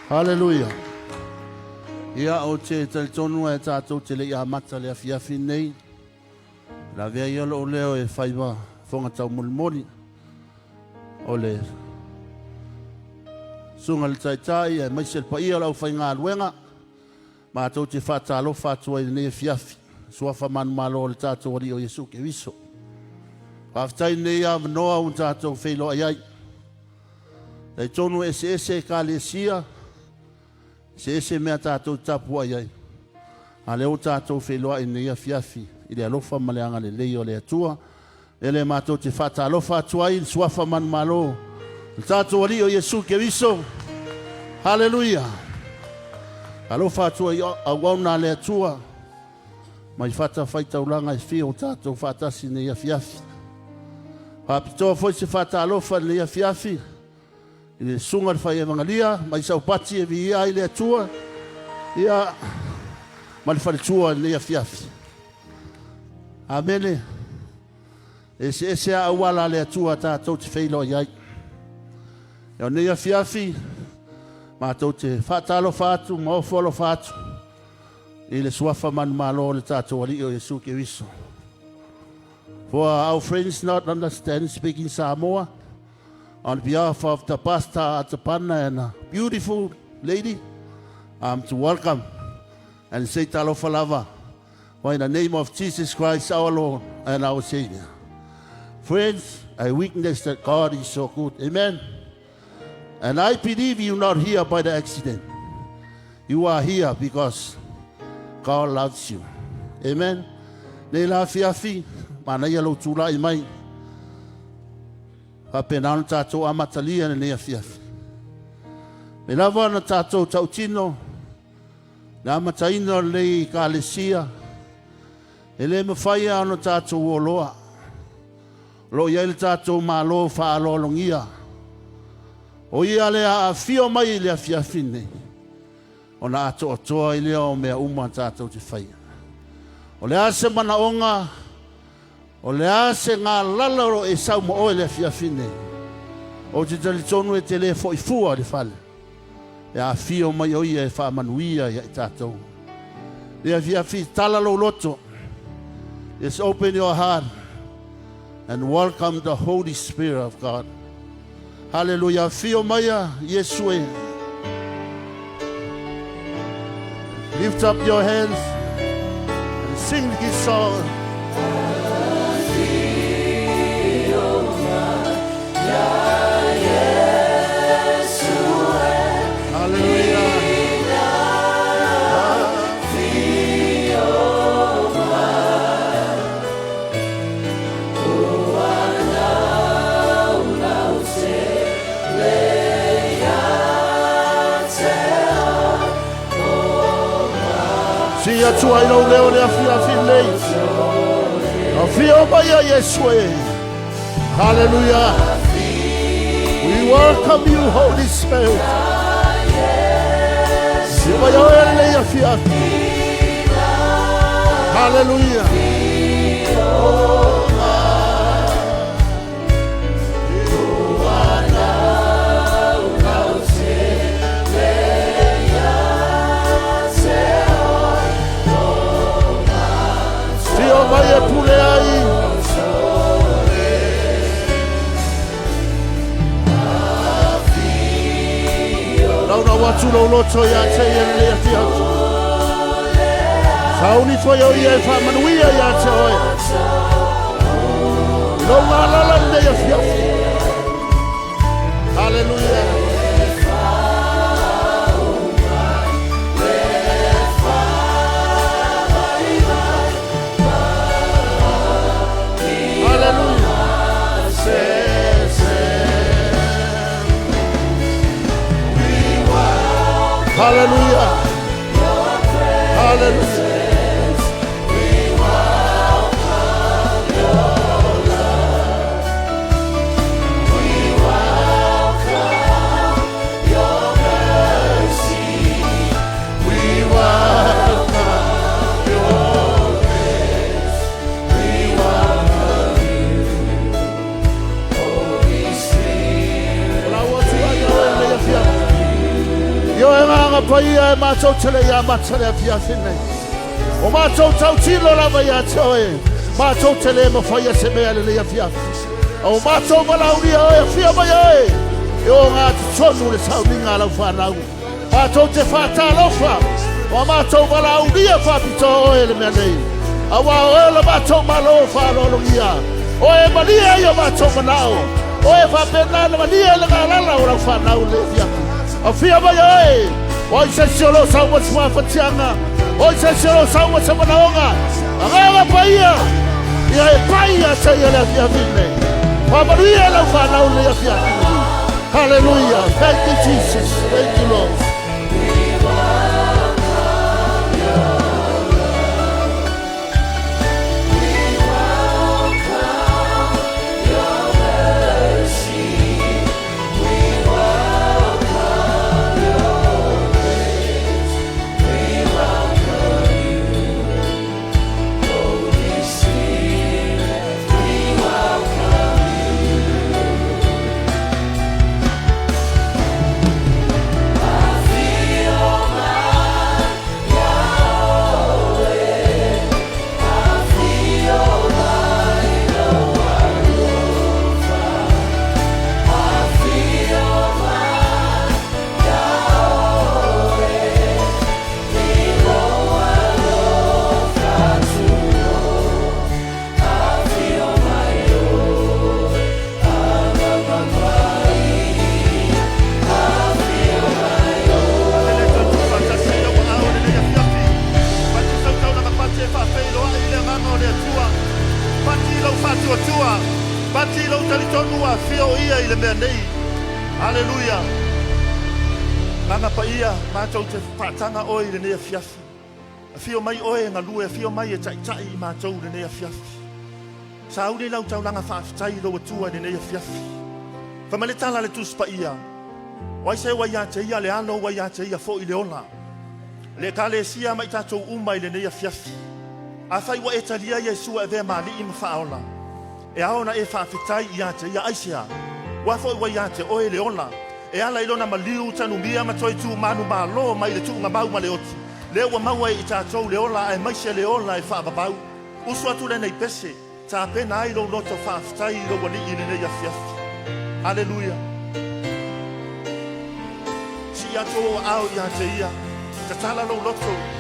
Hallelujah. Ia o te tonu e tātou te le ia mata le afiafi nei. La vea ia lo leo e whaiwa whonga tau mulimori. O le sunga le taitai e maisel pa ia lau whai ngā luenga. Mātou te whātalo whātua i nei afiafi. Suafa manu malo le tātou ari o Yesu ke wiso. Whaftai nei a manoa un tātou whailo ai ai. Lai tonu ese ka le sia. Se mea tātou tapu ai ai. A leo tātou wheloa i nei afiafi. I le alofa ma le anga le leo le atua. E le mātou te whata alofa atua i suafa man malo. Le tātou ari o Yesu ke wiso. Hallelujah. Alofa atua i awauna le atua. Mai whata whaita ulanga i whio tātou whatasi nei afiafi. Pāpitoa foi se whata alofa nei afiafi. I le sunga le whai evangalia, mai sau pati e vi ia i le atua, ia ma le whare tua le afiafi. Amene, ese a awala le atua tātou te whailo iai. Eo nei afiafi, mātou te whatalo whātu, maofolo whātu, i le suafa manu malo le tātou ari o Yesu ke wiso. For our friends not understand speaking Samoa, on behalf of the pastor Atapana and a beautiful lady, to welcome and say talofa lava. For in the name of Jesus Christ, our Lord and our Savior. Friends, I witness that God is so good. Amen. And I believe you're not here by the accident. You are here because God loves you. Amen. Nei la fiafi, mana ia lo tula i mai. Papenano tātou amatalia na nea fiafi. Me lava na tātou tautino, na amataina lei ka lesia, e le mawhaia ano tātou o loa. Lo ia le tātou malo whaalolongia. O ia le a fio mai le a fiafine. O na ato atoa i lea o mea uma tātou te whaia. O le ase mana onga, o le ase ngā lalaro e sau mo oe le fiafine. O te tali tonu e te le fo i fua le fale. E a fio mai oia e wha manuia i tātou. Le a fiafi talalo loto. Just open your heart and welcome the Holy Spirit of God. Hallelujah. Fio maya Yesue. Lift up your hands and sing this song. Sia tua ilo leo le afiafi nei. Afio maya Yesue. Hallelujah. We welcome you, Holy Spirit. Hallelujah. Vaya pule ai. Launa watu lo loto ya te yele ya te atu. Sauni foi o ia fa manuia ya te oia. Lo malala le ya fia. Hallelujah. Hallelujah. Hallelujah. We welcome your love. We welcome your mercy. We welcome your grace. We welcome you, Holy Spirit. e nganga paia e mātou tele ia matare a fiafine. O mātou tau tilo lava ia toe. Mātou tele e mawhaia se mea le ia fiafi. O mātou malauria oe a fia mai oe. E o ngā tonu le sauninga lau whanau. Mātou te whātā lofa. O mātou malauria whapito oe le mea nei. Awa oe la mātou malo whanolongia. Oe malia i o mātou manao. Oe whapena na malia le ngā lala o lau whanau le fiafi. A fia mai oe. Oi se siolo sauma sua fatianga. Oi se siolo sauma sa manaonga. Anganga paia. Ia e paia sa ia le fiafine. Pamaria la whanau le fiafine. Hallelujah. Thank you, Jesus. Thank you, Lord. Hallelujah. Nanga paia, mātou te whātanga oi le nea fiafi. A whio mai oe ngā lue, a whio mai e tai i mātou le nea fiafi. Sa aure lau tau langa whaafitai lo atua le nea fiafi. Whamane tala le tus paia. Wai se wai a te ia le ano wai a te ia fo i le ona. Le ka le sia mai tātou umai le nea fiafi. A whai wa e talia Yesua e vea mali i mwhaola. E aona e whaafitai i a te ia aisea. Wafo wai a te oe le ona. E ala ilona maliu tanu mia matoi tu manu malo mai le tu ngabau ma le oti. Le ua maua i tātou le ola e maise le ola e whaababau. Usu atu le nei pese. Tā pena ai lo loto whaafitai lo wani i le nei a fiafi. Hallelujah. Si ato au i a te ia. Te tala lo loto.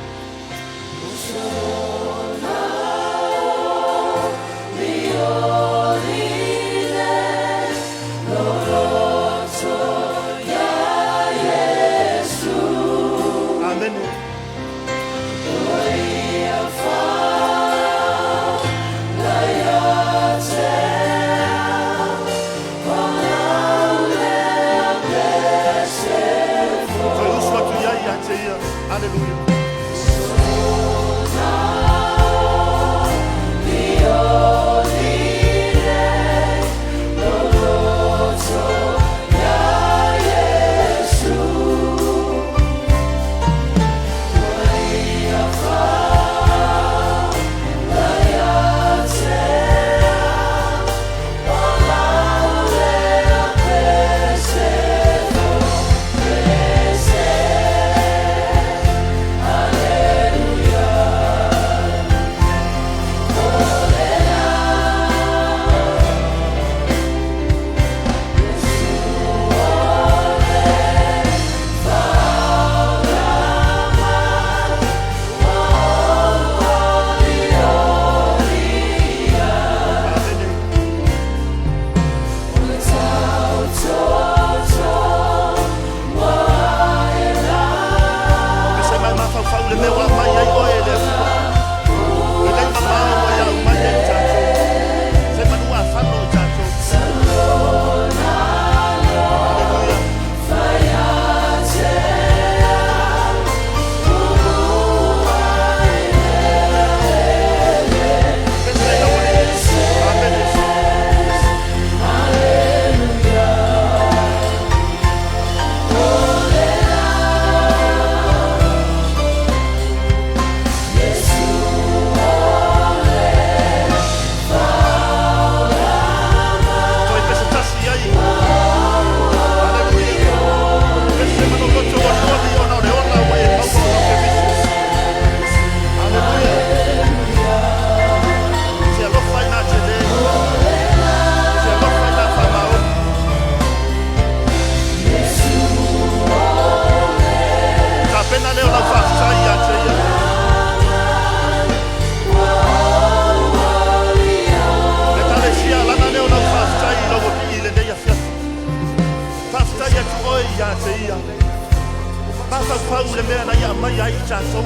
Masa pau le mea na ia mai ai tātou.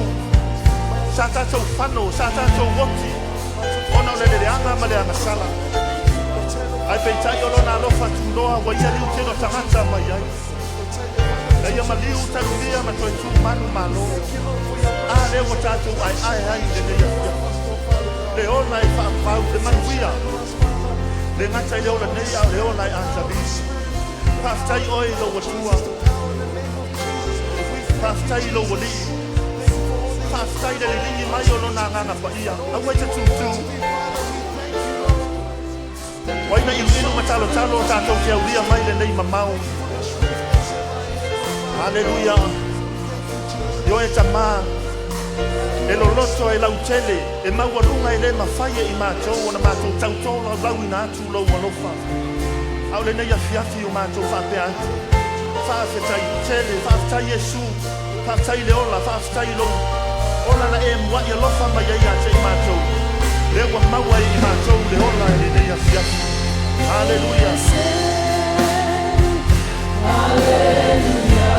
Sa tātou whano, sa tātou woti. Ona o le anga ma le anga sala. Ai peitai o lona alofa tu loa wa ia liu tino tangata mai ai. Na ia ma liu taruria ma toi tu manu malo. A le o tātou ai le ia fia. Le ona e whaapau le manuia. Le ngata i leo la nei au le ona e antabisi. Paftai oi lo watua. Paftai lo wali. Paftai le lingi mai o lona nganga pa ia. Awai te tutu. Waina i ino matalo talo tātou te auria mai le nei mamau. Haleluia. Yo e tamā. E lo loto e lau tele. E maua runga e le mawhaia i mātou. O na mātou tautola lau ina atu lau alofa. Au le nei a fiafi o mātou whape atu. Whaafetai tele, whaafetai Yesu. Whaafetai leola, whaafetai lo. Ola na e mwai alofa mai ai ate i mātou. Lewa maua i mātou leola e nei a fiafi. Haleluia. Haleluia.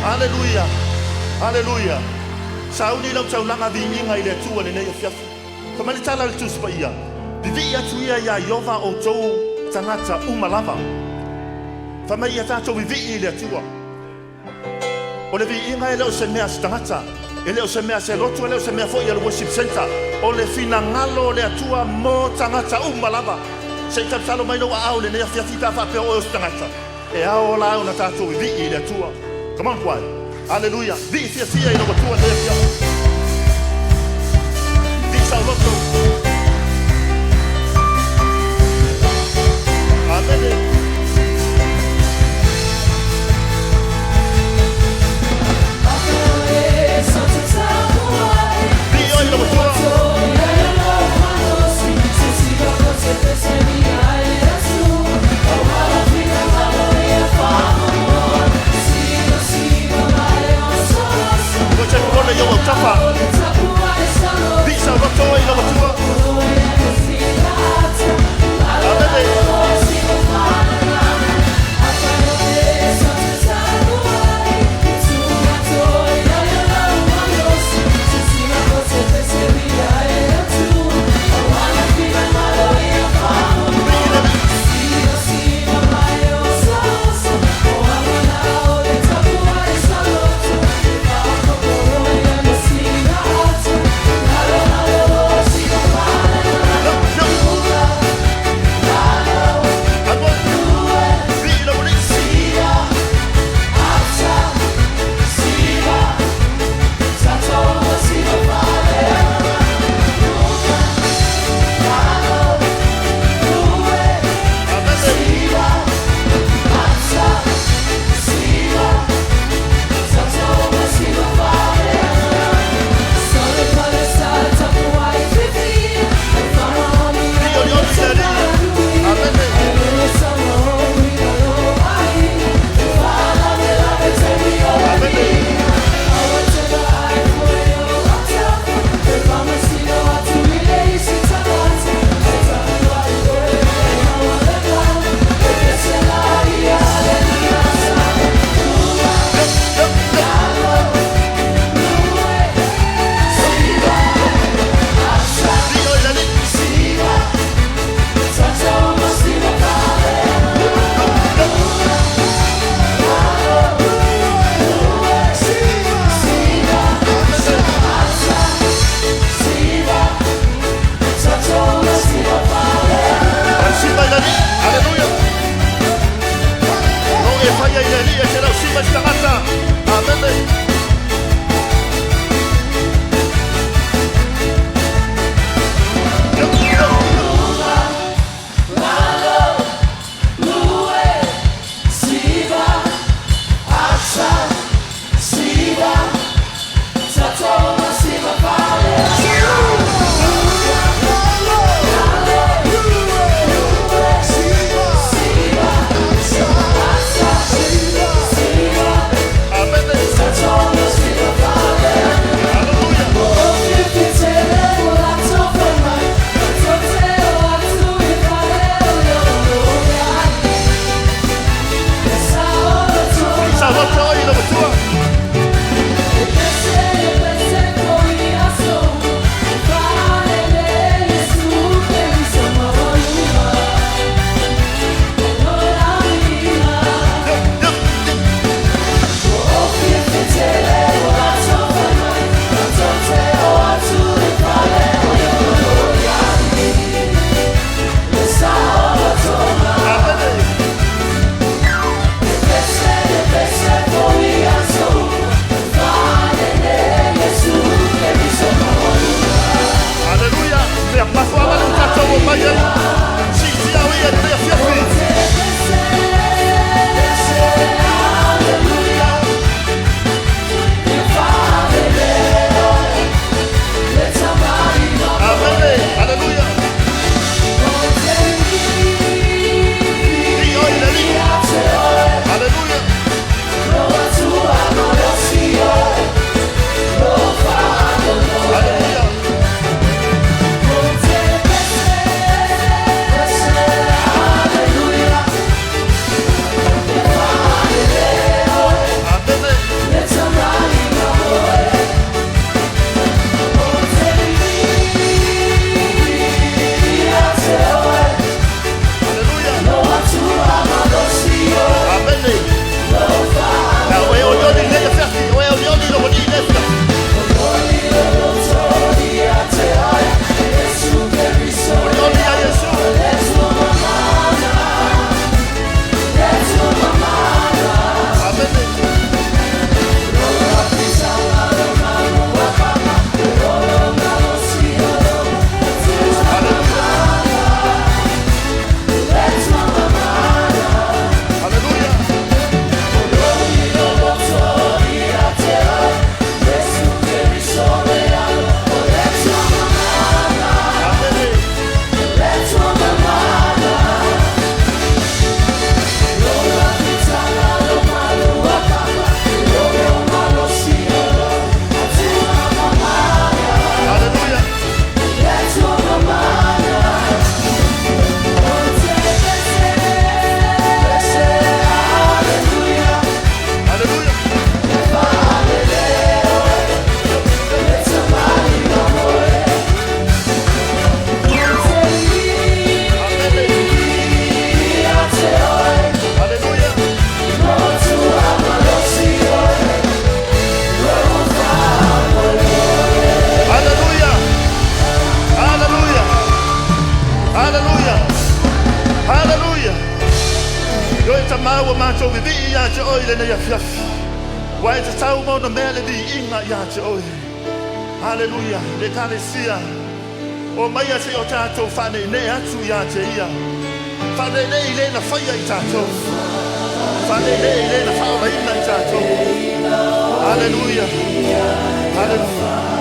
Haleluia. Haleluia. Sauni lau taulanga vinginga i le tua le nei fiafi. Kamali tala le tuspa ia. Vivi atu ia ia Iova o tou tangata umalava. Famai ia tātou vivi i le tua. O le vinginga e leo se mea tangata. E leo se mea se lotu, e leo se mea fo ia le worship center. O le fina ngalo le atua mo tangata umalava. Se tatalo mai no au le nei fiafi ta fa pe o tangata. E ao la una tātou vivi i le tua. Come on, choir. Hallelujah. This is here in our tour. This our local. Amen. Amen. mono melody inga yache oi. Hallelujah. Le kalesia. O maya se o tato fane ne atu yache ia. Fane ne ile na faya i tato. Fane ne ile na faya ina i tato. Hallelujah. Hallelujah.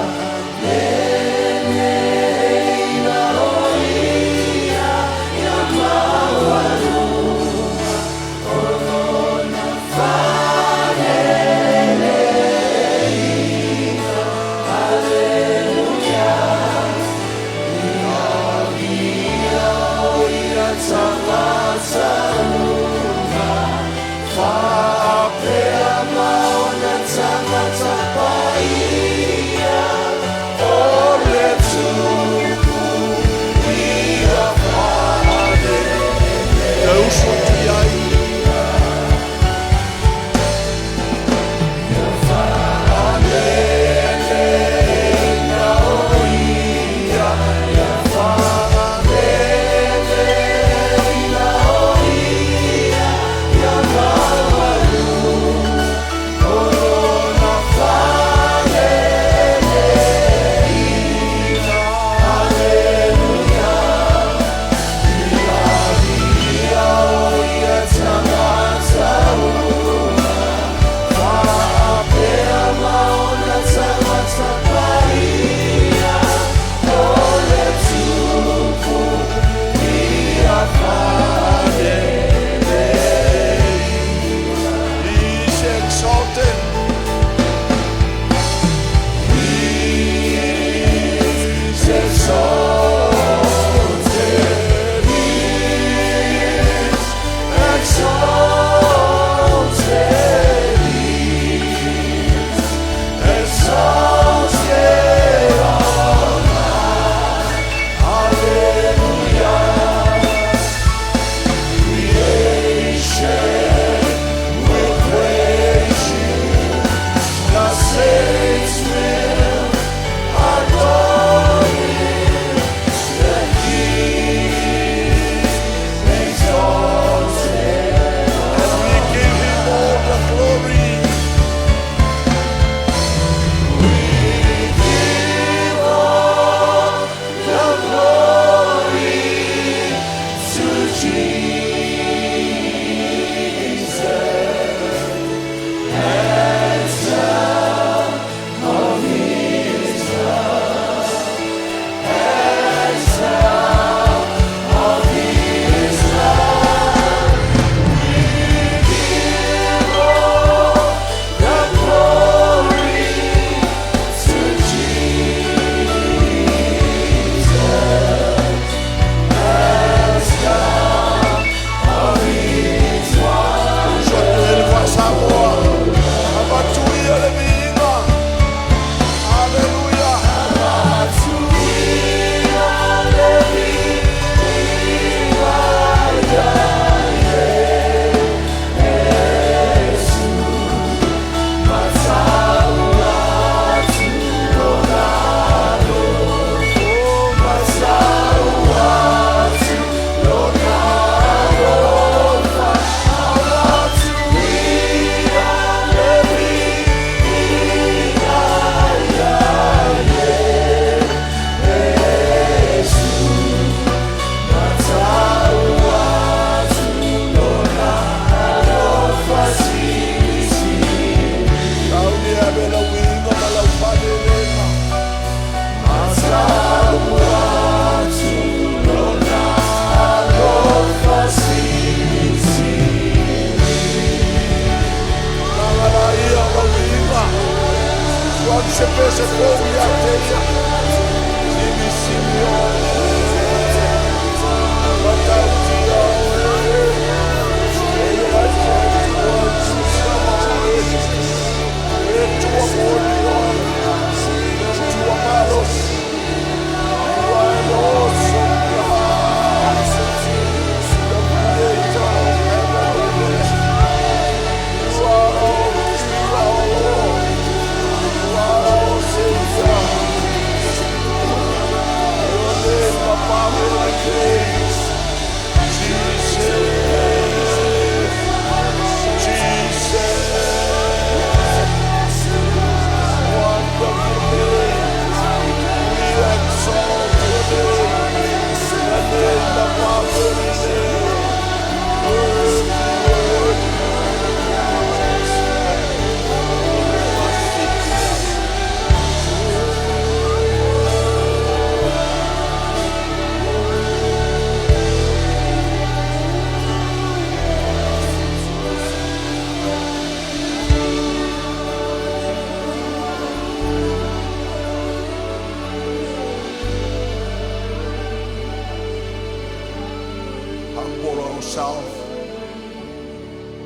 ourselves.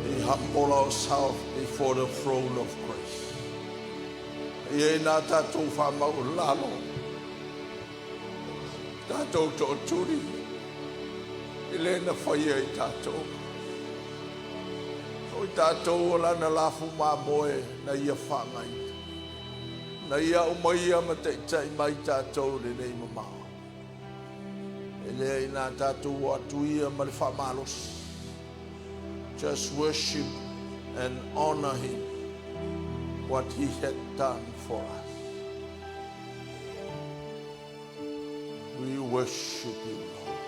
We humble ourselves before the throne of grace. Ie nā tātou whamau lalo. Tātou tō turi. I lena whaia I tātou. O tātou o lana lafu mā moe na ia whangai. Na ia umaia ma te tai mai tātou le nei mamao. Ele ina tātou atuia ma le whamalos. Just worship and honor him, what he had done for us. We worship you, Lord.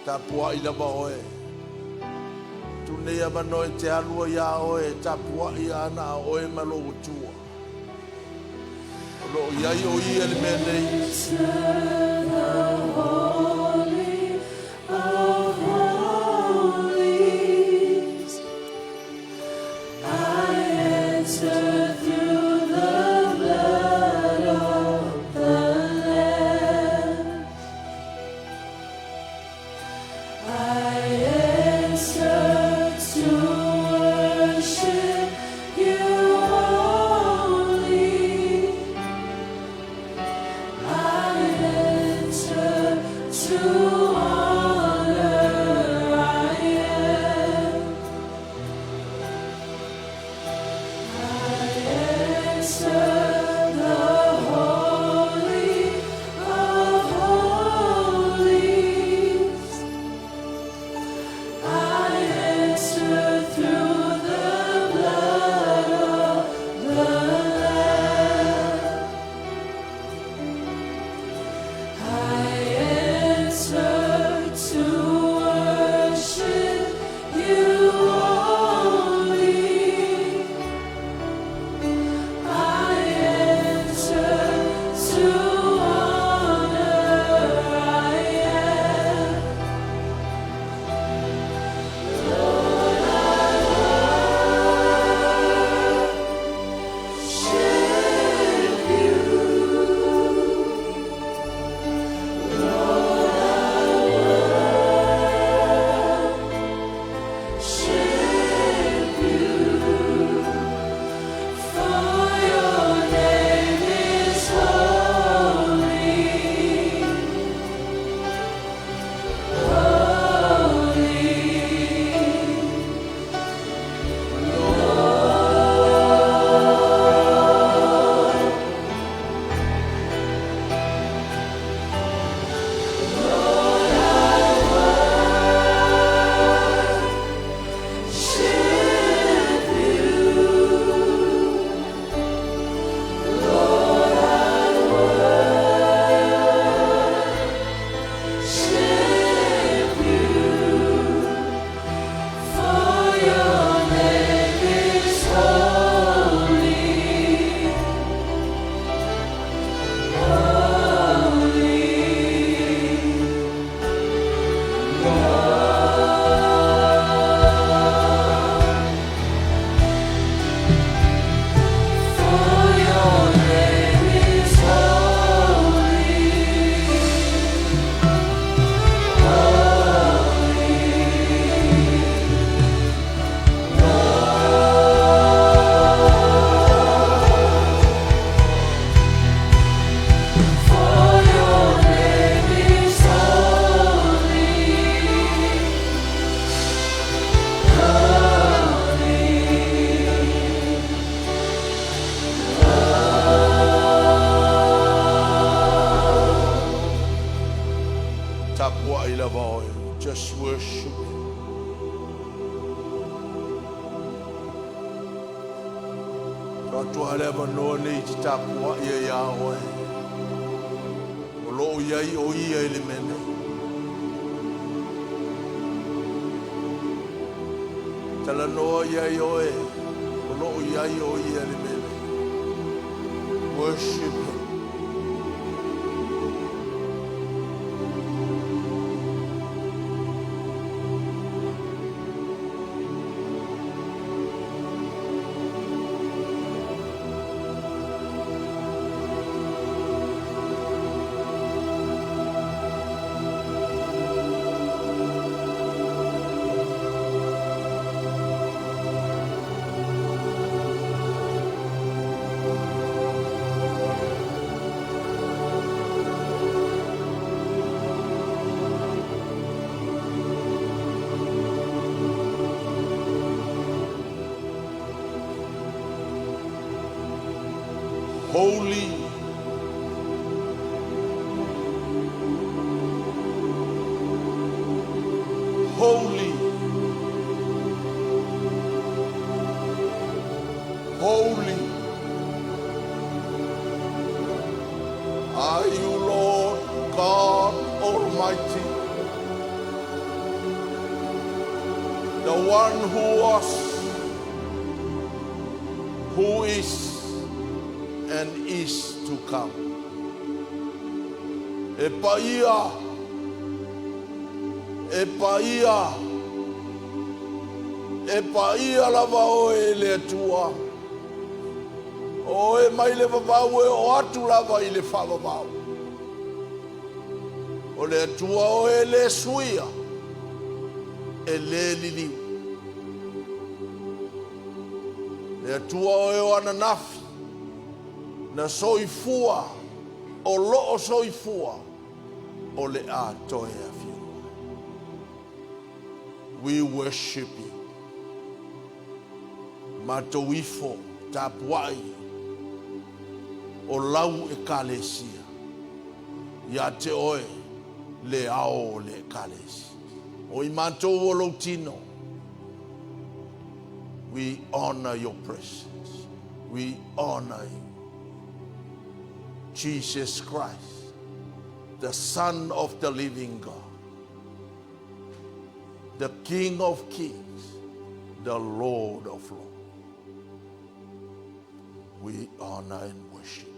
Tapua ila ba oe. Tunea manoe te alua ia oe, tapua ia ana oe malo utua. Lo iai o ia le menei. Just worship him. Katua leva no nei te tapua ia ia oe. O lo iai o ia ele mene. Tala noa iai oe. O lo iai o ia ele mene. Worship him. holy, holy, holy are you, Lord God Almighty, the one who was, who is, and is to come. E paia lava o e le atua. O e mai le vavau e o atu lava i le whavavau. O le atua o e le suia, e le liliu. Le atua o e o ananafi, na soifua, o loo soifua, o le a toe a fiu. We worship you. Matoifo, tapuai, o lau e kalesia. Ia te oe, le ao le kalesi. O i matou o loutino. We honor your presence. We honor you. Jesus Christ, the Son of the living God, the King of kings, the Lord of lords. We honor and worship.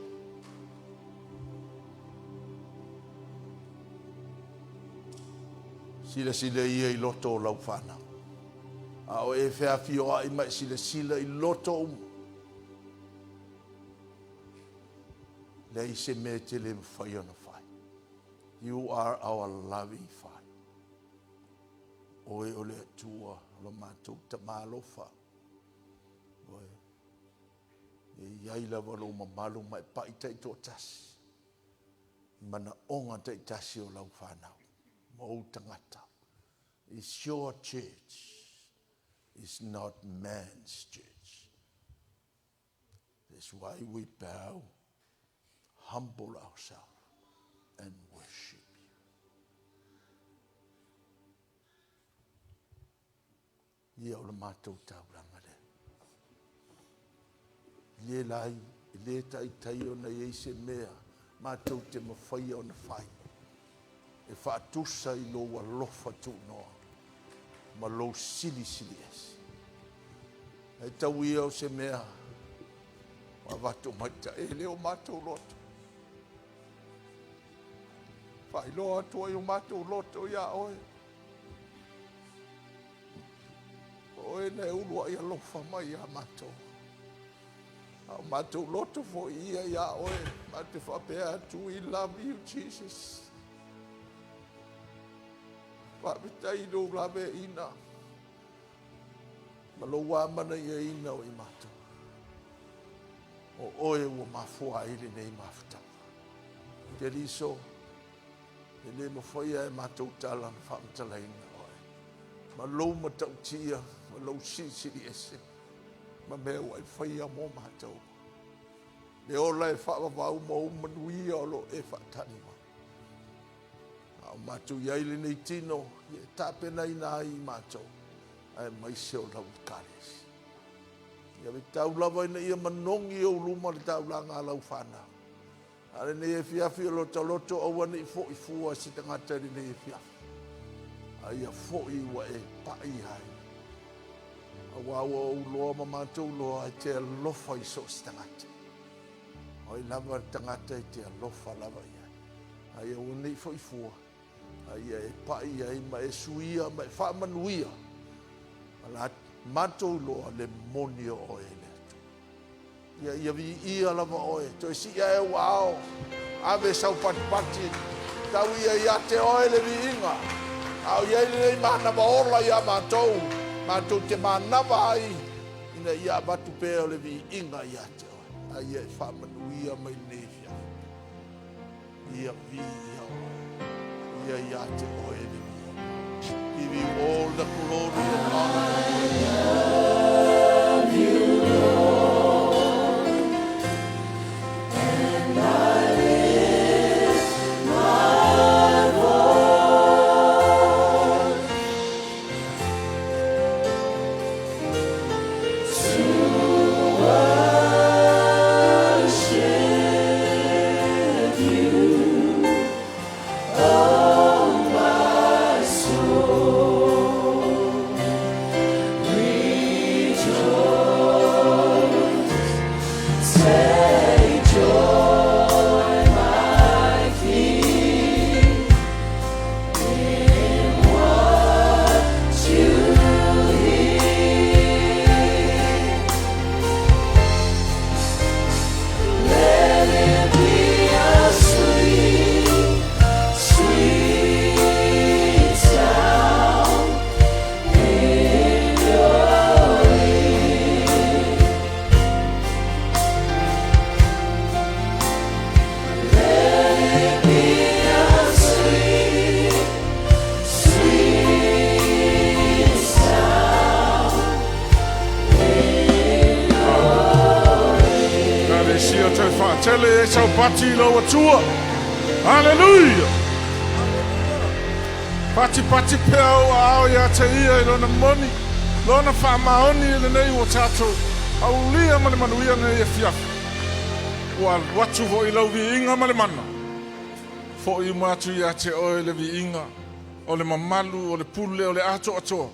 Sila ia I loto o lau whanau. A o e whea whioa I mai sila I loto umu. Lei se me te le mwhai ona whai. You are our loving Father. Oe o le atua lo mātou ta mālofa. Oe. E iai lava lo mamalu mai pai tai tō tasi. Mana onga tai tasi o lau whanau. Mou tangata. It's your church. It's not man's church. That's why we bow, humble ourselves, and worship you. Ia o le mātou tauranga le. Le lai, le tai tai o na eise mea, mātou te mawhai o na whai. E whaatusa I lo wa lofa tu noa. Ma lo sili esi. E tau ia o se mea, wa watu maita, e leo mātou loto. Whai loa atua I o mātou loto ia oe. Oe ne ulua ia lofa mai ia mātou. Au mātou loto fo ia ia oe. Mātou whapea atu, we love you, Jesus. Whapitai no lawe ina. Maloa mana ia ina o I mātou. O oe ua mafua ili nei mafuta. Te riso, e le mawhaia e mātou tala na whaamtala ina oe. Malou matau tia, malou siri ese. Ma mea wai whaia mō mātou. Le ola e whaavavau mo manuia o lo e whaatani ma. Au mātou iaile nei tino, e tāpena ina I mātou. Ai mai se o lau kāres. Ia me tau lava ina ia manongi o luma le tau langa lau whana. Ale ne e fiafi o lo taloto au ane I fo I fua si tangata ne e fiafi. Ai a fo I wa e pai hai. Awa o loa ma mātou loa e te alofa I so si tangata. Ai lava tangata e te alofa lava ia. Ai a wane I fo I fua. Ai e pai ai ma e suia ma e whaamanuia. Ala matou loa le moni o e le. Ia vi ia lava oe. Toi si ia e wao. Ave sau pati. Tau ia te oe le vi inga. Au ia le mana maola ia matou. Matou te manava ai. Ina ia batu pēo le vi inga ia te oe. Ai e whaamanuia mai nefia. Ia vi ia oe. Ia te oe le vi. Give you all the glory and honor. I love you, Lord. siger til far, tælle jeg så parti over tur. Halleluja. Parti pæv og jeg tager i låner money. Låner far maoni eller nej og tato. Og ulia man manuia nej fjaf. Og watu hvor I lov vi inga man man. For I matu jeg til øjle vi inga. Og le mamalu og le pulle og le ato.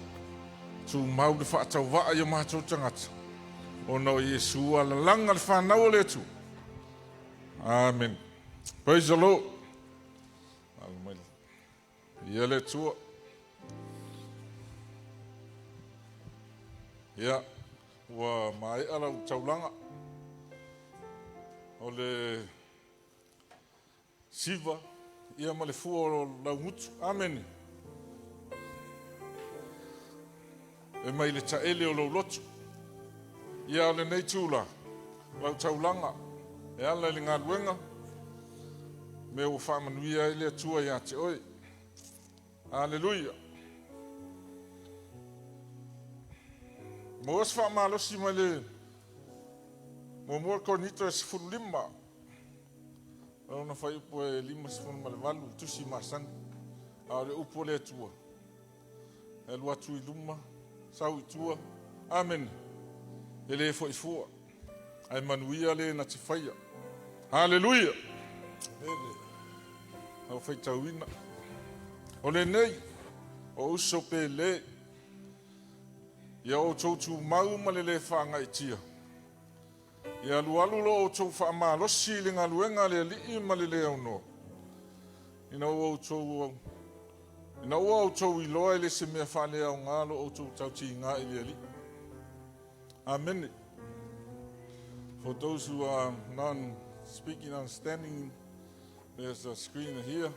Tu mau de fa tau wa yo matu tangat. Og når Jesu ala langa le fa na ole tu. Amen. Praise the Lord. Amen. Yele tu. Ja, wa mai ala taulanga. Ole Siva, ia male fu la mutu. Amen. E mai le taele o lo lotu. Ia le nei tula. Lau taulanga. E ala le ngā luenga. Me o whamanuia ele atua ia te oi. Alleluia. Mo as whamalosi mai le. Mo mua konito e sifuru lima. Ona whai upo e lima sifuru ma le walu. Tusi masani. A le upo le atua. E lua tui luma. Sau i tua. Amen. E le fo i fua. Ai manuia le na te whaia. Halleluja. Au whai tauina. O le nei. O uso pe le. Ia o tautu mau ma le le whaanga i tia. Ia lualu lo o tau wha maa losi le ngā luenga le li ma le le au no. Ina o tau Ina ua o tau I loa ele se mea whale au ngā lo o tau tau ti ngā ili ali. Amen. For those who are non-speaking, understanding, there's a screen here.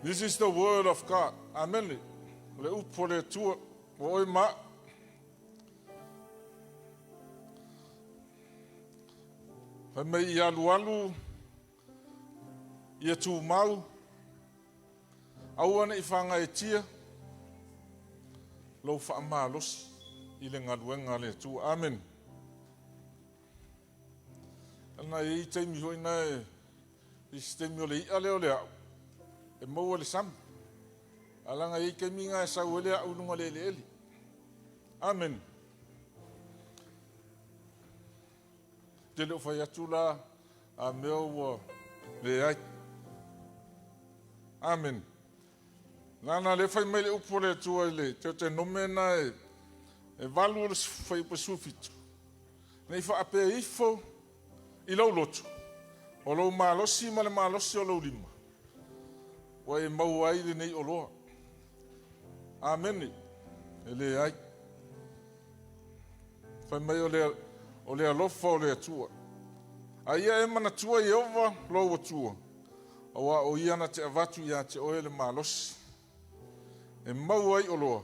This is the word of God. Amen. Le upo le tua o oi ma. Fa me I alu ia tu mau au ana I whanga e tia lo wha maalos I le ngaluenga le tu. Amen. Ana I teimi hoi na I teimi o le ia leo le au e maua le sam alanga I keimi ngā e sau ele au nunga le ele. Amen. Te leo whai atu la a meo ua le ai. Amen. Nana le fai mai le upo le tua le te nomena e valu le fai pa sufitu. Nei fa ape ifo I lau lotu. O lau malosi ma le malosi o lau lima. Wa e mau ai le nei o loa. Amen. E le ai. Fai mai o le alofa o le atua. Aia e mana tua I ova lau o tua. Awa o iana te avatu ia te oe le malosi. E mau ai o loa.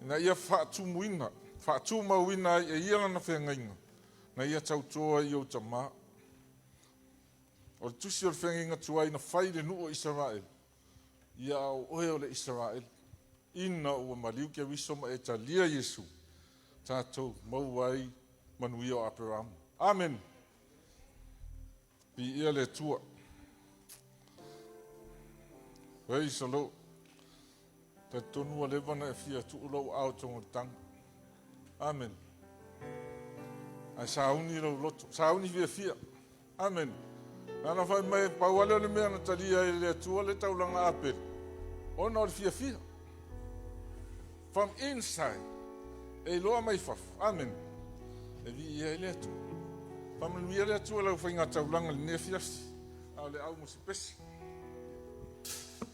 Ina ia whaatu muina. Whaatu mauina ai e ia lana whengainga. Na ia tautoa I o tamaa. O le tusi o le whengainga tua ina whai le nu o Israel. Ia o oe o le Israel. Ina ua maliu kia wiso ma e talia Yesu. Tātou mau ai manui o Abraham. Amen. I ia le tua. Praise the Lord. Te tonu a levana e fia tu ulau au tongo tang. Amen. Ai sauni lau loto. Sauni fia. Amen. Nana whai mai pauale o le mea na talia e le tua le taulanga apel. Ona o le fia. From inside. E loa mai faf. Amen. E vi ia e le tua. Pamanu ia le tua lau whainga taulanga le ne fiasi. Au le au musi pesi. Oh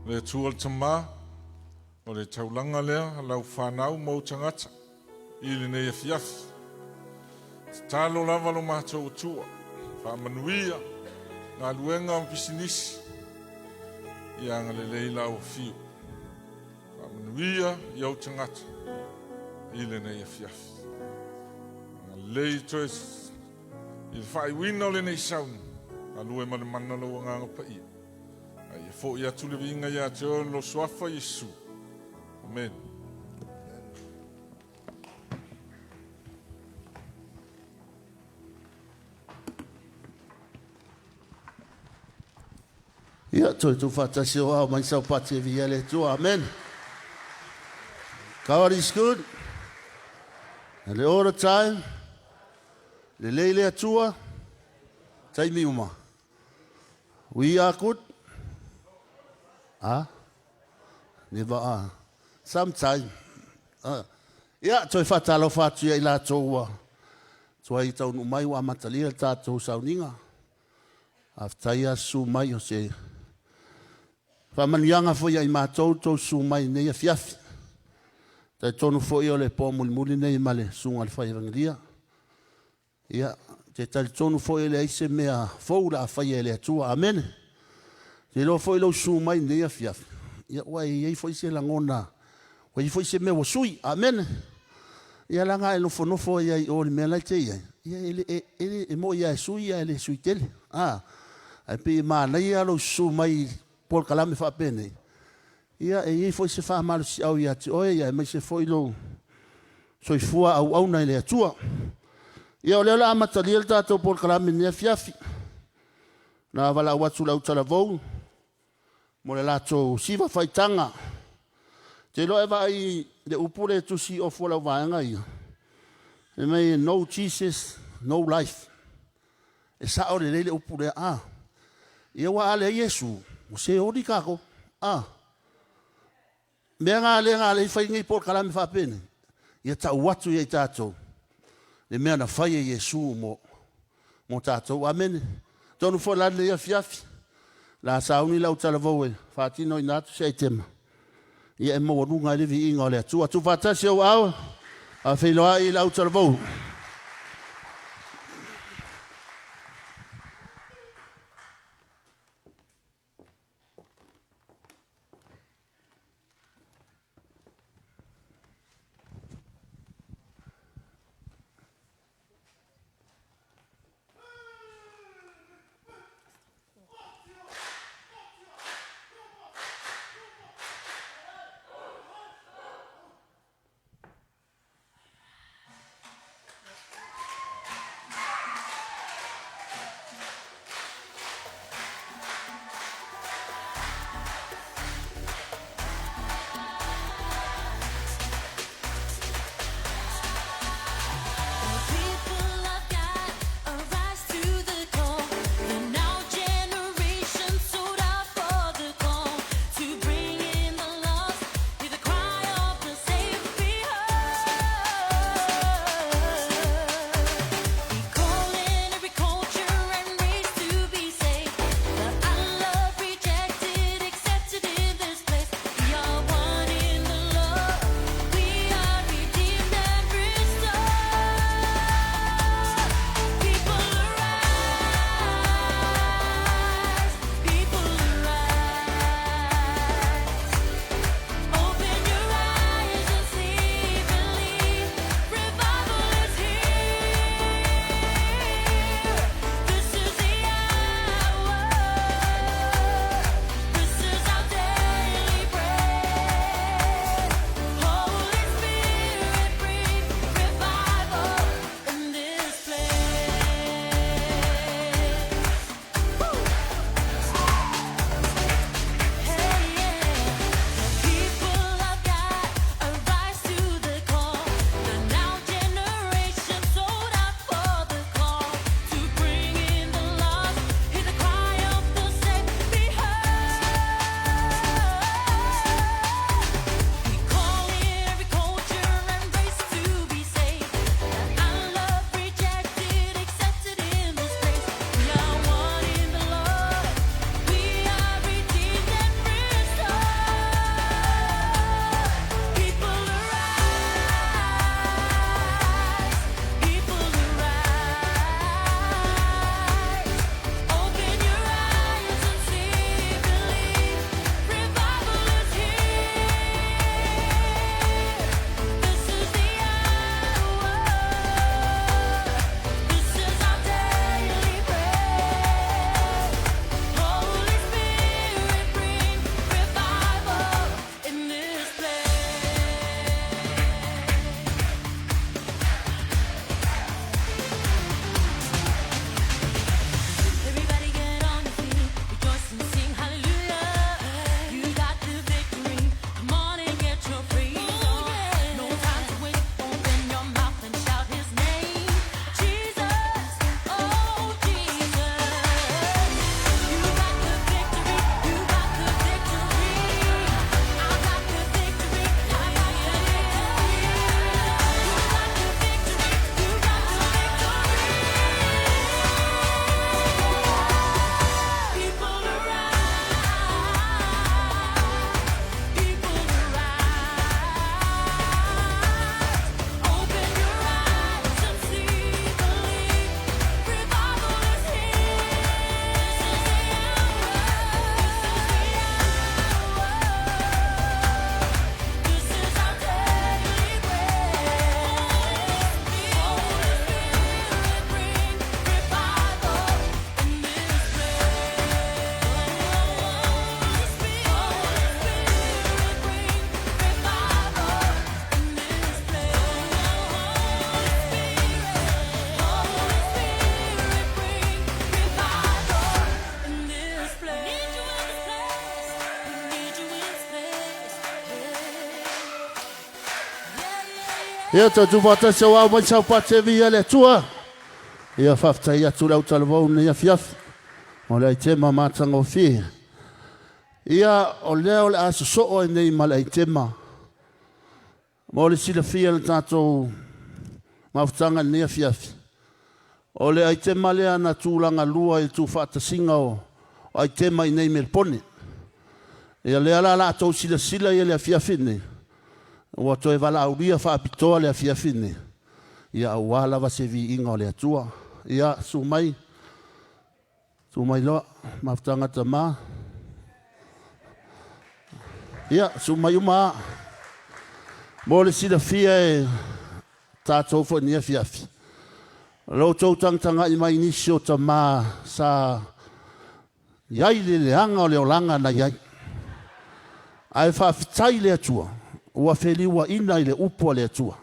Le tua le tama, o le taulanga lea, lau whanau mau tangata, I le nei afiafi. Talo lava lo mātou tua, whamanuia, ngā luenga o pisinisi, I anga le leila o fiu. Whamanuia I au tangata, I le nei afiafi. Ngā lei toes, I le whai wina o le nei sauna, ngā lue ma le manalo o ngā ngapa ia. Ai e fo ia tule vinga ia te o lo swafa Yesu. Amen. Ia toi tu fatasi o au mai sau pati e via le tu. Amen. God is good. And all the time. Le leile atua. Taimi uma. We are good. Ah? Never are. Sometimes. Ia toi fatalo fatu ia ila toua. Toi tau nu mai wa matalia tatou sauninga. Aftaia su mai o se. Whamanianga fo ia I mātou tau su mai nei a fiafi. Tai tonu fo ia le pō muli nei male sunga le whai evangelia. Ia, te tali tonu fo ia le aise mea fau la whai e le atua. Amen. Te lo fo ia lau su mai nei a fiafi. Ia, wai, iei fo ise langona. Wai fo ise mea wasui. Amen. Ia langa e nofo ia I o le mea lai te ia. Ia, ele mo ia e sui ia ele sui tele. Ai pe mana ia lau su mai Paul kalame fa pene. Ia e foi se fa mal si au ia te oe ia me se foi lo. Soi fua au na le atua. Ia o le la matali el tato Paul kalame ne fiafi. Na vala watu la utala vou. Mo le lato siva faitanga. Te lo eva I le upule tu si o fola vaanga ia. E me no Jesus, no life. E sa o le upule Ia wa ale Yesu. O se ori kako. Mea ngā le whai ngai por kalame whapene. Ia tau watu ia I tātou. Le mea na whai e Yesu mo tātou. Amen. Tonu fo lale ia fiafi. La sauni lau talavou e. Whātino I nātu se tema. Ia e mo runga I levi inga o lea. Tu whātasi au au. A whailoa I lau talavou. Ia tatu vata se wa mai sa pate via le tua. Ia fafta ia tu lau talavau ni ia fiafi. O le tema matanga o fi. Ia o leo le aso so o nei mala i tema. Mo le sila fia le tato maftanga ni ia fiafi. O le ai tema le ana tūlanga lua i tu fata singa o ai tema i nei melpone. Ia le ala la tau sila sila ia le fiafi nei. Ua toe wala auria wha apitoa le fiafine. Ia wala wa se vi inga o le atua. Ia sumai. Sumai loa. Maftanga ta maa. Ia sumai uma. Mo le sila fia e tātou fo nia fiafi. Lo tau tangtanga i mai nisio ta maa sa iai le leanga o le olanga na iai. Ai wha fitai le atua. Ua feliua ina i le upo le atua.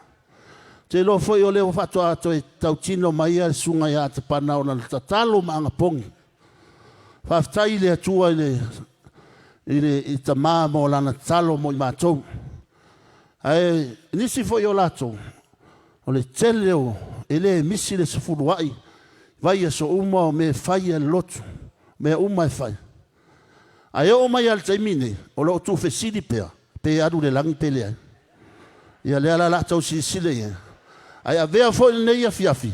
Te lo foi o leo whatoa ato e tautino mai a sunga ia te panao na tatalo maanga pongi. Whaftai le atua i ta maa mo lana talo mo i mātou. Ai, nisi foi o lato. O le teleo, ele misi le safuruai. Vai a so uma o me fai a lotu. Me uma e fai. Ai o mai al taimine, o lo tu fesidi pea. Pe adu le langi pele ai. Ia le ala la tau sile ia. Ai a vea fo le ia fiafi.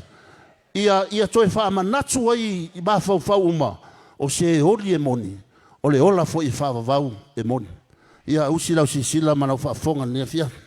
Ia toe wha manatu ai i mafau fau uma. O se ori e moni. O le ola fo i wha vau e moni. Ia usi lau sila manau wha fonga nea fiafi.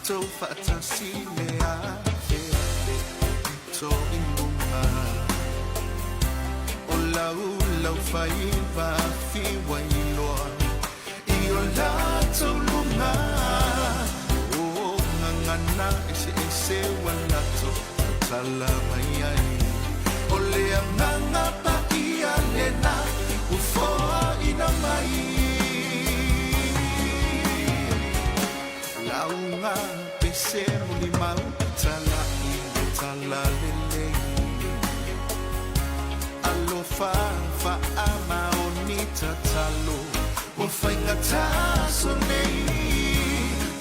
So fata si le a fe to in O lau lau fai va fi wailoa I o latou lunga O ngangana ese walato Tala mai ai O lea nganga pa ia lena Ufoa ina mai Launga pese muli mau Tala ina tala lele Alofa fa ama onita talo O fainga taso nei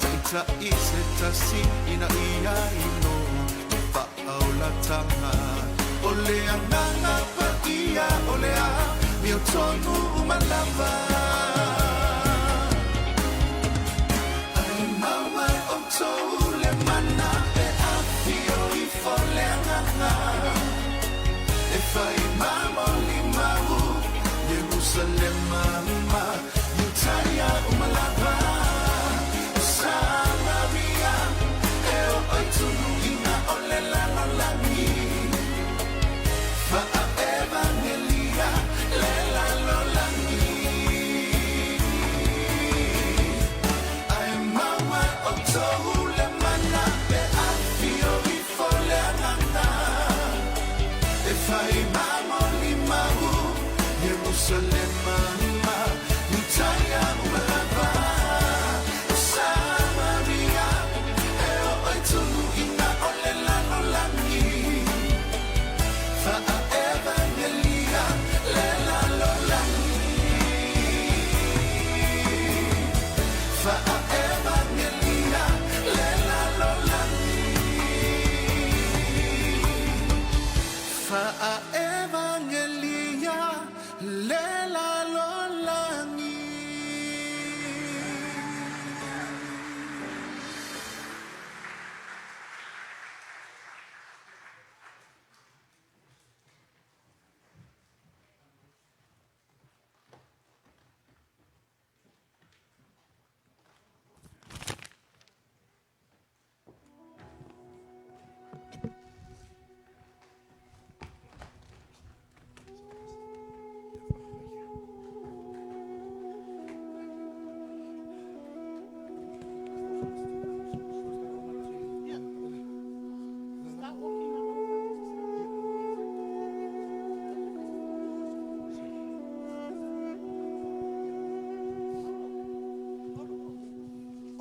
Taita ise tasi ina ia ino Fa au la tanga O lea nganga pa ia o lea Mio tonu umalava Ai maua o tou le mana E afio I fole nganga E fai mamo li mau Jerusalem mama Yutaya umalava Samaria E o oitunu ina o le lano langi Fa a evangelia le lano langi Ai maua o tou le mana E afio I fole ananga E fai mamo li mau Jerusalem mama Yutaya umalava Samaria E o oitunu ina o le lano langi Fa a evangelia le lano langi Fa a evangelia le lano langi Fa a evangelia le lano langi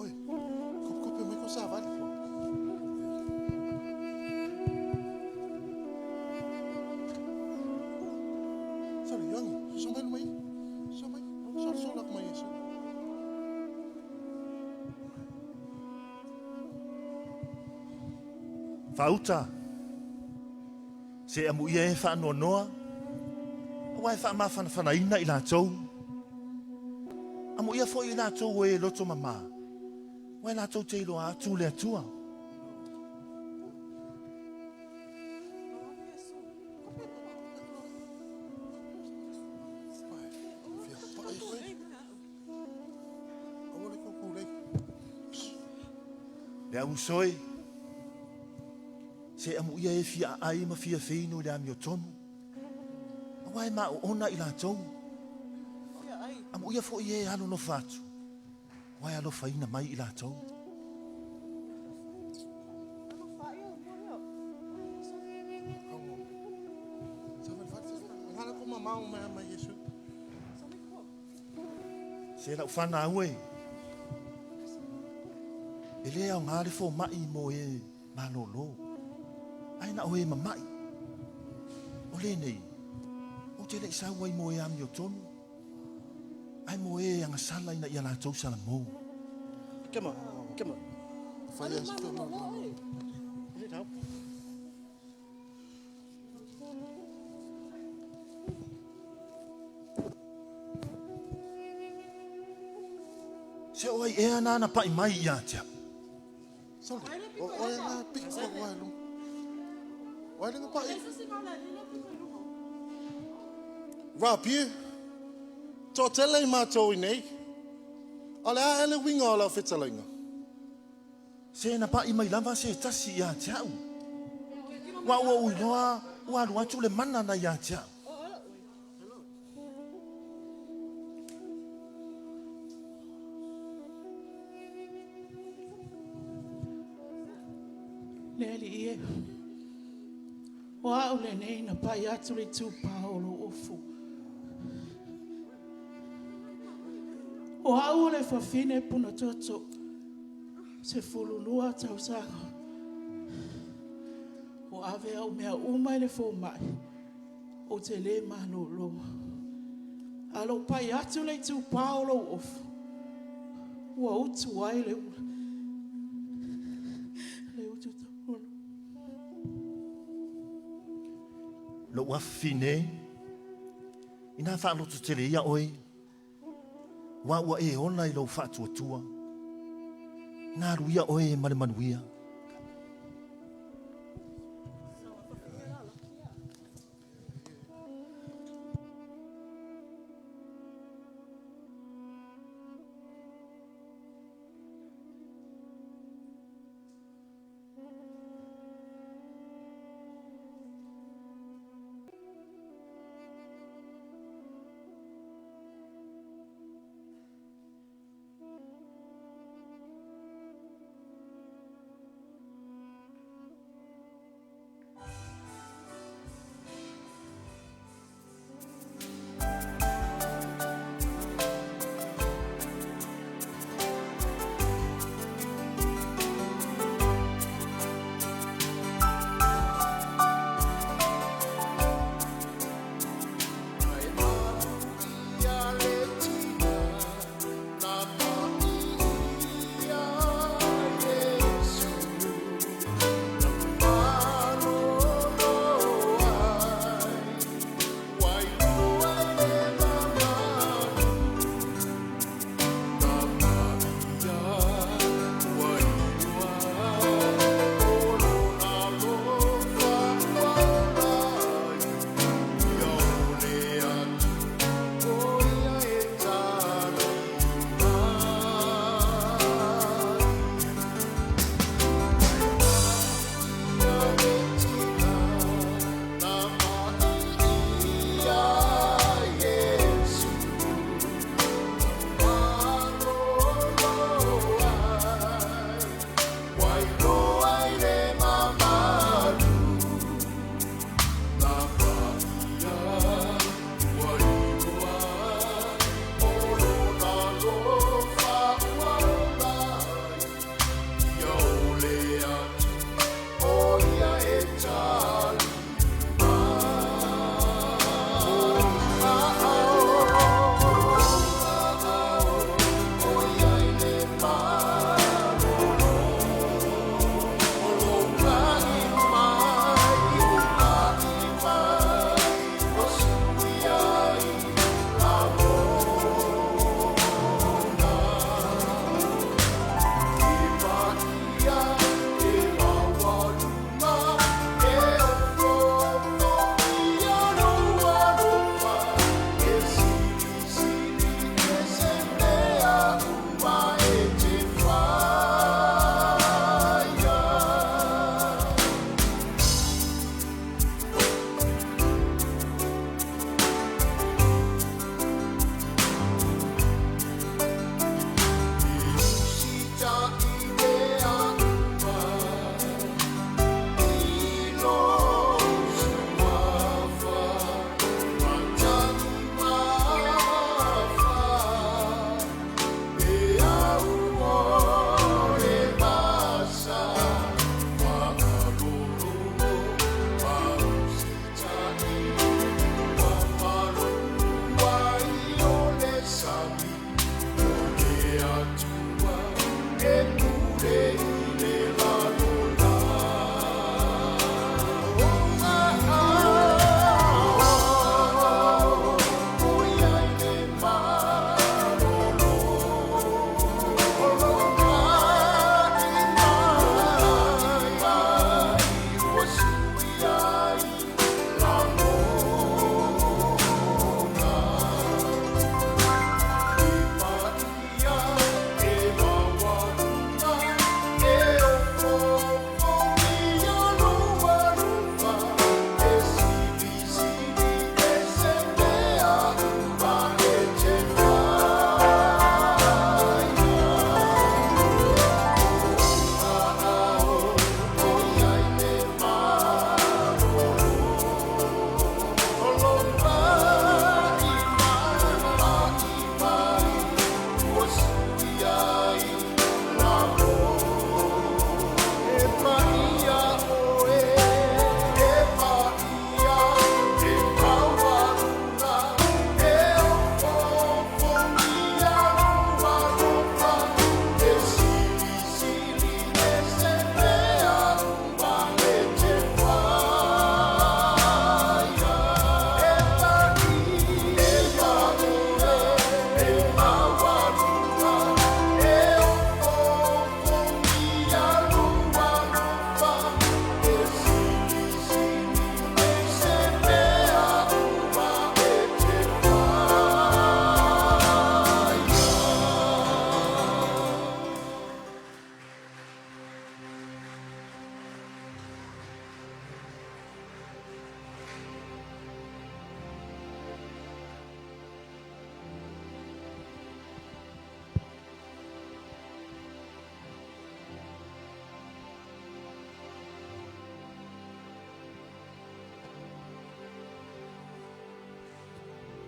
Oi, kope mai ko sa vale po. Sorry, young. Somai mai. Somai. Solak mai eso. Fauta. Se amu ia e wha noa noa. Wai wha ma whana ina I lātou. Amu ia fo I lātou e loto mama. Wai lātou te ilo a tu le atua. Le au soi. Se amu ia e fia ai ma fia feinu le amio tonu. Wai ma o ona I lātou. Amu ia fo ie alo no fatu. Wai alo faina mai I lātou. Ngala ko mamau mai Yesu. Se la ufana aue. Ele au ngare fo mai mo e malolo. Ai na oe mamai. Ole nei. O te le sa wai mo e amio tonu. Ai mo e anga sala ina ia lātou sala mo. Come on. Fai Yesu ko mo. Is it help? Se oi e ana na pai mai ia tia. Sorry. O na pik ko wailu. Wailu ko pa. Rapie. To tele ma to nei. Ala ele winga ala fitalinga. Se na pai mai lava se tasi ia tia. Wa ui noa Ua lu atu le mana na ia tia. Leli ie. Wa ule nei na pai atu le tu paolo ofu. Wa ule fafine puna toto. Se fululua tau sako. O ave au mea umai le fo mai. O te le malolo. Alo pai atu le tu paolo ofu. Wa utu ai le ula. Le utu tau. Lo ua fine. Ina wha lotu tere ia oi. Wa ua e ona I lo wha tua. Nā ruia oe mane manuia.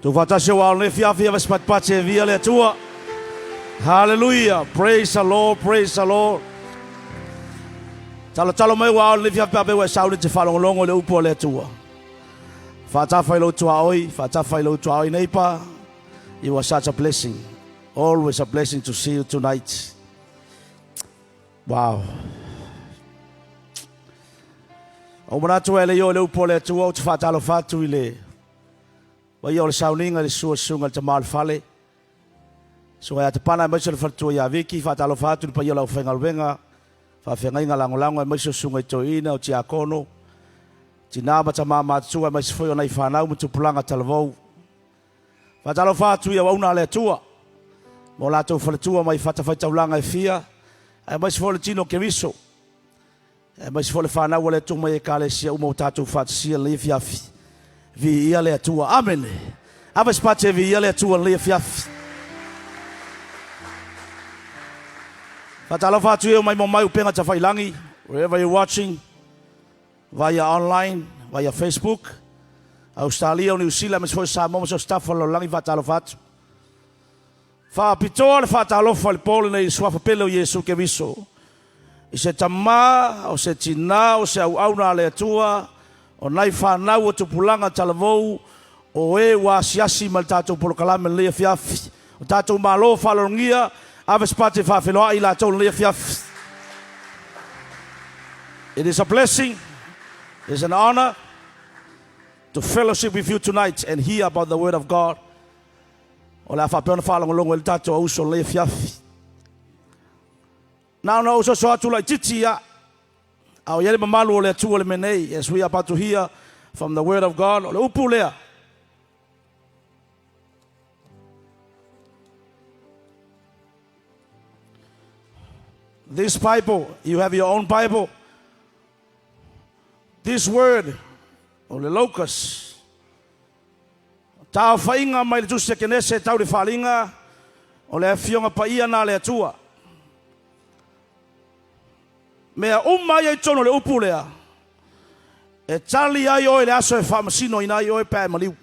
Tu fatasi wa le fiafi va spatpache via le tua. Hallelujah. Praise the Lord. Praise the Lord. Talo mai wa le fiafi pa wa sauli te falongo le upo le tua. Fata failo tua oi, fata failo tua oi neipa. You are such a blessing. Always a blessing to see you tonight. Wow. O mana tu ele yo le upo le tua o te fatalo fatu ile. Wa yo le sauninga le sunga te mal fale. So ya te pana mai se fatu ya viki fatalo fatu pa yo la ofenga venga. Fa fenga inga langolango mai se sunga toina o ti akono. Tina ba mama tu mai se foi na ifana mu tu pulanga talvo. Fatalo fatu ya una le tua. Mo la tu fatu mai fata fata ulanga fia. Ai mai se foi tino ke viso. Ai mai se foi fana wala tu mai kale sia u mo tatu fat sia le fiafi. Vi ia le tua. Amen. Ava space vi ia le tua le fiafi. Fatalo fatu eu mai mo mai upenga ta failangi. Wherever you're watching, via online, via Facebook, Australia, New Zealand, mas foi sa mo so staff lo langi fatalo fatu. Fa pitole fatalo fal pole nei sua pelo Yesu ke viso. I se tama, o se tina, o se au na le tua, o nai whanau o tupulanga talavou, o e wa siasi mal tātou polokalame lea fiafi, o tātou malo whalongia, aves pate whawheloa i la tau lea fiafi. It is a blessing, it is an honor to fellowship with you tonight and hear about the word of God. O la whapeona whalongolongo il tātou auso lea fiafi. Now no so atu like titia. Au yele mamalu le tu le menei as we are about to hear from the word of God. Le upu lea. This Bible, you have your own Bible. This word, o le locus. Tau whainga mai le tusi kenese tau le whalinga. O le fionga paia na le atua. Mea umai ai tono le upu lea. E tali ai oe le aso e whamasino ina ai oe pēe maliu.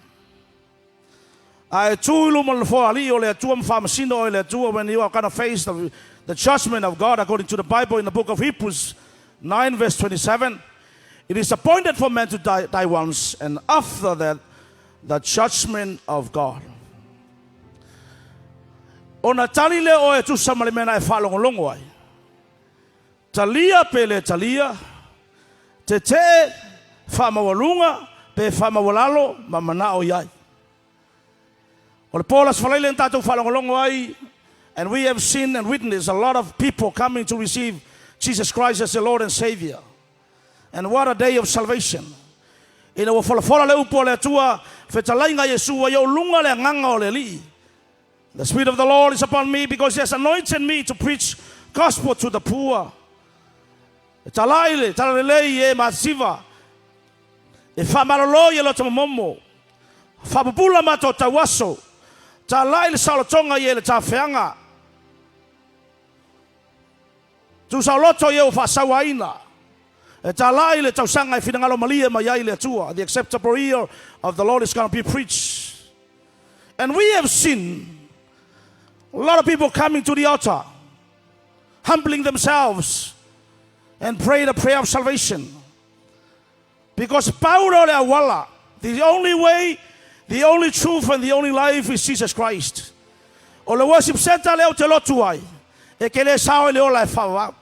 A e tūlu mo le whaali o le atua ma whamasino o le atua when you are going to face the judgment of God according to the Bible in the book of Hebrews 9 verse 27. It is appointed for man to die once and after that the judgment of God. Ona tali le oe tu samale mena e whalongolongo ai. Talia pele talia, te whamawalunga, pe whamawalalo, mamana o iai. O le polas whalaile en tātou whalongolongo ai, and we have seen and witnessed a lot of people coming to receive Jesus Christ as the Lord and Savior. And what a day of salvation. Ina wa whalafola le upo le atua, whetalainga Yesua, yo lunga le nganga o le li. The Spirit of the Lord is upon me because He has anointed me to preach gospel to the poor. Talaile, talalei e masiva. E whamarolo i lo tamamomo. Whapapula mato tawaso. Talaile saulotonga i le tawhianga. Tu sauloto i o whasawaina. E talaile tausanga i whinangalo malia ma iai le atua. The acceptable year of the Lord is going to be preached. And we have seen a lot of people coming to the altar, humbling themselves, and pray the prayer of salvation. Because Paulo le awala, the only way, the only truth, and the only life is Jesus Christ. O le worship center leo te lotu ai, e ke le sao le ola e whawa.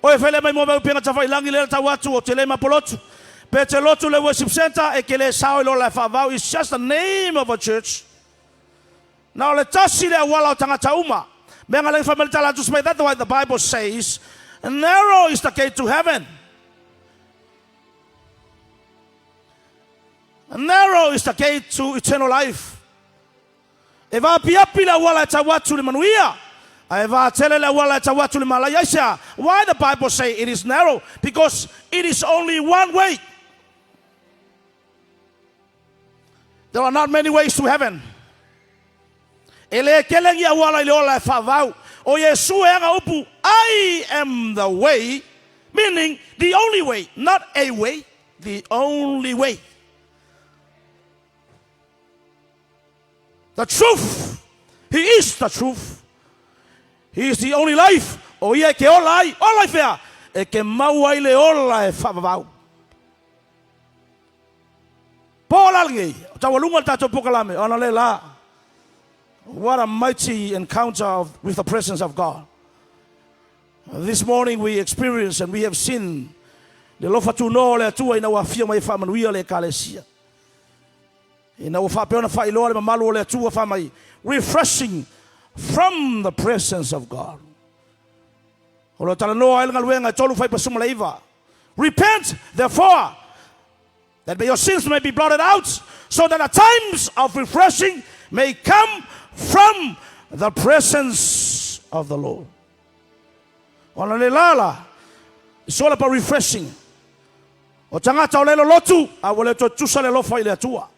O e whele mai mo mau penga tawhailangi le tawatu o te le mapolotu. Pe te lotu le worship center e ke le sao le ola e whawa. It's just the name of a church. Now le tasi le awala o tangata uma. Menga le whamele talatu smei, that's why the Bible says, and narrow is the gate to heaven. And narrow is the gate to eternal life. E va piapi la wala tawatu le manuia. E va tele la wala tawatu le malayasha. Why the Bible say it is narrow? Because it is only one way. There are not many ways to heaven. Ele kelengi a wala ile ola favau. O Yesu ega upu, I am the way, meaning the only way, not a way, the only way. the truth. He is the truth. He is the only life. O ia ke ola ai fea. E ke mau ai le ola e whawawau. Pōla lingi, tawalunga tato pokalame, ona le la. What a mighty encounter with the presence of God. This morning we experienced and we have seen le lofa tu no le atua ina wafia mai whamanuia le kalesia. Ina wafapeona whailoa le mamalu le atua whamai. Refreshing from the presence of God. Olo tala noa ilinga luenga tolu whai pasuma leiva. Repent, therefore, that your sins may be blotted out, so that the times of refreshing may come from the presence of the Lord. It's all about refreshing. O tangata o lelo lotu, a wale to tusa le lofa ile atua.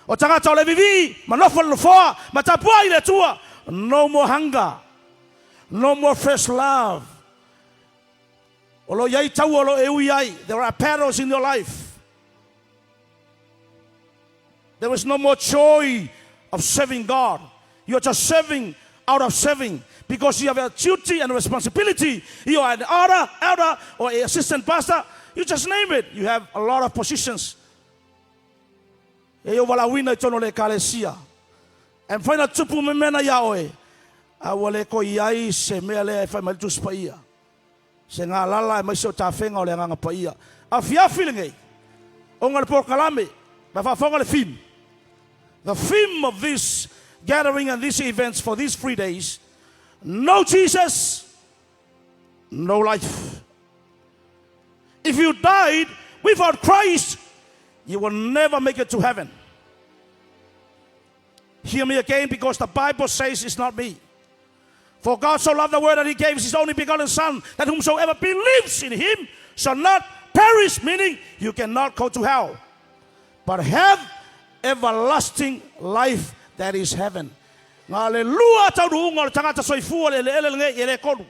O tangata o le vivi, manofa le lofoa, matapua ile atua. No more hunger. No more fresh love. Olo yai tau olo eui yai. There are perils in your life. There is no more joy of serving God. You're just serving out of serving because you have a duty and a responsibility. You are an elder or an assistant pastor. You just name it. You have a lot of positions. And final tupu memena yaoe. Awale ko iai se mele fa mal tus paia. Se nga lala mai so ta fenga o le nga paia. Afia feeling e. Ongal por kalame. Ba fa fonga le film. The theme of this gathering and these events for these 3 days, no Jesus, no life. If you died without Christ, you will never make it to heaven. Hear me again, because the Bible says it's not me. For God so loved the world that he gave his only begotten Son, that whomsoever believes in him shall not perish, meaning you cannot go to hell, but have everlasting life, that is heaven. Hallelujah. Tauduunga tangata soifua le nge ele kodu.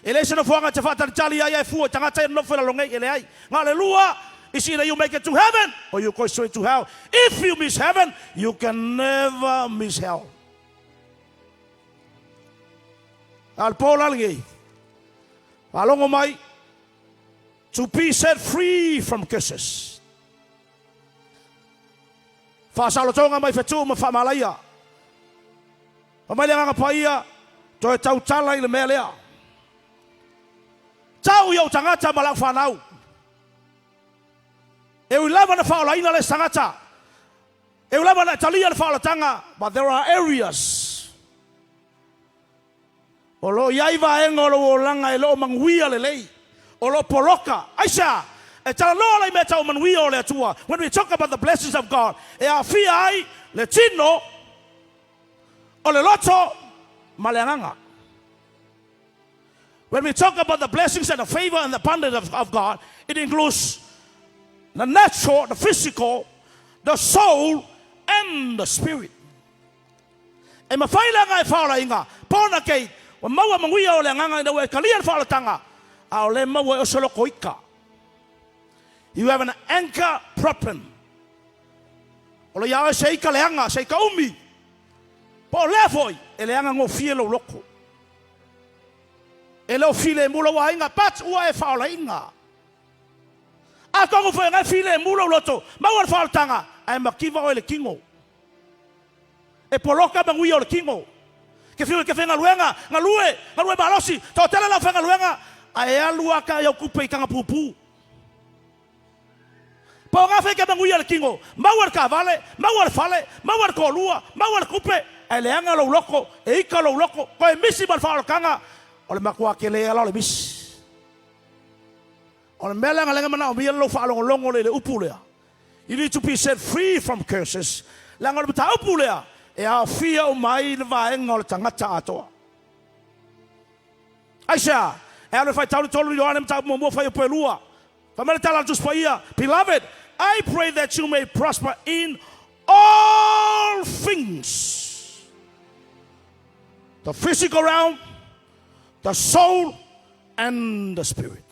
Ele se no fuanga te fata tali ai fu tangata no fela longe ele ai. Hallelujah. It's either you make it to heaven or you go straight to hell. If you miss heaven, you can never miss hell. Al pola nge. Alongo mai, to be set free from curses. Fasalotonga mai fetu ma famalaya. Pamai le nga paia to e tau tala i le melea. Tau yo tangata malang fanau. E ulava na faula ina le sangata. E ulava na talia le faula tanga, but there are areas. Olo yaiva engolo o langa e lo mangwia le lei. Olo poroka. Aisha. When we talk about the blessings of God, when we talk about the blessings and the favor and the abundance of God, it includes the natural, the physical, the soul, and the spirit. And you have an anchor problem. Olo ya sei ka leanga, sei ka umi. Po lefoi, e leanga ngo fie lo loko. E lo file mulo wa inga pat ua e faola inga. A kongo foi nga file mulo loto, ma wa faola tanga, ai makiva o le kingo. E poloka bangui o le kingo. Ke fiu ke fenga luenga, nga lue balosi, to tele la fenga luenga, ai alua ka yo kupe kanga pupu. Ponga fe ke bangui al kingo, mawar kavale, mawar fale, mawar kolua, mawar kupe, eleanga lo loko, e ika lo loko, ko e misi mal fa kanga, ole makwa ke le ala le bis. Ole mela ngalenga mana o bielo fa lo longo le upulea. You need to be set free from curses. Lango bata upulea, e a fia o mai le va engol tangata atoa. Aisha, e ale fa tau tolu yo anem tau mo fa yo pelua. Famele tala just paia, beloved, I pray that you may prosper in all things. The physical realm, the soul, and the spirit.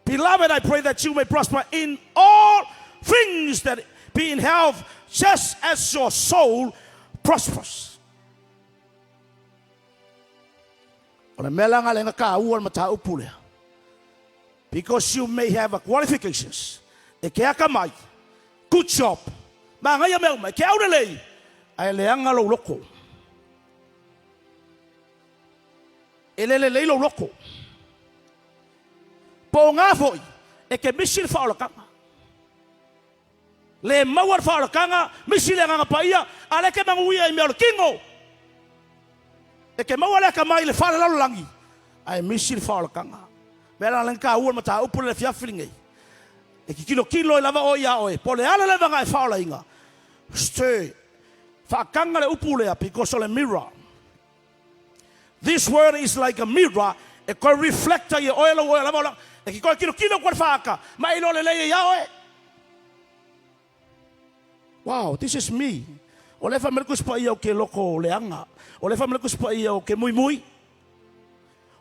Beloved, I pray that you may prosper in all things, that be in health just as your soul prospers. Because you may have qualifications. Good job. Po nga foi e ke misil fa ola kanga le mawar fa ola kanga misil nga paia ale ke manguia i me ola kingo e ke mawala ka mai le fa la langi ai misil fa ola kanga me la lenka u mata u pule fia feeling e ki kilo lava o ia o po le ala leva nga fa ola inga ste fa kanga le upule because ole mirror. This word is like a mirror. E ko reflector ye oil lava e ki ko kilo kwa faka mai lo le ya o. Wow, this is me. Ole fa merkus pa ia o ke loko leanga. Ole fa merkus pa ia o ke mui.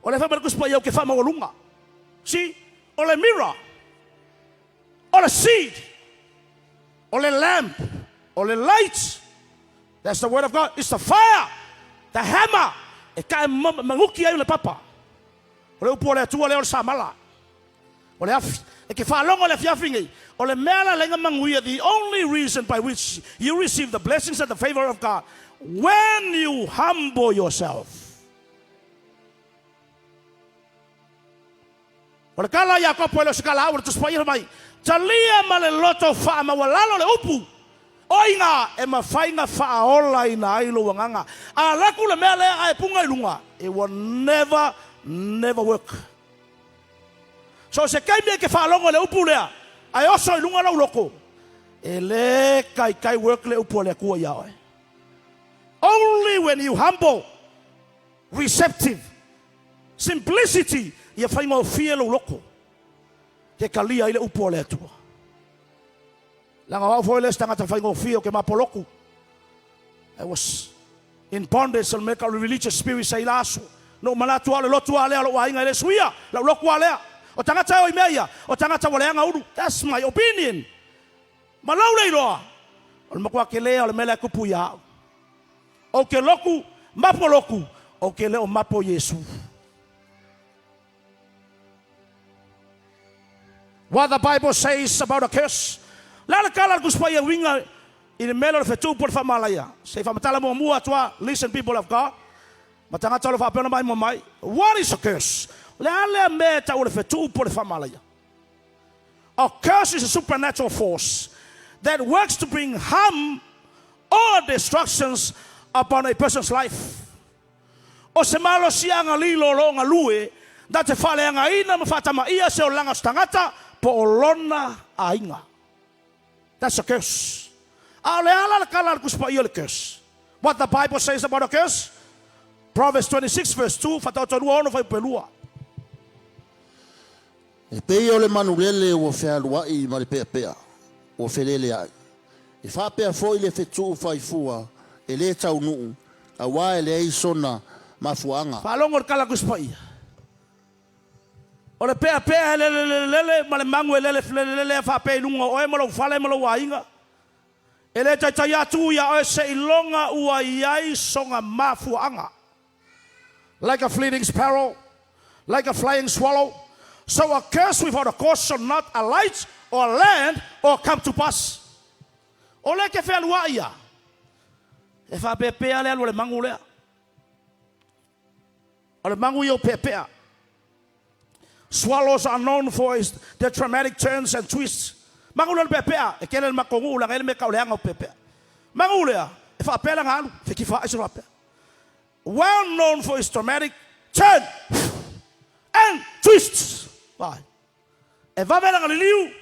Ole fa merkus pa ia o ke fa maolunga. See? Ole mirror. Ole seed. Ole lamp. Ole light. That's the word of God. It's the fire. The hammer. E ka manguki ai le papa. Ole upo le tua le o samala. Ole afi. E ke fa longo le fiafingi. Ole mela lenga manguia. The only reason by which you receive the blessings and the favor of God, when you humble yourself. Ole kala ya ko polo skala ur tu spaier mai. Talia male loto fa ma walalo le upu. Oinga e mafainga faaola ina ailo wanganga. Alaku le mele ai punga ilunga. It will never work. So se kai me ke faalongo le upu lea. Ai oso ilunga lau loko. Ele kai work le upu le kua yaoi. Only when you humble, receptive, simplicity, ia fainga o fie lau loko. Ke kalia ile upu le atua. Langa wa foi les tanga faingo fio ke mapoloku. I was in bondage and make a religious spirit say laso. No malatu ale lotu ale alo wa inga le suia. La loku ale. O tanga ta o meia. O tanga ta wale anga uru. That's my opinion. Malau le loa. O makwa ke le o mele kupu ya. O ke loku mapoloku. O ke le o mapo Yesu. What the Bible says about a curse. Lala kala kuspaya winga in melo fetu por famalaya. Se famatala mo mua tua, listen people of God. Matanga talo fa pena mai mo mai. What is a curse? Lala meta o fetu por famalaya. A curse is a supernatural force that works to bring harm or destructions upon a person's life. O se malo sianga lilo lo nga lue, da te fale nga ina mafata ma ia se o langa stangata po olona ainga. That's a curse. What the Bible says about a curse? Proverbs 26 verse 2. E pei o le manulele o whea i ma le pea pea. O whelele ai. E wha pea fo i le whetu whaifua. E le tau nuu. A wae le ei sona mafuanga. Whalongo kala kuspai. O le pea pea lele ma le mangu lele fa pe lunga o e malo fale malo wainga. Ele tai atu ya o se ilonga ua iai songa mafuanga. Like a fleeting sparrow, like a flying swallow. So a curse without a cause shall not alight or land or come to pass. O le ke fe alua ia. E fa pe pea le le mangu le. O le mangu yo pe pea. Swallows are known for their dramatic turns and twists. Mangulal pepea, e kele makongu la ele me kauleanga pepea. Mangulea, e fa pela nganu, fe ki fa isra pe. Well known for its dramatic turn and twists. Vai. E va vela ngaliu,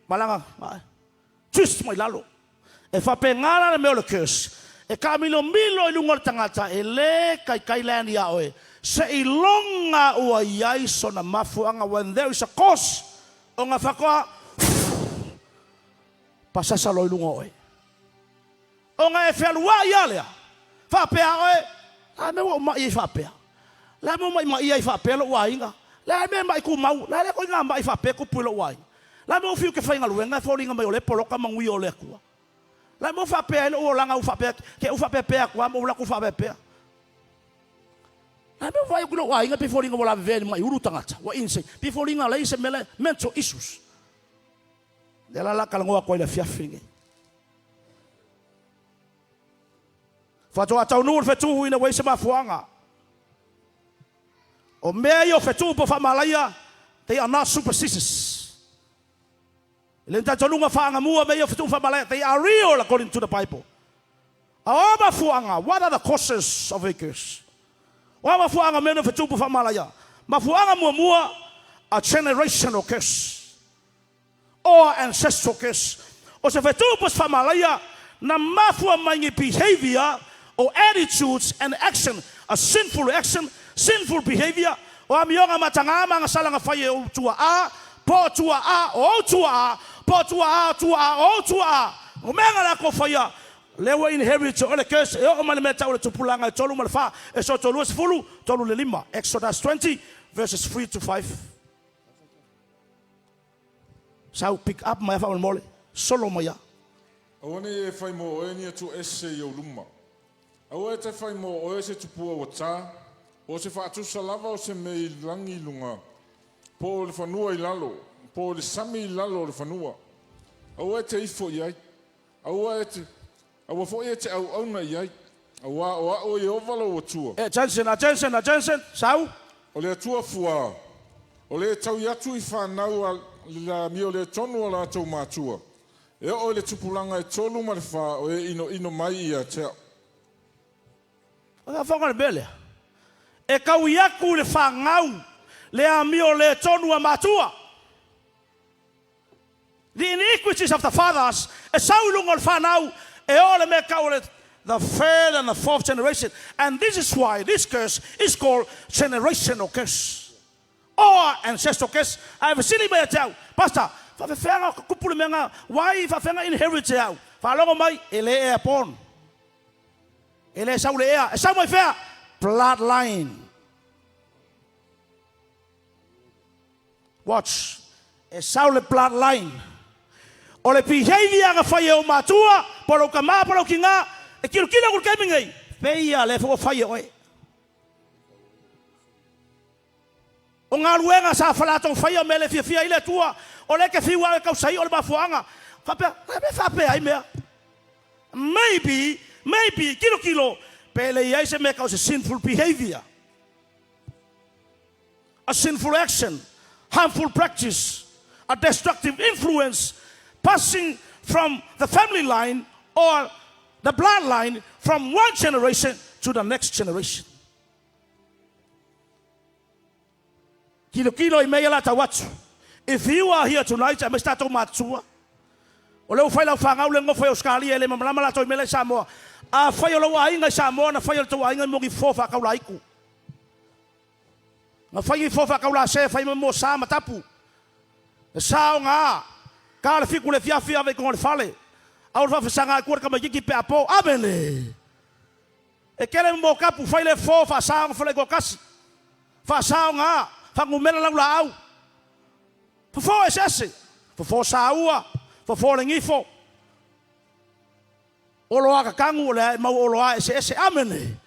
malanga, vai. Twist mai lalo. E fa pe ngala le me le curse. E ka milo ilungol tangata e le kai lani ya oe. Se ilonga ua iai sona mafuanga when there is a cause o nga whakoa pasasa lo ilunga oe. O nga e whelua ia lea. Whapea oe. La me wa mai whapea. La me mai mai whapea lo wainga. La me mai ku mau. La le ko nga mai whapea ku pulo wainga. La mo fiu ke fainga luenga folinga mai ole poloka mangui ole kua. La mo fa pe o langa ufa pe ke ufa pe pe kwa mo la ku fa pe. La mo vai ku wa inga pe folinga wala ve mai uru tangata wa inse pe folinga la ise mele mental issues. Dela la kalango ko ile fiafinge. Fa to atau nur fe tu ina we se mafuanga. O mea yo fe tu po fa malaya, they are not superstitious. They are real according to the Bible. What are the causes of a curse? A generational curse or ancestral curse. O se fetupos famalaya na mafua mangi behavior or attitudes and action, a sinful action, sinful behavior. O amionga matangama nga salanga faye o tua a, po tua a, o tua a, po tua a, o tua a. O menga la ko faye. Lewa inherit ole curse e o malimeta ole tupulanga tolu malfa e so tolu sfulu tolu le lima. Exodus 20 verses 3 to 5. Sau pick up my family mole solo maya. Awane e fai mo o ni tu ese yo luma. Awe te fai mo o ese tupu o ta. O se fa tu salava o se me langi lunga. Po le fanua I lalo. Po le sami lalo le fanua. Awe te ifo yai. Awe te awa fo e te au auna yai. Awa o e ovalo o tua. Attention. Sau. O le tua fua. O le tau yatu I whanau la mi o le tonu o la tau mātua. E o le tupulanga e tolu ma le wha o e ino mai ia tea. O ka whanga le bele. E kau iaku le whangau le a mi o le tonu a mātua. The iniquities of the fathers e saulunga le whanau e o le me kau le the third and the fourth generation. And this is why this curse is called generational curse. Or ancestral curse. I have seen it tell, Pastor, fa fenga kupule menga, why fa fenga inherit tell? Fa longo mai ele e upon. Ele sa ule e, sa mai fair bloodline. Watch. E sa ule bloodline. O le behavior nga fai o matua, polo kama polo kinga, e kilo kula kulkemingai. Feia le fo fai oe. O ngā luenga sa whalato whaia me le fia ile tua. O le ke whiwa e kau sai o le mafuanga. Whape ai mea. Maybe, kilo, pele iai se me kau se sinful behavior. A sinful action, harmful practice, a destructive influence passing from the family line or the bloodline from one generation to the next generation. Kilo I mea la tawatu. If you are here tonight, I must start to matua. O leo whaila whangau le ngofo o skali e le mamalama la toi mele Samoa. A whaio lo wa inga Samoa na whaio to wa inga mogi fofa kau laiku. Na whaio fofa kau la se whaio mo sa matapu. E sao ngā. Ka le fiku le fia ve kong le fale. Au le whawhisanga kua kama yiki pe apo. Abele. E kele mo kapu whaile fofa sao ngā ko kasi. Wha sao ngā. Whangumela lau la au. Fofo e sese. Fofo sa ua. Fofo le ngifo. Oloa ka kangu le mau oloa e se amene.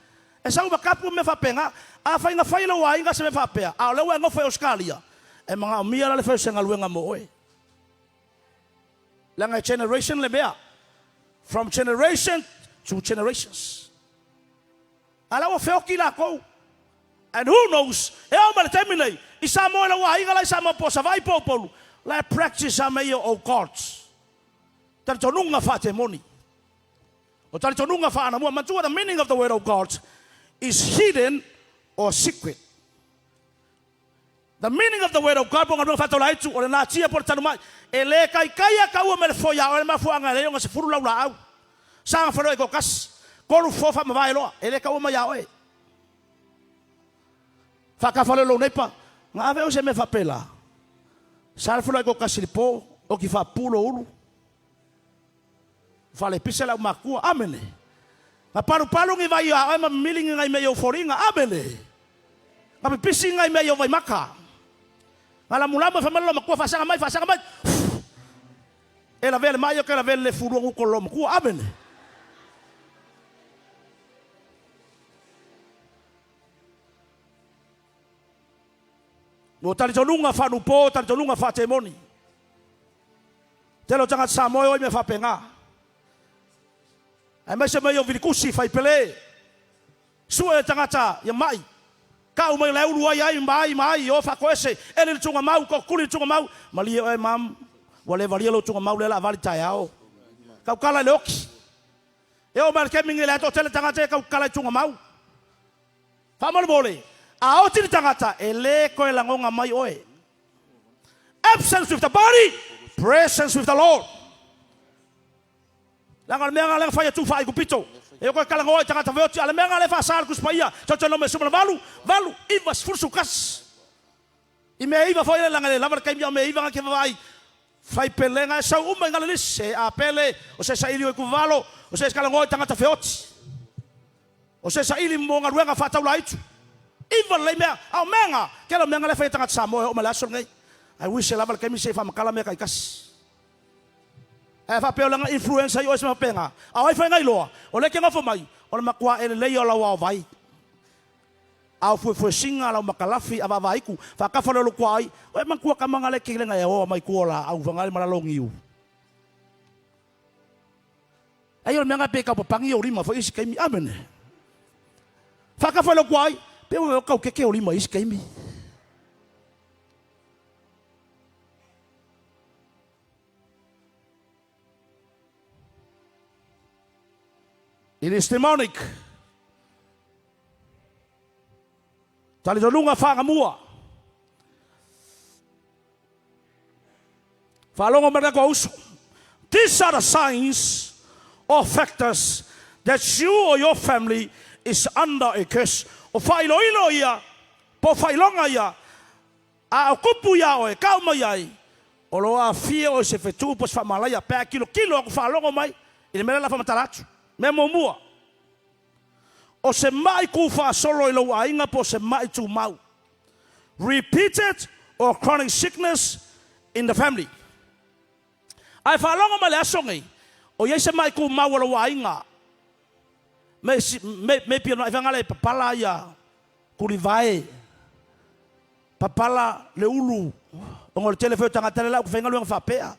E sau makapu me whapenga. A whainga whaila wa inga se me whapea. A leo e ngofo e Australia. E mga umia la le whausenga luenga mo oe. Langa generation le mea. From generation to generations. A lau a whioki la kou. And who knows? E au male terminei. I sa moe la wa inga la I sa mo po sa vai popolu. La practice a meo o gods. Tari tonunga wha te moni. O tari tonunga wha ana mua. Mantua the meaning of the word of God is hidden or secret. The meaning of the word of God, ponga nunga wha tola itu, o le nā tia por tanu mai. E le kai kaia kaua me le foia, o le mafuanga le yonga se furu lau la au. Sanga whanau e ko kas. Koru fofa ma vai loa. E le kaua mai au e. Whakawhale lo nepa, ngā veo se me whapela. Sarfula ko kasilipo, o ki whapulo ulu. Whale pise lau makua, amene. Ngā paru ngi vai a ma milingi ngai me yo foringa, amene. Ngā pisi ngai me yo vai maka. Ngā la mulama whamalo makua whasanga mai. e la vele mai o ke la vele le furu ko lo ku amen mo tali tonunga fa nu po tali tonunga fa temoni telo tanga sa mo o me fa penga ai mai se mai o vilikusi fa pele sua tangata ya mai ka o mai le ulu ai mai o fa koese ele tunga mau ko kuli tunga mau mali e mam wale valia lo tunga mau le la vali tai ao ka kala le oki e o mal keming le to tele tangata ka kala tunga mau fa mal bole a o tiri tangata ele ko la ngonga mai oe absence with the body presence with the Lord langal menga le fa ya tu fa ku pito e ko kala ngoi tangata veoti ala menga le fa sal ku spaia to no me sumala valu ivas fursukas i me iva foi la ngale lava kai me iva ke vai fai pelenga sa uma ngale se a pele o se sa ili ku valo o se kala ngoi tangata veoti o se sa ili mo ngaruenga fa tau laitu iva le mea au menga ke la menga le fa tangata sa mo o mala so ngai I wish lava kai mi se fa makala me kai kas e fa peo langa influencer yo se penga ai fa ngai loa o le ke ngafo mai o le makua ele le yo la wa vai au fu singa la makalafi ava vai ku fa ka fa lo kwai o makua ka manga le ke le ngai o mai ku la au va ngai mala longiu ai o menga pe ka pangi o rima fo isi kai mi amen fa ka fa lo kwai pe o ka ke o rima isi kai mi It is demonic. Tali tonunga whanga mua. Whalonga mana ko uso. These are the signs or factors that you or your family is under a curse. O whailoilo ia, po whailonga ia, a o kupu ia o e kauma iai, o loa fia o se whetu pos whamalaya, pēa kilo ako whalonga mai, ine mele la whamataratu. Me momua o se mai ku fa solo i lo ainga po se mai tu mau repeated or chronic sickness in the family ai fa longa male asongi o ye se mai ku mau lo ainga me pio no ifanga le papala ya kulivai papala le ulu o ngol telefone tanga tele la ku fenga lu fa pea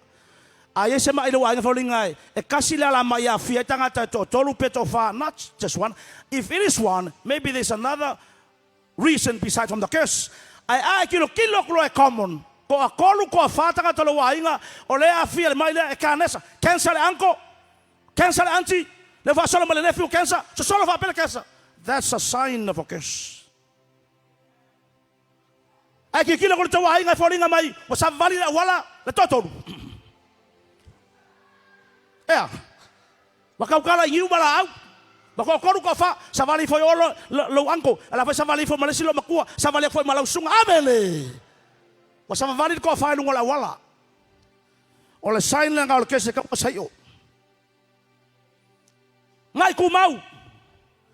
ai se mai lo ainga folingai e kasi la mai a fia tanga to tolu peto fa not just one if it is one maybe there's another reason besides from the curse ai kilo lo e common ko a kolu ko fa tanga to lo ainga o le a fia mai le e kanesa cancel anko cancel anti le fa solo le nefu cancel so solo fa pele cancel that's a sign of a curse ai kilo ko to ainga folinga mai o sa vali wala le totolu ea wakau kala iu bala au bako koru ko fa savali foi olo lo anko ala fa savali foi malesi lo makua savali foi malau sunga amele wa savali ko fa no wala ole sign la ngalo kese ka sayo ngai ku mau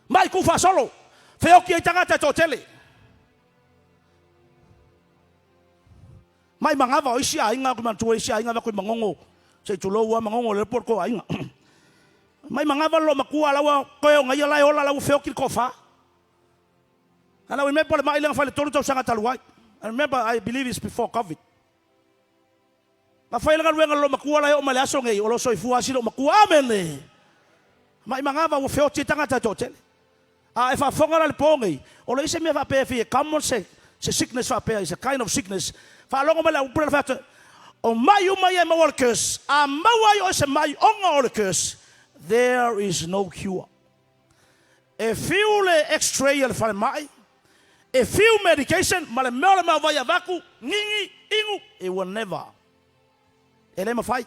mai ku fa solo feo ki tanga ta totele mai mangava o isi ainga ku man tu isi ainga ku mangongo se tulo wa mangongo le por ko ainga mai mangava lo makua lawa ko ngai la ola la feo ki ko fa ana we me por mai lang fa le tonu to sanga talwai I remember I believe it's before COVID ma fa lang wenga lo makua la o male aso ngai o lo so fu asilo makua amene mai mangava o feo ti tanga ta totele a fa fonga le pongi o lo ise me va pe fi common se sickness va pe is a kind of sickness fa longo mala upra fa o mai o mai ma workers a mawai o se mai onga workers there is no cure if you le x-ray al fa mai if you medication mala mala ma vai avaku ngingi ingu it will never ele ma fai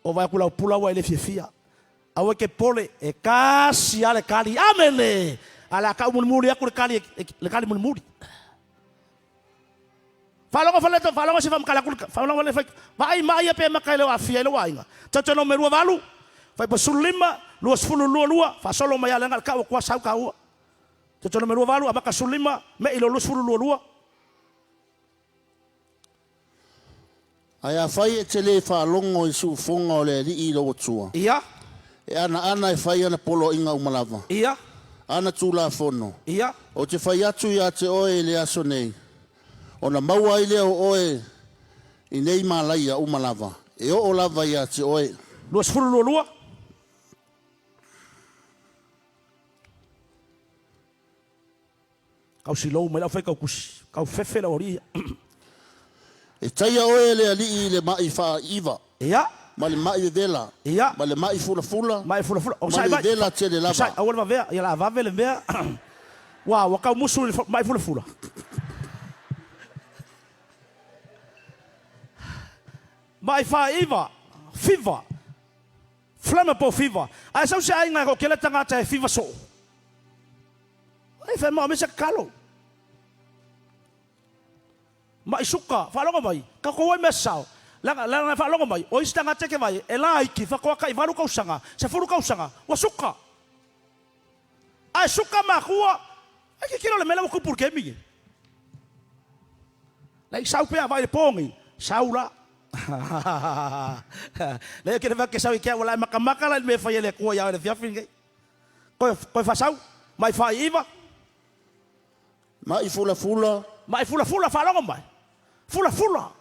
o vai kula pula wa ele fia awe ke pole e kasi ale kali amene ala ka mulmuri aku le kali mulmuri falongo faleto falongo se fam kala falongo le fai vai mai pe makailo afia lo ainga tatono meru valu fai pasulima luas fulu lua fa solo mai ala ka ko sau ka u tatono meru valu abaka sulima me ilo luas fulu lua Ai a fai e te le whaalongo i suufonga o le li i lo tua. Ia. E ana e whai ana polo inga umalava. Ia. Ana tūla fono. Ia. O te whai atu ia te oe le aso nei. O na maua i leo oe i nei malai a umalava. E o lava ia te oe. Lua sifuru lua lua. Kau silou mai lau whai kau kusi. Kau fefe la oria. E taia oe le ali i le mai wha iwa. Ia. Ma le mai vela. Ia. Ma le mai fula. Mai fula. O Ma sai le mai. vela te le lava. Sai awal va vea. Ia la va vele vea. Wa kau musu mai fula. Mai fa iva. Fiva. Flammable fever. Ai sau se ai ngai ko kele tangata e fever so. Ai fa mo me se kalo. Mai suka, fa longa mai. Ka ko wai mesao. Langa fa longa mai. O istanga teke vai. E lai ki fa ko kai varu ka usanga. Se furu ka usanga. Wa suka. Ai suka ma kuwa. Ai ke kilo le mela ko por ke mi. Lai sau pe vai pongi. Saula. Le ke va ke sau ke wala makamaka la me fa yele ko ya le fia finge. Ko fa sau. Mai fa iva. Mai fula. Mai fula fa longa mai. Fula.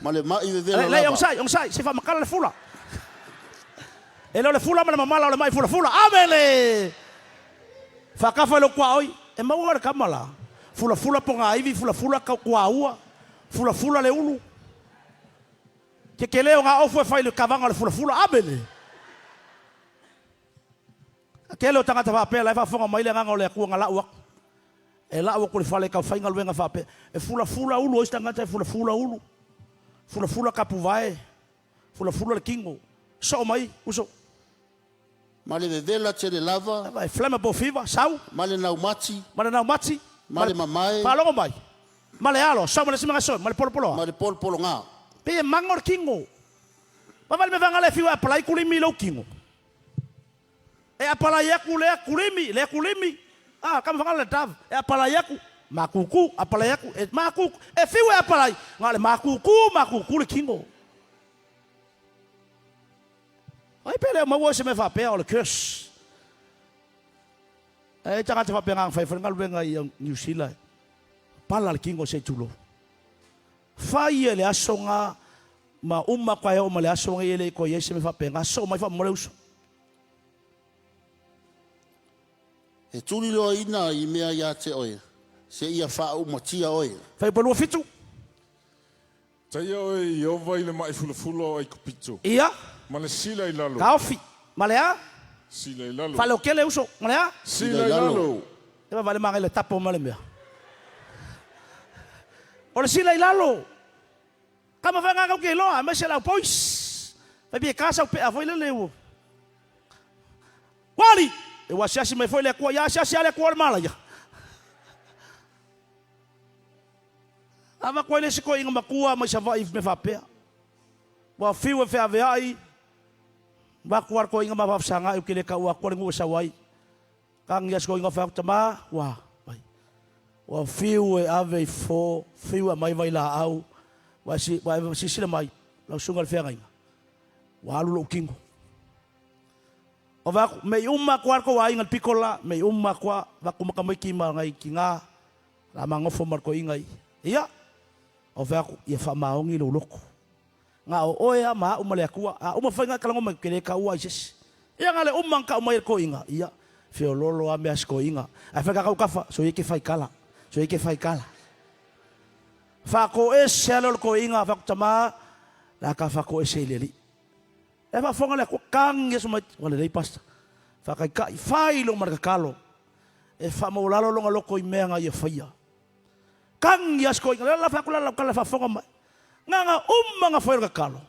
Ma le mai vela. Le on sai, se fa makala le fula. E lo le fula ma le mamala le mai fula. Amele. Fa ka fa lo kwa oi. E ma wa kamala. Fula ponga ivi, fula ka kwa ua. Fula le ulu. Ke leo nga ofu e fai le kavanga le fula. Amele. Ke leo tangata fa pela fa fonga mai le nga le ku nga la ua. E la o ko le fale ka fainga luenga fa pe e fula ulu o istanga fula ulu fula ka puvae fula le kingo so mai uso Ma le vela te le lava. vai flammable fever sau Ma le nau mati. ma le mamae. fa longo mai ma le alo so ma le simanga so ma le polo Ma le polo ngā. pe mangor kingo ma vale me vanga le fiwa palai kulimi lo kingo e apalai aku le kulimi kama fangala tav e apalai aku makuku apalai aku e makuku e fiwe apalai ngale makuku le kingo ai pele ma wo se me fa pe o le curse e tanga te fa pe ngang fa ngal wenga i New Zealand pala le kingo se tulo fa ye le asonga ma kwa yo ma le asonga ye le ko ye se me fa pe nga so mai fa mo le uso E tuli loa ina i mea ia te oe. Se ia wha umatia oe. Fai palua fitu. Tai oe i ova i le mai fula ai kupito. Ia. Ma le sila i lalo. Kaofi. Malea. Sila i lalo. Fale o kele uso. Malea. Sila i lalo. Eba vale mange le tapo male mea. O le sila i lalo. Kama fai ngaka uke loa. Me se lau pois. Fai bie kasa upe a foi le leo. Wali. E wa siasi me foi le kua ya siasi ale kua mala ya. Ava koe le siko inga makua mai sa vai me fapea. Wa fiu e fe ave ai. Wa kuar ko inga ma sanga u kile ka wa ko ngu sa wai. Kang ya siko inga fa tama wa bai. Wa fiu e ave fo fiu mai vai la au. Wa si sila mai la sunga le fe ngai. Wa lu lo kingo. O va me umma kwa ko wa ingal pikola me umma kwa va ko makamai ki ma ngai ki nga la mangofo mar ko ingai ia o va ko ia fa maongi lo loko nga o ia ma umma le kwa a umma fa nga kala ngoma kele ka wa jes ia ngale umma ka umma ko inga ia fe lolo a me asko inga a fa ka ka fa so yeke fai kala fa ko eselo ko inga fa tama la ka fa ko eseleli e fa fonga le ko kang yesu mai wala dei pasta fa kai kai fai lo marka kalo e fa mo lalo lo loko i menga ye faia kang yas ko la fa kula la kala fa fonga mai nga nga foi ka kalo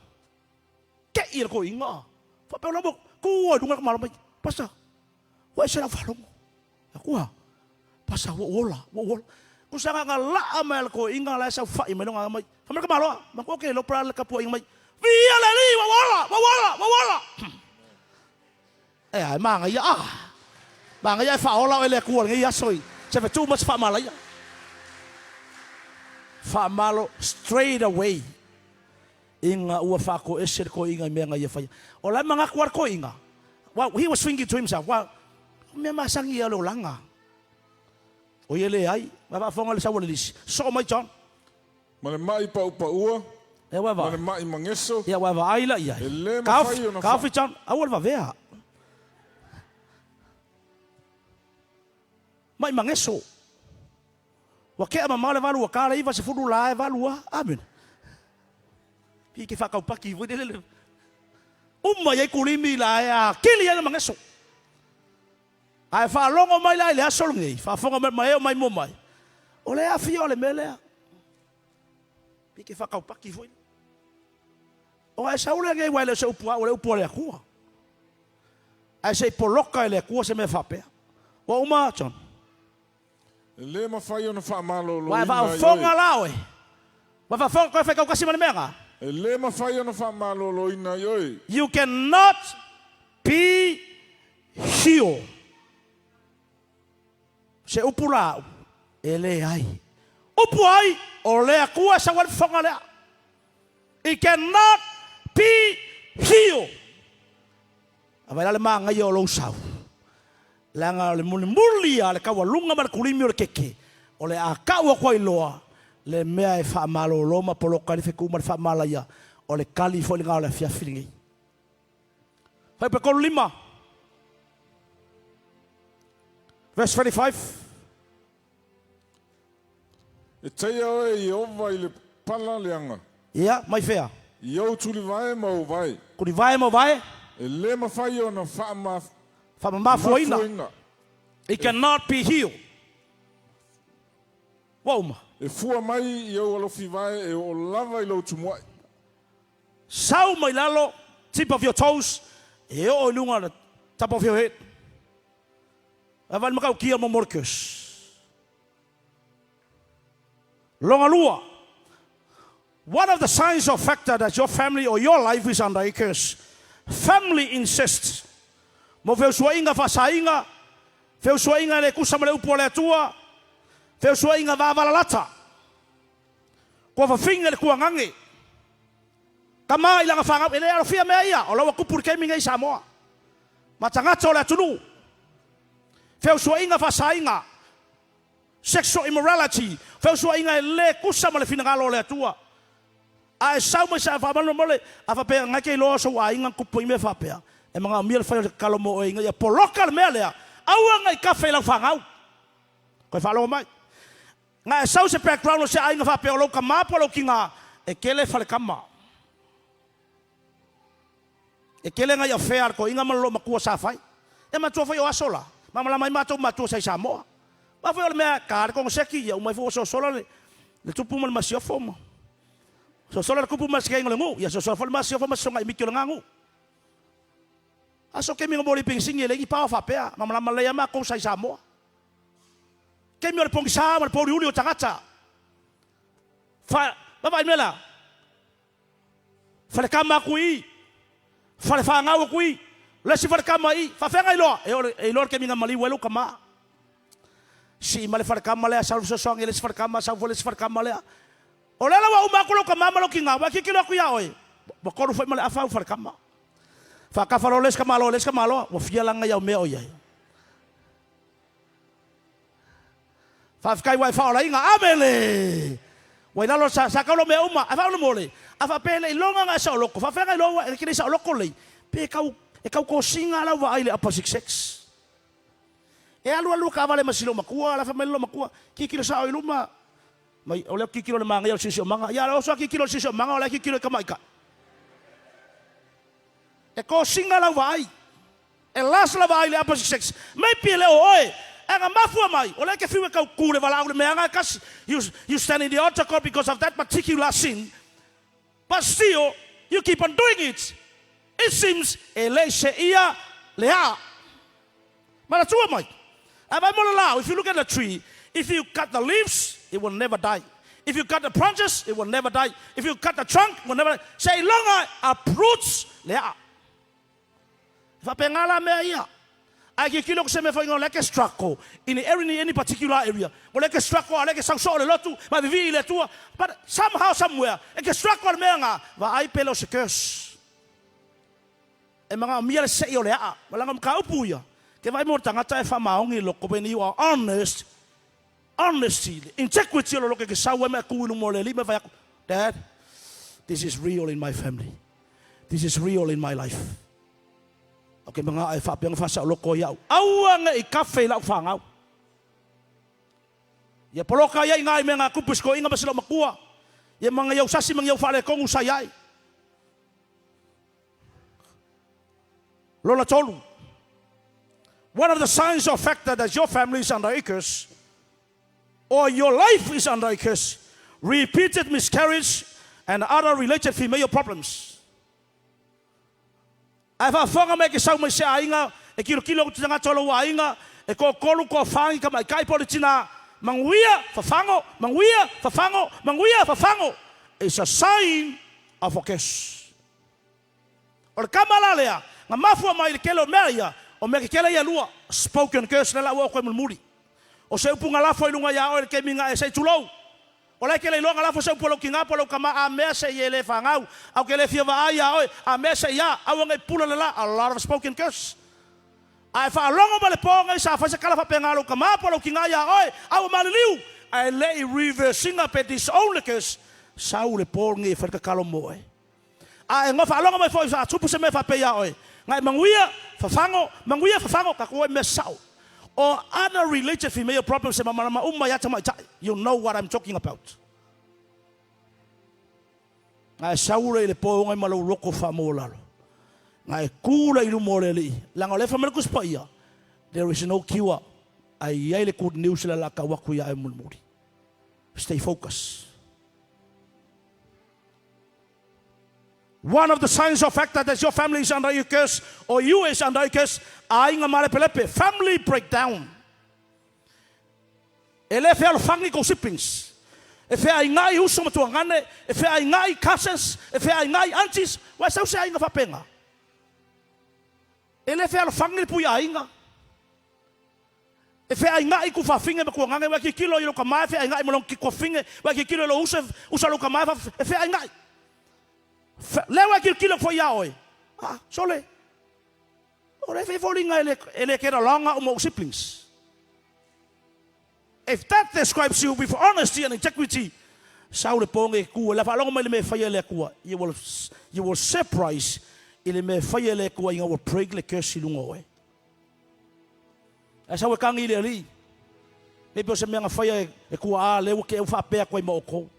ke ir ko inga fa pe lo ko dunga ka malo mai pasta wa se la fa lo aku pasta wo ku sanga nga la amal ko inga la sa fa i me nga mai fa marka malo ma ko ke lo pra la ka po inga mai via la li wawala ai manga ya fa ola ele ku ngi ya soi se fa too much fa mala ya fa malo straight away Inga ua whako esere ko inga mea ngai e whai. O lai mga kuar ko inga. Well, he was thinking to himself, well, mea masangi alo langa. O ele ai, wapa whonga le sawa le lisi. So mai John. Ma le mai pa upa ua. E wapa. Ma le mai mangeso. Ia wapa aila ia. E le mawhai o na wha. Kawhi John, awal wa vea. Mai mangeso. Wa kea mamale walu wa kare iwa se furu lae walu wa. Amen. Piki whakau paki. Umma ye kulimi lae a kili ya mangeso. Ai whalongo mai lai le asolungi. Whafonga mai eo mai mo mai. O le a fia o le melea. Piki whakau paki fui. O ai saule ngai wai le se upua o le upua le akua. Ai se poloka le akua se me whapea. Wa uma John. Le mawhai o na whaamalo lo Wai whafonga lawe. Wai whafonga koe whakau kasi mani menga. Le mawhai o na whaamalo lo ina yoi. You cannot be healed. Se upu lau, e le ai. Upu ai, o le akua sa wale whonga lea. It cannot be healed. Awai lale maa ngai o lo sau. Langa le muli a le kawa lunga ma le kulimi o le keke. O le a kaua kwa iloa. Le mea e wha malo loma poloka ni wheku ma le wha malaya. O le kali fo le ngao le fia whiringi. Whai pe kolu 5. Verse 25. E teia oe i ova i le pala leanga. Ia, mai whea. I au tuli vai mau vai. Kuri vai mo vai. E le mawhai o na whaama Whamamafuaina. It cannot be healed. Wauma. e fua mai i au alofi vai e o lava i lau tumuai. Sau mai lalo, tip of your toes, e o lunga the top of your head. Avan makau kia mo morkus. Longa lua. One of the signs or factor that your family or your life is under a curse. Family incests. Mo feu suainga fasainga, feu suainga le kusa male upo le tua, feu suainga va valalata. Ko fa finga le kuangangi. Kama ilanga fanga ele alo fia mea ia, o lawa kupur kemi ngai Samoa. Matangata o le tunu. Feu suainga fasainga. Sexual immorality. Feu suainga le kusa male finangalo le tua. Ai sau mai sa fa mano mole, afa pe ngake lo so wa inga kupu me fa pe. E mga miel fa kalo mo inga ya polokal me le. Awa ngai ka fe la fangau. Ko fa lo mai. Nga sau se background se inga fa pe lo ka ma polo kinga e kele fa le kama. E kele ngai affair ko inga malo makua sa fai. E ma tu fa yo asola. Mama la mai ma tu sa Samoa. Ma fa me ka ko seki ya mai fo so sola le tupu mal masio foma. So solar kupu mas kaya ngu, ya so solar mas yo mas songa imikyo ngangu. Aso kemi ngomoli pingsing lagi pa fa pea, mamala malaya ma ko sa Samoa. Kemi ol pongsa mal pori uli o tagata. Fa baba imela. Fa le kama kui. Fa le fa ngau kui. Le si fa le kama I, fa fenga ilo. E ilo kemi ngamali welu kama. Si male fa le kama le sa so song ele fa le kama sa vole fa le kama le. Olela wa umakolo ka mama lo kinga wa kikilo ku ya oi. Ba koru foi male afa fa kama. Fa ka fa les kama lo wa fia langa ya me oi. Fa kai wa fa ola inga amele. Wa ina lo sa ka lo me uma afa lo mole. Afa pele longa nga sa loko fa fa lo e kini sa loko le. Pe kau e kau ko singa la wa ile apa 66. E alu ka vale masilo makua la fa melo makua kikilo sa oi luma. Mai ole kikilo le manga ya sisi manga ya lo so kikilo sisi manga ole kikilo kamaika e ko singa la vai e las la vai le apa sex mai pile oi anga mafua mai ole ke fiwe ka kule vala ole manga kas you stand in the altar court because of that particular sin, but still you keep on doing it. It seems ele se ia lea mara tua mai aba mo la. If you look at the tree, if you cut the leaves, it will never die. If you cut the branches, it will never die. If you cut the trunk, it will never die. Say longer uproots lea. Fa pengala me ia. Ai ki kilo ko se me fa ngol leke struggle in any particular area. Mo leke struggle leke sa so le lotu ma vivi le tua. But somehow somewhere e ke struggle me nga va ai pelo se curse. E mga mia le se o le a. Malanga mka upuya. Ke vai mo tangata e fa maongi lo ko when you are honest. Honesty, integrity lo ke sa we me ku no mo le me fa Dad, this is real in my family. This is real in my life. Okay, mga ay fa piang fa sa loko ya. Awang e cafe la fa ngau. Ya poloka ya ngai me nga kupus ko inga basilo makua. Ya mga yau sasi mga yau fa le kong usayai. Lola tolu. One of the signs or factor that your family is under a curse or your life is under a curse, repeated miscarriage and other related female problems. Ai fa fonga me ke sau me se ainga e kilo ko tanga tolo wa ainga e ko kolu ko fangi ka mai kai politina manguia fa fango is a sign of a curse. O kamala lea nga mafu mai le kelo meria o me ke kele ya lua spoken curse la wa ko mulmuri o se upunga la foi lunga ya o ke minga e se tulou o lai ke le longa la fo se polo kinga polo kama a me se yele fangau au ke le fia va ya o a me se ya au ngai pula la a lot of spoken curse ai fa longa ba le ponga sa fa se kala fa pengalo kama polo kinga ya o au maliliu ai le reversing up this only curse sa le ponga e fa ka kalo mo ai nga fa longa mai fo sa tupu se me fa pe ya o ngai manguia fa fango ka ko me sau or other related female problems, you know what I'm talking about. Ngai saure le po ngai malo roko fa molalo. Ngai kula ilu moreli. Langa le fa melkus paia. There is no cure. Ai ai le good news la ka waku ya mulmuri. Stay focused. One of the signs of factor that your family is under your curse or you is under your curse, family breakdown. Ele fe al family ko siblings. E fe ai ngai uso matuangane, e fe ai ngai cousins, e fe ai ngai aunties, wa sa ai nga fa penga. Ele fe al family pu ya inga. E fe ai ngai ku fa finge ko nganga wa ki kilo yo ka mai fe ai ngai mo ki ko finge wa ki kilo lo usa lo ka mai e fe ai ngai. Lewa kilo for yaoi. Ah, sole. Ore fe folinga ele kera longa o mo siblings. If that describes you with honesty and integrity, saule ponge ku la falonga me me fayele ku. You will surprise ile me fayele ku inga will break le curse lungo e. Asa we kangi le ali. Me pe se me nga faye e ku a le ke fa pe ko mo ko.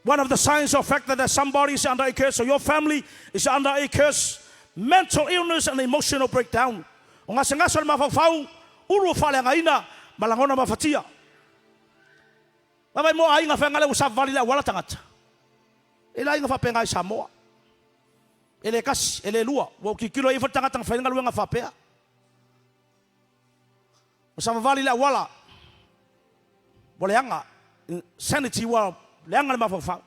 One of the signs or factor that somebody is under a curse or your family is under a curse, mental illness and emotional breakdown. Nga senga sol mafafau uru fale ngaina malangona mafatia. Mama mo ai nga fengale usap valila wala tangata. Ela nga fa penga Samoa. Ele kas ele lua wo ki kilo i tangata fenga lu nga fa pea. Usap valila wala. Boleanga sanity wa leanga ma fa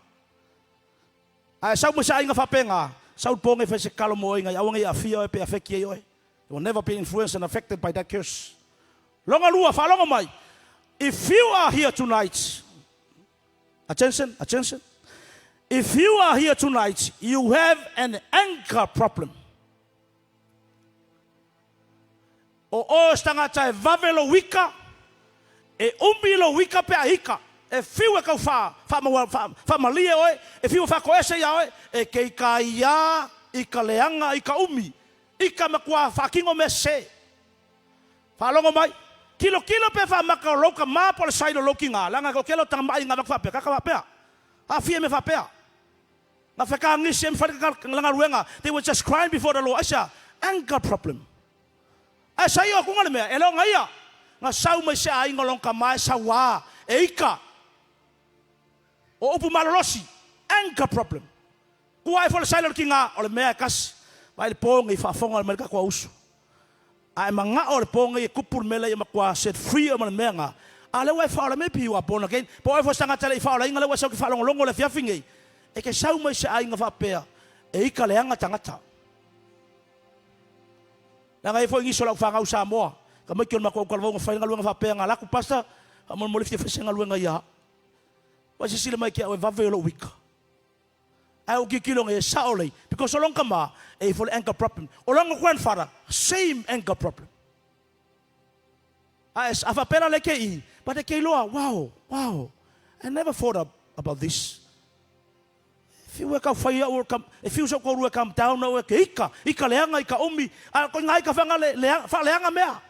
ai sau mo sai nga fa penga sau ponge fe se kalo mo nga yawa nga afia pe afeki yo you will never be influenced and affected by that curse longa lua fa longa mai if you are here tonight attention if you are here tonight you have an anger problem o stanga tai vavelo wika e umbilo wika pe ahika e fiu e kau fa malia oe, e fiu fa koese ia oe, e kei ka ia, i ka leanga, i ka umi, i ka makua fa kingo me se. Fa longo mai, kilo pe fa maka loka ma pole saido loki ngā, langa ko kelo tanga mai ngā maka fa pea, kaka fa pea. Ha fie me fa pea. Ngā wheka ngisi em whaka langa ruenga, they were just crying before the Lord. Asa, anger problem. Asa ia kunga le mea, e longa ia. Ngā sau mai se a ingo longa mai sa wā, e ika. O upu malolosi, anger problem. Kua e fole sailor ki ngā, o le mea kasi, vai le pōngi whaafonga le mereka kua usu. Ai mga o le pōngi e kupur mele i makua set free o le mea ngā. A le wai whaola me pi ua pōna kein, po e fo stanga tele i whaola inga le wai sau ki whaolongo longo le fiafingi. E ke sau mai se a inga whapea, e ika le anga tangata. Na ngai foi ngiso la fanga usa mo. Ka mai kion mako kalvo fa ngaluenga fa penga la ku pasta mo mo lifti fa ngaluenga ya. Wa sile mai ki va velo wika. Ai o kikilo nge saole because olong kama e full anger problem. Olong grandfather same anger problem. As afa pera leke I but the keloa wow. I never thought about this. If you work out fire or come, if you so go come down no work ika leanga ika omi a ko ngai ka fanga leanga mea.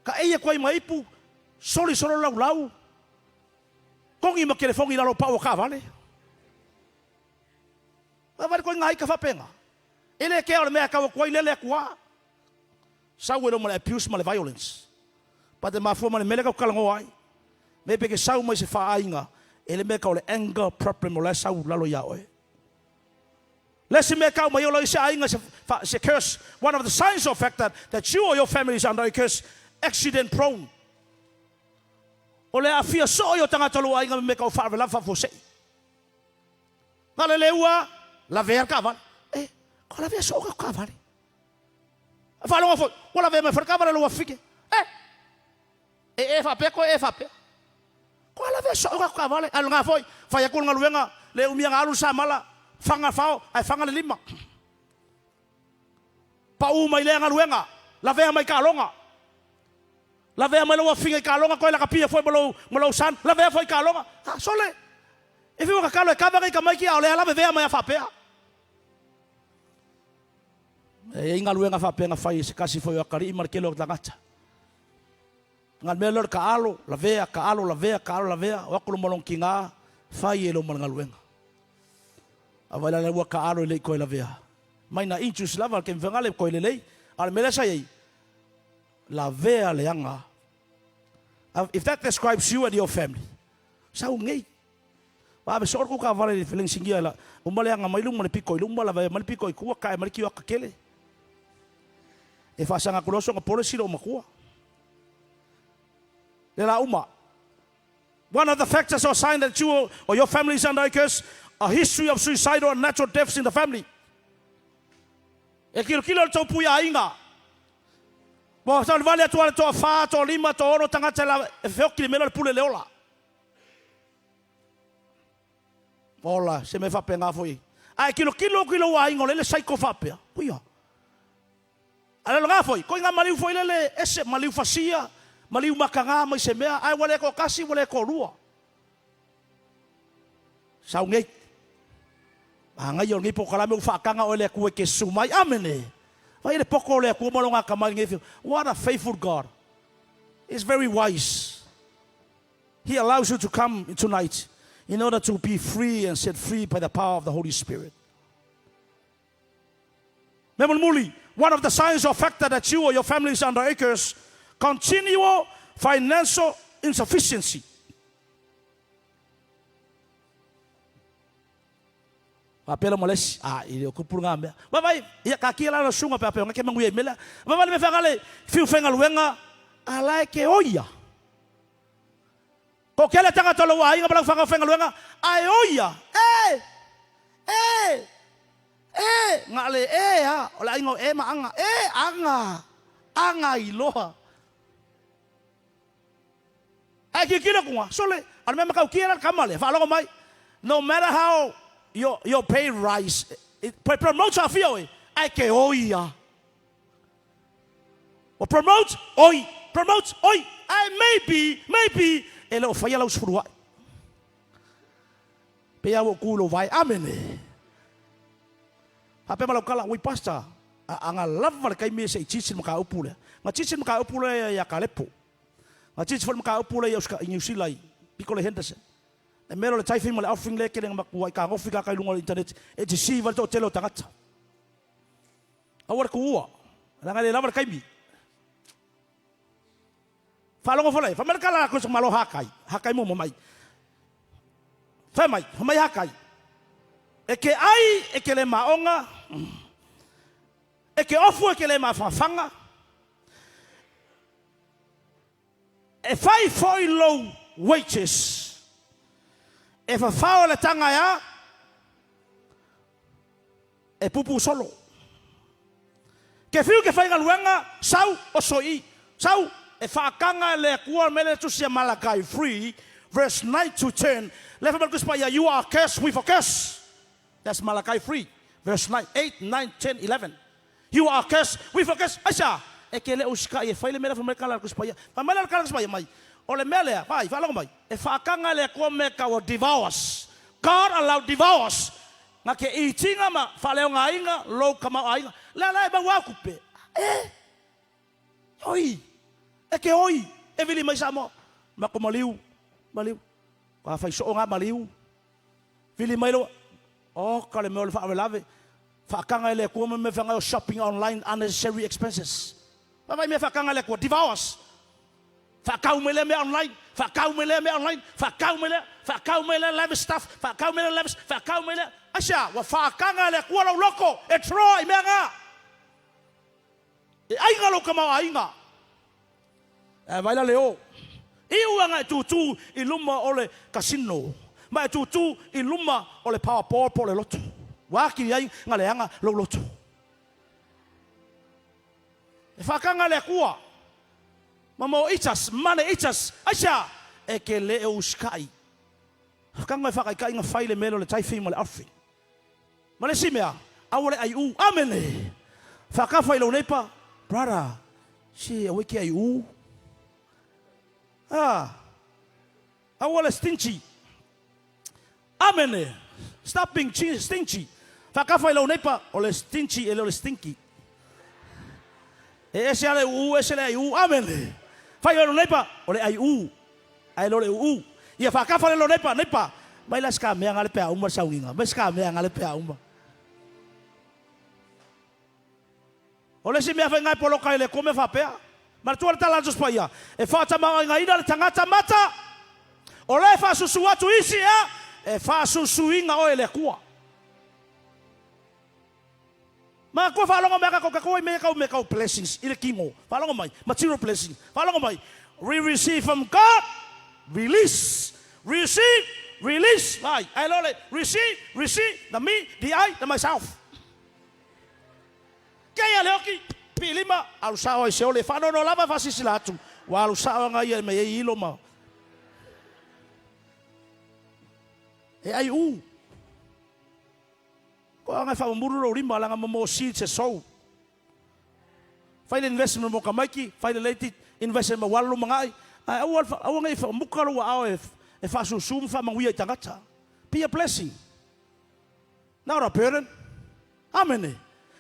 Ka eia ko mai pu soli solo lau. Kongi ma telefone ila lo pa o ka vale. Va ko ngai ka fa penga. Ele ke o mea ka ko ile kwa. Sa we no mo abuse mo violence. But the mafo mo mele ka kalango ai. Maybe ke sa mo se fa ainga. Ele me ka o anger problem o la sa lalo ya oi. Let's me ka mo yo lo se ainga se curse. One of the signs of fact that you or your family is under a curse, accident prone. Ole a fia so yo tanga tolo ainga me ka o fa la fa fo se. Ngale leua la ver ka van. Ko la ver so ka van. Fa lo fo, wala ve me fa ka van lo fike. E fa pe. Ko la ve so ka vale al nga foi fa ya ko nga luenga le umia nga alu sa mala fanga fao ai fanga le lima pa u mai le nga luenga la ve mai ka longa la ve mai lo finga ka longa ko la kapia foi mo san la ve foi ka longa ha sole e vi ka lo ka va ka mai ki ole la ve mai fa pe e nga luenga fa pe nga fai se kasi foi akari markelo tangata ngal melor ka alo la vea wa ko molong kinga fai elo mal ngaluenga avala le wa ka alo le ko la vea mai na inchus lava ke mvengale ko le al mele sai la vea le anga if that describes you and your family sa ngei wa be sor ko ka vale le feeling singia la o mole anga mai lung mo piko lung mala va mal piko ku ka mal ki wa ka kele e fa sanga ko so ko policy lo makua. One of the factors or sign that you or your family is under a curse, a history of suicide or natural deaths in the family. E kilo to puya inga. Bo sa vale to fa to lima to oro tangata la e feo ki melo pule leola. Ola, se me fa penga foi. Ai kilo wa inga le sai ko fa pe. Puya. Ala nga foi, ko nga maliu foi le ese maliu fasia. Maliu makanga mai se mea ai wale ko kasi wale ko rua sau ngei anga yo ngi po kala me fa kanga ole ku ke sumai amene vai le poko le ku mo longa kamai ngi what a faithful God is very wise. He allows you to come tonight in order to be free and set free by the power of the Holy Spirit. Memul one of the signs or factor that you or your family is under a curse, continual financial insufficiency. Papel moles ile ko pulunga me. Ba vai ya kakila na sunga papel ngake manguye mela. Ba vale me fangale fiu fenga luenga ala ke oya. Ko kele tanga tolo wa inga bala fenga luenga ai oya. Ngale ha ola ingo ma anga iloha. Ai kira kuma sole al me ka kira kamale fa lo mai no matter how your pay rise it promotes a fio ai ke oia or promote oi I maybe elo fa ya lo sfurua pe ya wo kulo vai amene ape malo kala wi pasta anga lava kai me se chisin ka upule ma chisin ka upule ya kalepo ma chisin fol ka upule ya uska inyusilai pikole hendase e mero le taifin mo le offering le kele makuai ka ngofika kai lungo internet e te si val to telo tangata awar kuwa langa le lava kai mi falongo folai fa mer kala ko malo hakai mo mai fa mai hakai e ke ai e ke le maonga e ke ofu e ke le mafafanga e fai foi low wages e fa fao le tanga ya e pupu solo Ke fiu ke whainga luenga, sau o soi. Sau e whaakanga le kua mele tusia Malachi 3, verse 9 to 10. Lefa malkus pa ya, you are cursed with a curse. That's Malachi 3, verse 9, 8, 9, 10, 11. You are cursed with a curse. Aisha, e ke le uska e whaile mele whamele kala kus pa ya. Whamele kala kus pa ya mai. O le mele, vai, whalonga mai. E whaakanga le kua me ka o devours. God allowed devours. Nga ke I tinga ma, whaleo ngā inga, lo kamau a inga. Lea ba wakupe. Oi. E ke oi. E vili mai sa mo. Mako maliu. Maliu. Ka whai so ngā maliu. Vili mai lo. Oh, ka le meo le whaawelave. Whaakanga le kua me whanga o shopping online, unnecessary expenses. Vai me whaakanga le kua, devours. Whaakau me le me online. Whaakau me le me online. Whaakau me le lavish stuff. Whaakau me le lavish. Whaakau me le. Asha, wa whaakanga le kua lau loko. E troa I mea ngā. E ainga lo kamau ainga. E vaila leo. Iu anga e tutu I luma o le casino. Ma e tutu I luma o le powerball po le loto. Waki ai ngā leanga lo loto. E whakanga le kua. Mamo itas, mane itas. Aisha, e ke le e uskai. Whakanga e whakaikai ngā whaile melo le taifi mo le arfi. Ma le simea, awale ai u. Amene. Whakawhai lau nepa. Brother, si aweke ai u. Awale stingy. Amene. Stop being stingy. Whakawhai lau nepa, o le stingy e le stinky. E ese ale u, ese le ai u. Amene. Whai lau nepa, o le ai u. Ai lo le u. Ia whakawhai lau nepa. Mai la ska mea ngale pea uma sauninga. Mai ska mea ngale pea uma. O le si mea whai ngai polo kai le kome whapea. Maratua le talantos pa ia. E whaatama ngai ina le tangata mata. O le whaasusu atu isi ea. E whaasusu inga o e le kua. Ma kua whalonga mea kako kakoi mea kau blessings. I le kingo. Whalonga mai. Material blessing. Whalonga mai. We receive from God. Release. Receive. Release. Vai. I love it. Receive. The me, the I, the myself. Kaya leoki pilima alusao ai seole fano no lava fasisilatu wa alusao ngai me ilo ma e ai u ko nga fa muru ro rimba langa mo si se so file investment mo kamaiki file related investment mo walu mangai au ngai fa mukalo wa au e fa susum fa manguia tangata be a blessing not a burden amen.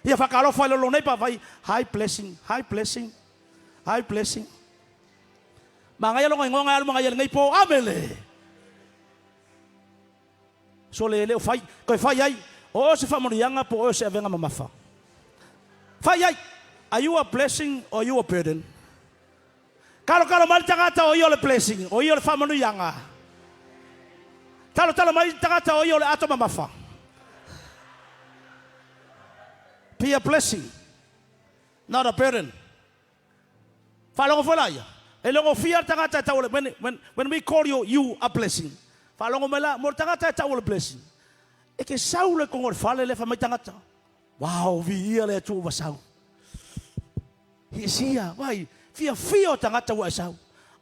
Ia whakaro whai lolo nei pa vai high blessing. Ma ngai alonga ingonga alu mga ngai po amele. So le leo whai, koe whai ai, o se whamorianga po o se avenga mamafa. Whai ai, are you a blessing or you a burden? Kalo mali tangata o i o le blessing, o i o le whamorianga. Talo mali tangata o i o le ato mamafa. Be a blessing, not a burden. Falongo folaya. Elongo fiar tangata tawole. When we call you a blessing. Falongo mela mor tangata tawole blessing. Eke saule kongor fale le famai tangata. Wow, vi ia le tu wasau. Hisia, vai, fio tangata wasau.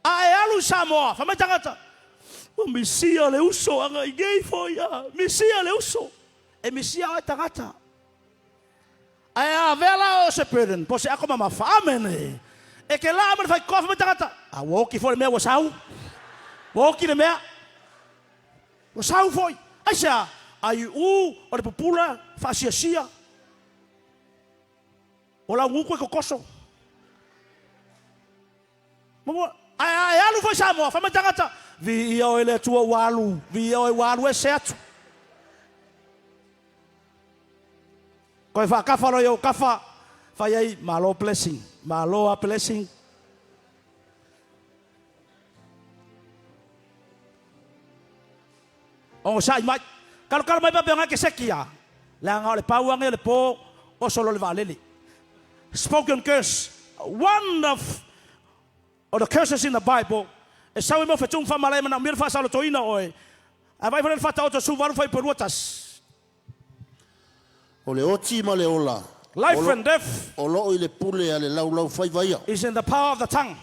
Ai alu samoa famai tangata. O misia le uso anga igei foia. Misia le uso. E misia ai tangata. Ai a vela o se burden, po se ako mamafa, amene. E ke la amene fai kofa me tangata. A woki foi mea wasau. Woki le mea. Wasau foi. Aisha, ai o le popula, fasiasia. O la nguko e kokoso. Ai alu foi samoa, fa me tangata. Vi o ele tua walu, vi o walu e seatu. Koe whakafa roi o kafa, whai ai malo blessing, malo a blessing. O sai mai, kalo mai pape ngake sekia, la ngā le pauanga le po o solo le valele. Spoken curse, one of the curses in the Bible, e sawe mo fetung whamalai mana mir whasalo toina oe, a vai whanel whata o to suvaru whai peruatas. O le oti ma le ola, Life and death O lo i le pule a le lau fai vaia. is in the power of the tongue.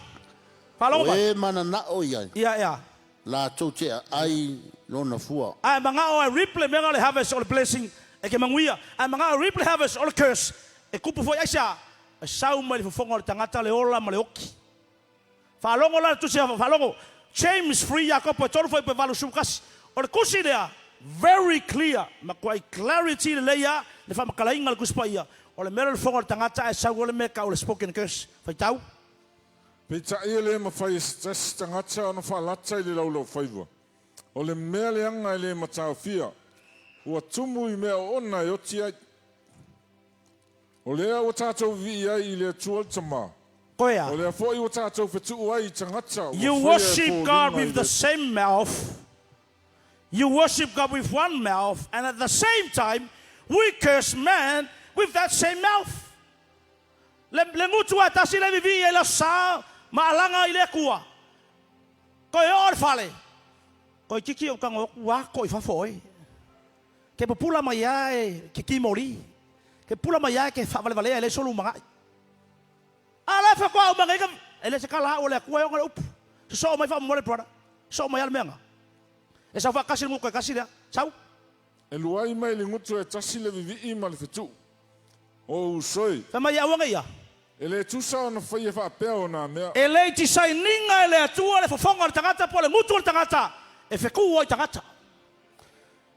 Whalongo O mai. e mana na o iai. Ia. La tau tea ai lona fua. Ai mga o replay menga le harvest o le blessing e ke manguia. Ai mga o replay harvest o le curse e kupu foi aisa. E sau mai le fonga le tangata le ola ma le oki. Whalongo la tu se whalongo. James free Jacob tolu foi pe valu sukas. O le kusi lea very clear. Ma kwai clarity le leia le fa makalainga le kuspaia. O le mele le fonga le tangata e sau le meka o le spoken curse. Fai tau. Pita ia le mawhai stress tangata ana whalata i le laulau whaiva. O le mea le anga i le matau fia. Ua tumu i mea ona i oti ai. O lea ua tātou vi ai i le tual tama. Koea. O lea fo i ua tātou whetu ai i tangata. You worship God with the same mouth. You worship God with one mouth. And at the same time, we curse man with that same mouth. Le ngutu atasi le vivi e la sa maalanga i le kua. Koe o fale. Koe kiki o kango wa koe fafoi. Ke pupula mai ai ke kimori. Ke pula mai ai ke fa vale le solu mangai. Ala fa kwa o mangai ka ele se kala o le kua o ngale up. So mai fa mo le brother. So mai al menga. E sa fa kasi mo koe kasi le. Sau. E luai mai le ngutu e tasi le vivi i ma le whetu. O usoi. Fa mai awanga ia. Ele tusa ona whai e whaapea o nā mea. E lei ti sai ninga e le atua le fofonga le tangata po le ngutu le tangata. E wheku o i tangata.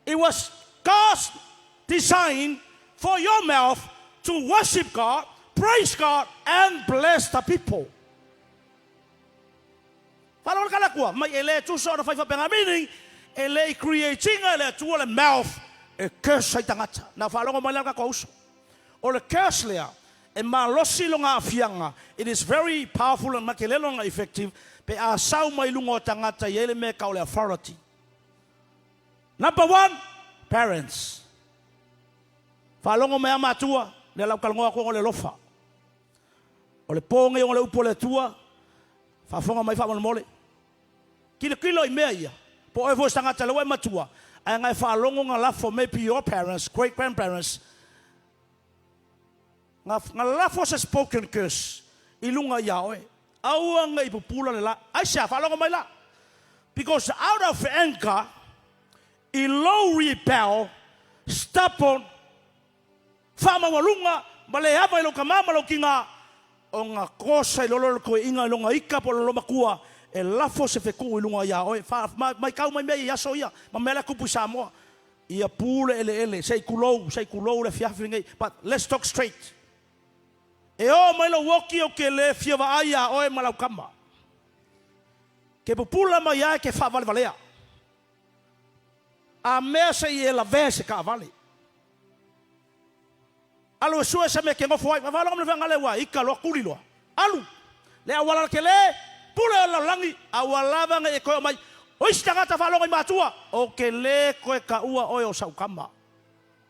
It was God's design for your mouth to worship God, praise God, and bless the people. Whalonga kala kua. Mai e le tusa ona whai whapenga. Meaning, e le creating e le atua le mouth e curse i tangata. Na whalonga mai langa kouso. O le curse lea. E malosi longa afianga. It is very powerful and makelelonga effective. Pe a sau mai lunga o tangata yele me ka ole authority. Number 1, parents. Whalongo mea matua, le lau kalongoa ko le lofa. O le ponge o le upo le tua, whafonga mai whamana mole. Kilo i mea ia. Po e fos tangata lewa matua. Ai ngai whalongo nga lafo maybe your parents, great grandparents. Nga lafo sa spoken curse. Ilunga yaoe. Aua nga ipupula le la. Aisha, whalongo mai la. Because out of anger, ilo rebel, stubborn, whama walunga, male hapa ilo kamama lo kinga, o nga kosa ilolo koe inga ilo nga ika po lolo makua, e lafo se feku ilunga yaoe. Mai kau mai mei yaso ia, ma mele kupu Samoa. Ia pule ele, sei kulou le fiafi ngai. But let's talk straight. E o mai lo woki o ke le fiava aia oe malau kama. Ke pupula mai ai ke wha valea. A mea se i e la vese ka vale. Alu e sua se me ke ngofo ai. Wawalo kamle whanga le wa ika loa kuri loa. Alu. Le awala ke le. Pule o la langi. Awala nga e koe o mai. Oisi tangata whalonga i matua. O ke le koe ka ua oe o sau kama.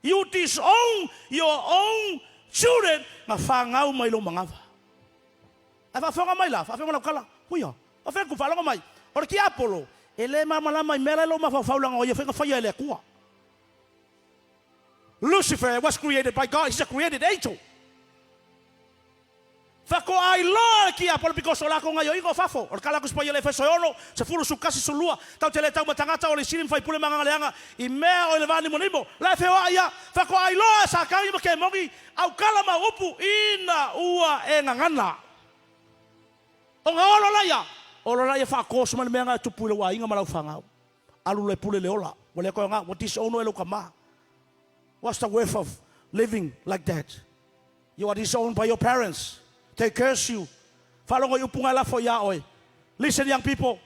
You disown your own children nga whangau mai lo mangawa. Ai whawhonga mai la, whawhonga lau kala. Huia, whawhengu whalonga mai. Ore ki Apollo, e le mamala mai mele lo ma whawhaulanga o ia whenga whaia ele kua. Lucifer was created by God, he's a created angel. Whako ai loa ki Apollo because o lako ngai o ingo whafo. Ore kala kuspa ele wheso ono, se furu sukasi sulua. Tau te le tau matangata o le sirim whai pule manga leanga. I mea o le vani monimo. Lai wheo aia, whako ai loa sa kangi ma ke mongi. Au kala ma upu ina ua e ngangana. O nga olo laia. Olo laia whakosu mani mea ngai tupu ile wa inga malau whangau. Alu le pule le ola. Wale koe ngā, what is ono e lo kama. What's the worth of living like that? You are disowned by your parents. They curse you. Whalongo iupunga lafo ia oe. Listen, young people.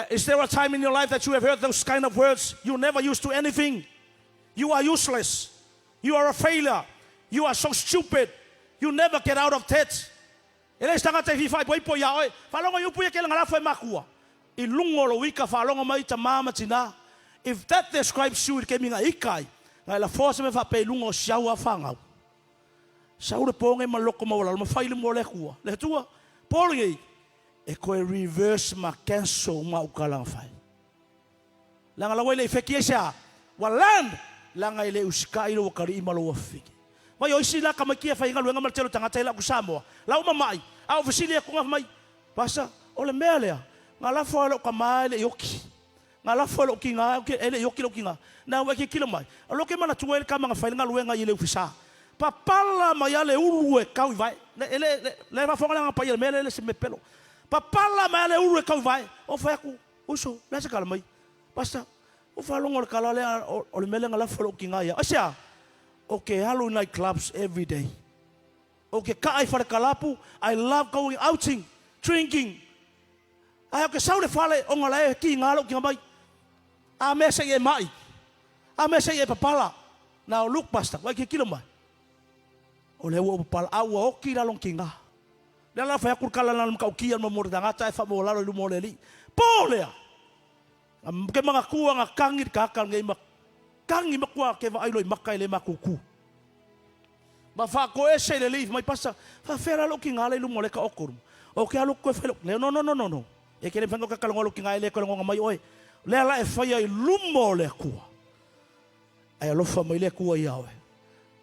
Is there a time in your life that you have heard those kind of words? You never used to anything. You are useless. You are a failure. You are so stupid. You never get out of that. Ele stangata I fai poipo ia oe. Whalongo iupuia ke langa lafo e makua. I lungo lo wika whalongo mai ta mama tina. If that describes you, it ke minga ikai. Ngai la force me whape lungo siaua whangau. Sau le ponge maloko mawala, ma whaile mo le kua. Le tua, pōringi, e koe reverse ma cancel ma ukalang whai. Langa lawai le wheki e sea, wa land, langa i le usika ilo wakari i malo wafiki. Mai o sila ka mai kia fai ngalu ngamal telo tanga tela ku Samoa. Lau mamai. Au fasilia ku mai. Pasa ole melea. Ngala fo ka mai le yoki. Ngala fo lo kinga ke ele yoki lo kinga. Na wa ke kilo mai. Lo ke mana tuel ka manga fai ngalu nga ile ufisa. Papala mai ale urue kau vai. Le va fo nga pa ile mele le se me pelo. Papala mai ale urue kau vai. O fa ku uso la se kalmai. Pasa o fa longo kala le o le mele ngala fo lo kinga ya. Asia. Okay, hello night clubs every day. Okay, kai for kalapu. I love going outing, drinking. I have to sound the fale on a lay king alo kinga I may say a mai. I may say a papala. Now look, pastor, why can kill mai? Ole wo papala awo kila long kinga. Dala fa yakul kala nan kau kian mo mordanga ta fa mo lalo lu mo leli. Polea. Am ke mga kuwa nga kangit kakal ngai mak kangi makwa ke va ailoi makai le makuku. Ba fa ko ese le leave mai pasa fa fera lo kinga le lu mo le ka okur. O ke alu ko felo. No. E ke le fango ka kalongo kinga le ko ngo mai oi. Le ala e fa ia lu mo le ku. Ai lo fa mai le ku ia oi.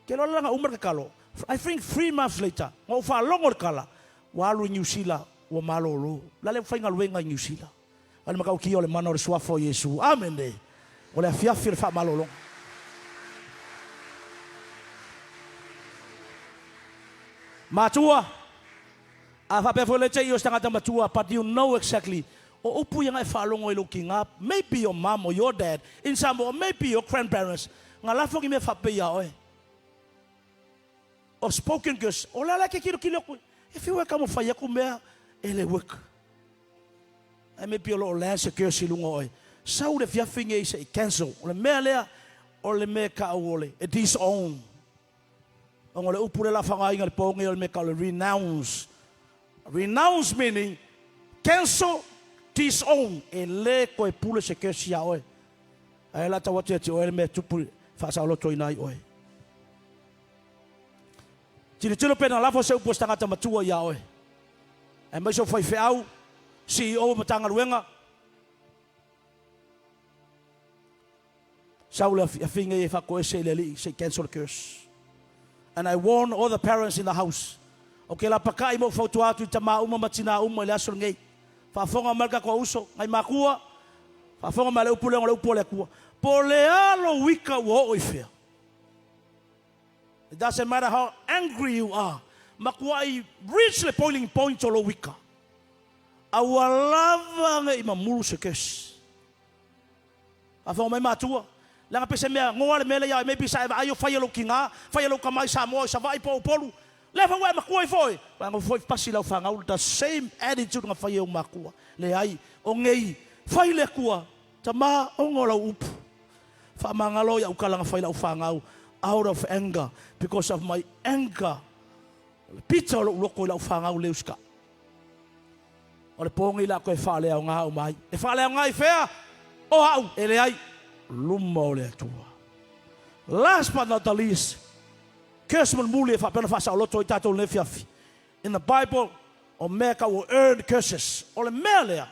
Ke lo la umar ka kalo. I think 3 months later, ngo fa longor kala. Wa lu New Zealand wa malolo. La le fa ngal wenga New Zealand. Ala makau ki ole manor swa fo Yesu. Amen de. Olha fia fa malolong. Matua. Afa pe fole che yo stanga matua, but you know exactly. O upu yang fa longo looking up. Maybe your mom or your dad, in some or maybe your grandparents. Ngala fo ki me fa pe ya oi. Or spoken girls. Ola la ke kilo. If you work mo fa ya ku me ele work. I maybe your lance ke si lungo oi. Sau de fia finge se cancel. Ole me lea o le me ka ole. It is own. Ole upure la fanga inga le ponge ole me ka le renounce. Renounce meaning cancel, disown. E le ko e pule se ke sia oe. Ai la tawa te oe me tupu fa sa lo toina oe. Tilo pena la fo se upo stanga ta matua ya oe. E mai so foi feau. CEO matanga luenga. Saula finger if I go say cancel the curse. And I warn all the parents in the house. Okay, la pakai mo foto atu tama uma matina uma le asul ngai. Fa fonga marka ko uso ngai makua. Fa fonga male upule ngole upole ku. Polealo wika wo oifia. It doesn't matter how angry you are. Makua reach the boiling point olo wika. Our love ngai mamulu se kes. Fa fonga mai matua. Langa pese mea ngoa le mele ya maybe sa ayo fai lo kinga fai lo kamai sa mo sa vai po polu leva wa makua foi ba ngo foi pasi la fanga the same attitude nga fai o makua le ai o ngei fai le kua tama o ngola upu fa mangalo ya ukala nga fai la fanga out of anger because of my anger pizza lo ko la fanga o leuska o le pongi la ko e fa le nga o mai e fa le nga i fea o au ele ai Lummo le tua. Last but not the least, curse man muli fa pena fa sa loto itato le fiafi. In the Bible, Omeka will earn curses. Ole melea.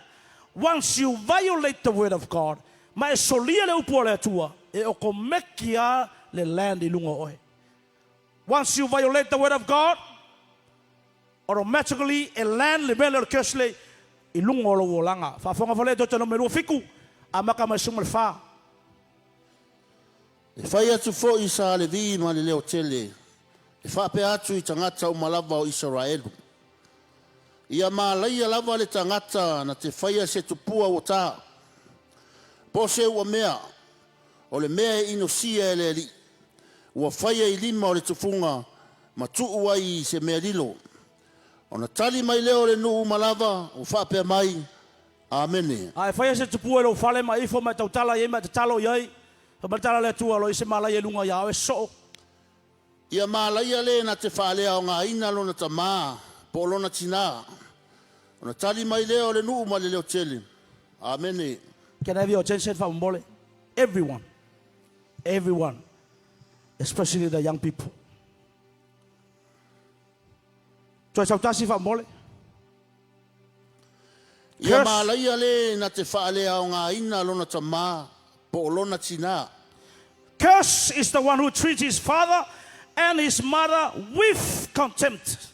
Once you violate the word of God, mai solia le upo le tua e o komekia le land ilungo oe. Once you violate the word of God, automatically a land le mele curse le ilungo lo langa. Fa fonga fale to no melu fiku amaka mai sumul fa. E whai atu fo i sa le vi ma le leo tele. E whape atu I tangata o malava o Israelu. Ia malaia lava le tangata na te whaia se tupua o tā. Po se ua mea, o le mea ino sia e le li. Ua whaia I lima o le tufunga, ma tuu ai se mea lilo. O na tali mai leo le nuu malava, o whape mai, amene. Ai whaia se tupua lo whale ma ifo mai tautala ye ma te talo yai. Pamatala le tua lo ise malai lunga ya so. Ia malai le na te whalea o ngā ina lo na tamā, polo na tina. O na tali mai leo le nuu ma le leo tele. Amene. Can I have your attention for mbole? Everyone, especially the young people. Toi sautasi fa mbole? Ia malai le na te whalea o ngā ina lo na tamā, polo na tina. Curse is the one who treats his father and his mother with contempt.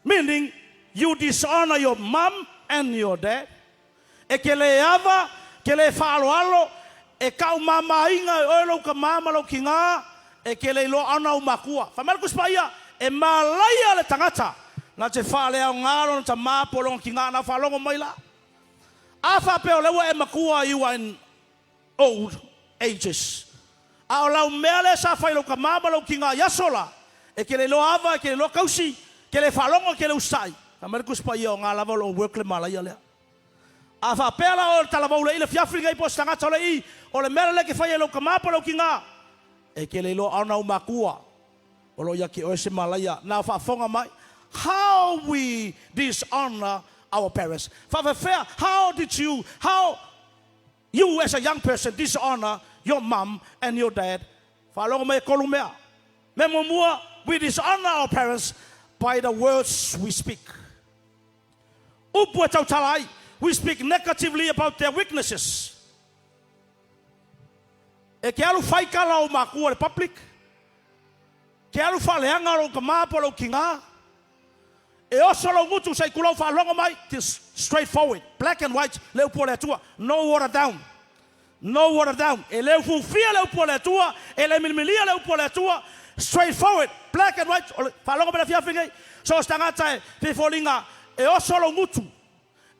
Meaning, you dishonor your mom and your dad. E ke le ava, ke le whaaloalo, e kau mama inga e oelo ka mama lau ki ngā, e ke le ilo ana o makua. Whamarikus pa ia, e malaia le tangata, na te whaalea o ngāro na ta māpolonga ki ngā na whalonga mai la. A whapeo lewa e makua you are in old ages. A o lau mea le sa whailo ka mama lau ki ngā yasola, e ke le lo ava, e ke le lo kausi, ke le whalonga, ke le usai. Whamarikus pa ia o ngā lava lo work le malaia lea. A whapela o talavau le ila fiafri ngai po stangata o le I, o le mera le ke whaia lau ka mapa lau ki ngā, e ke le ilo ana o makua, o lo ia ki oese malaya, nā whaafonga mai, how we dishonor our parents. Whawhawhea, how you as a young person dishonor your mom and your dad. Whalonga mai kolu mea. Me mumua, we dishonor our parents by the words we speak. Upu e tau talai, we speak negatively about their weaknesses. E ke alu whaikala o makua le public. Ke alu whaleanga o ka māpo lau ki ngā. E oso lau ngutu sei kulau whalonga mai, tis straightforward, black and white, leu po le atua. No water down. No water down. E leu fuwhia leu po le atua, e le milimilia leu po le atua. Straightforward, black and white, whalonga mai le fiawhingai. So stangata e whiwholinga, e oso lau ngutu.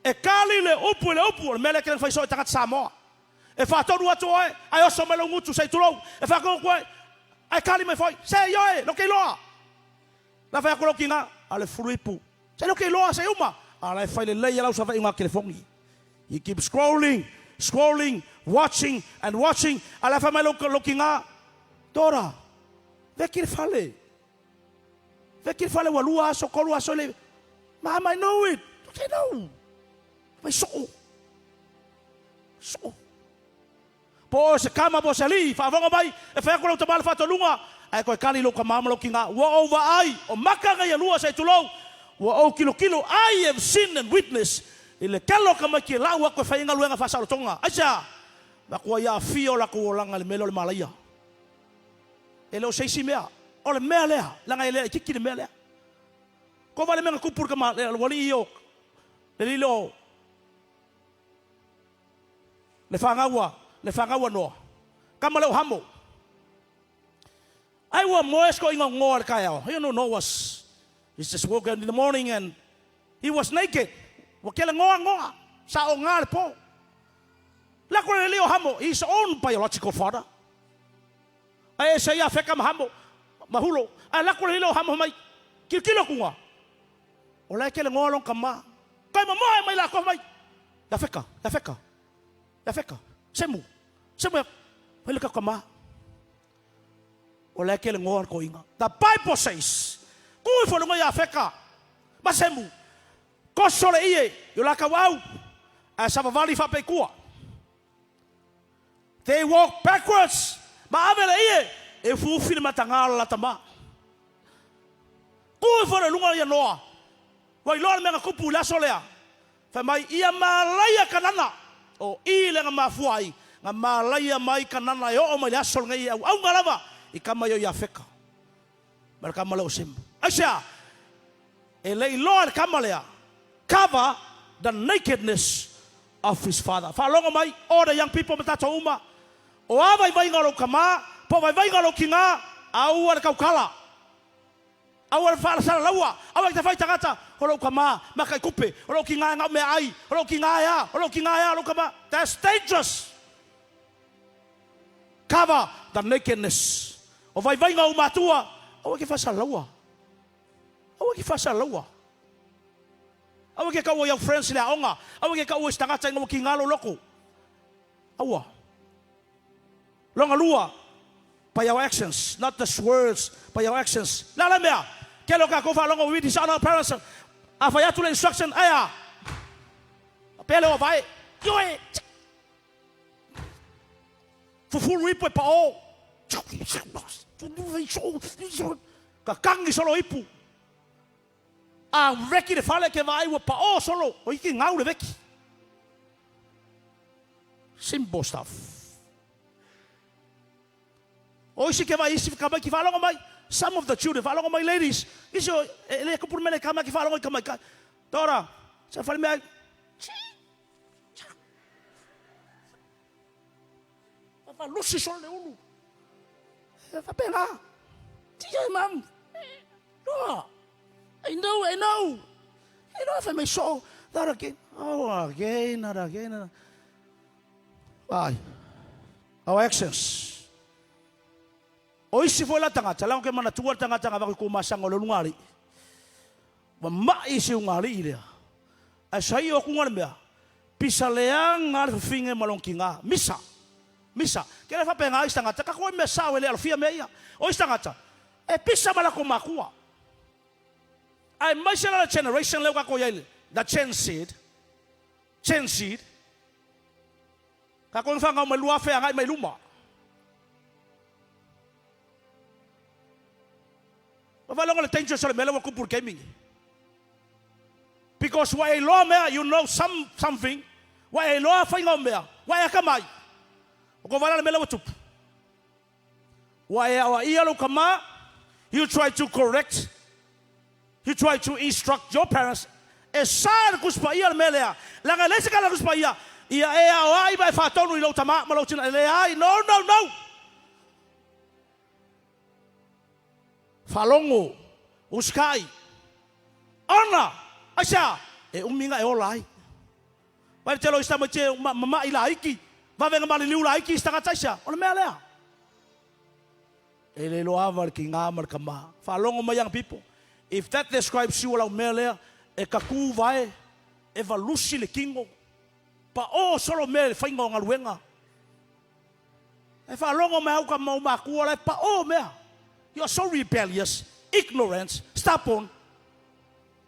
E kali le upu, le mele kele whaiso e tangata Samoa. E whatonu atu oe, ai oso me lau ngutu sei tulou. E whakoko koe, ai kali me whai, se ioe, lo kei loa. La whakolo ki ngā, ale furuipu. Se lo kei loa, se uma. Ale whai le leia lau sa whai ngā kele whongi. You keep scrolling, watching, and watching. Ale whai mai lo ki ngā. Tora, vekir whale. Vekir whale walua aso, kolu aso le. Mama, I know it. Okay, no. Mai so. Po se kama po se li, whaavonga mai, e whaako lau tamale whatonunga, ai koe kali lo ka mama lo ki ngā, wa over ai, o maka ngai alua sei tulou, wa o kilo, I have seen and witnessed, i le kalo ka mai ki lau a koe whainga luenga whasaro tonga, aisa, ma kua ia fio la kua langa le melo le malaia. E leo seisi mea, o le mea lea, langa e lea, kiki le mea lea. Ko vale menga kupur ka ma, le wali iyo, le lilo, le whangaua noa. Kama leo hamo. Ai wa moes ko inga ngoa le kai au. You know Noah's. He's just woke up in the morning and he was naked. Wa kele ngoa. Sa o ngā le po. Lako le leo hamo. His own biological father. Ai se ia wheka mahamo. Mahulo. Ai lako le leo hamo mai. Kilo kunga. O lai kele ngoa long kama. Kai mamoe mai lako mai. Ya wheka. Semu ya, hele ka kama. O le kele ngoa ko inga. The Bible says, kui whanunga ia wheka, ma semu, koso le ie, yo la ka wau, a savavali whape kua. They walk backwards, ma ave le ie, e fuufine matangala la tama. Kui whanunga ia noa, wai loa menga kupu laso lea, whamai ia malaya kanana, o I le nga mafuai, nga malaya mai kanana e o mai le asol ngai au ngalawa, I kama yo ia wheka. Mara kama leo simbu. Aisha, e le iloa le kama lea, cover the nakedness of his father. Whalonga mai, all the young people matato uma, o awai vai ngalo kama, po vai ngalo ki ngā, au le kaukala. Au le whalasara laua, au te whai tangata, holo kama, makai kupe, holo ki ngā ngau me ai, holo ki ngā ea, holo kama. That's dangerous. Cover the nakedness. O vai ngau matua, au ke whasara laua. Au ke kau iau friends le aonga, au ke kau istangata ingo ki ngalo loko. Aua. Longa lua, by our actions, not the words, by our actions. Lala mea, kelo ka kofa longa we dishonor our parents. Afaya tu le instruction aya. Pele o vai. Yoe. Fufu ripo pa o. Ka kangi solo ipu. A reki de fale ke vai wa pa o solo. O iki ngau le veki. Simple stuff. O isi ke vai isi kamai ki whalonga mai. Some of the children, whalonga mai ladies. Isi o, ele kupur mele kamai ki whalonga kamai kai. Tora, sa whale mea. Wha lusi sol le ulu. Wha pena. Tia mam. No. I know. You know if I may show that again. Oh, again, not again. Why? Our actions. O isi foi la tangata, lang ke mana tua tangata nga ko masang o lungari. Wa mai si ungari ile. Asai o kungar mea. Pisa leang ngar finge malongkinga. Misa. Kaya fa penga istangata ka ko me sa wele alfia meia. O istangata. E pisa malako makua. Ai mai sala generation le ka ko yele. The chain seed. Ka ko fa nga malua fe nga mai luma. Because why law mea, you know something. Why law fainga mea? Why akamai? Ko vala mele watup. Why our ialo kama? You try to correct. You try to instruct your parents. Esar kuspaia melea. Langa lese kala kuspaia. Ia e ai vai fatonu ilo tama malotina le ai. No. Falongo, uskai, ona, asya, uminga olai. Vai telo ista mace mama ilaiki, vai venga maliliu laiki ista katasya, ona melea. Ele lo avar kinga markama. Falongo my young people. If that describes you ala melea, e kaku vai, e valusi le kingo, pa o solo mele fainga ngaluenga. E falongo me au ka mau maku ala pa o mea. You are so rebellious, ignorant, stubborn.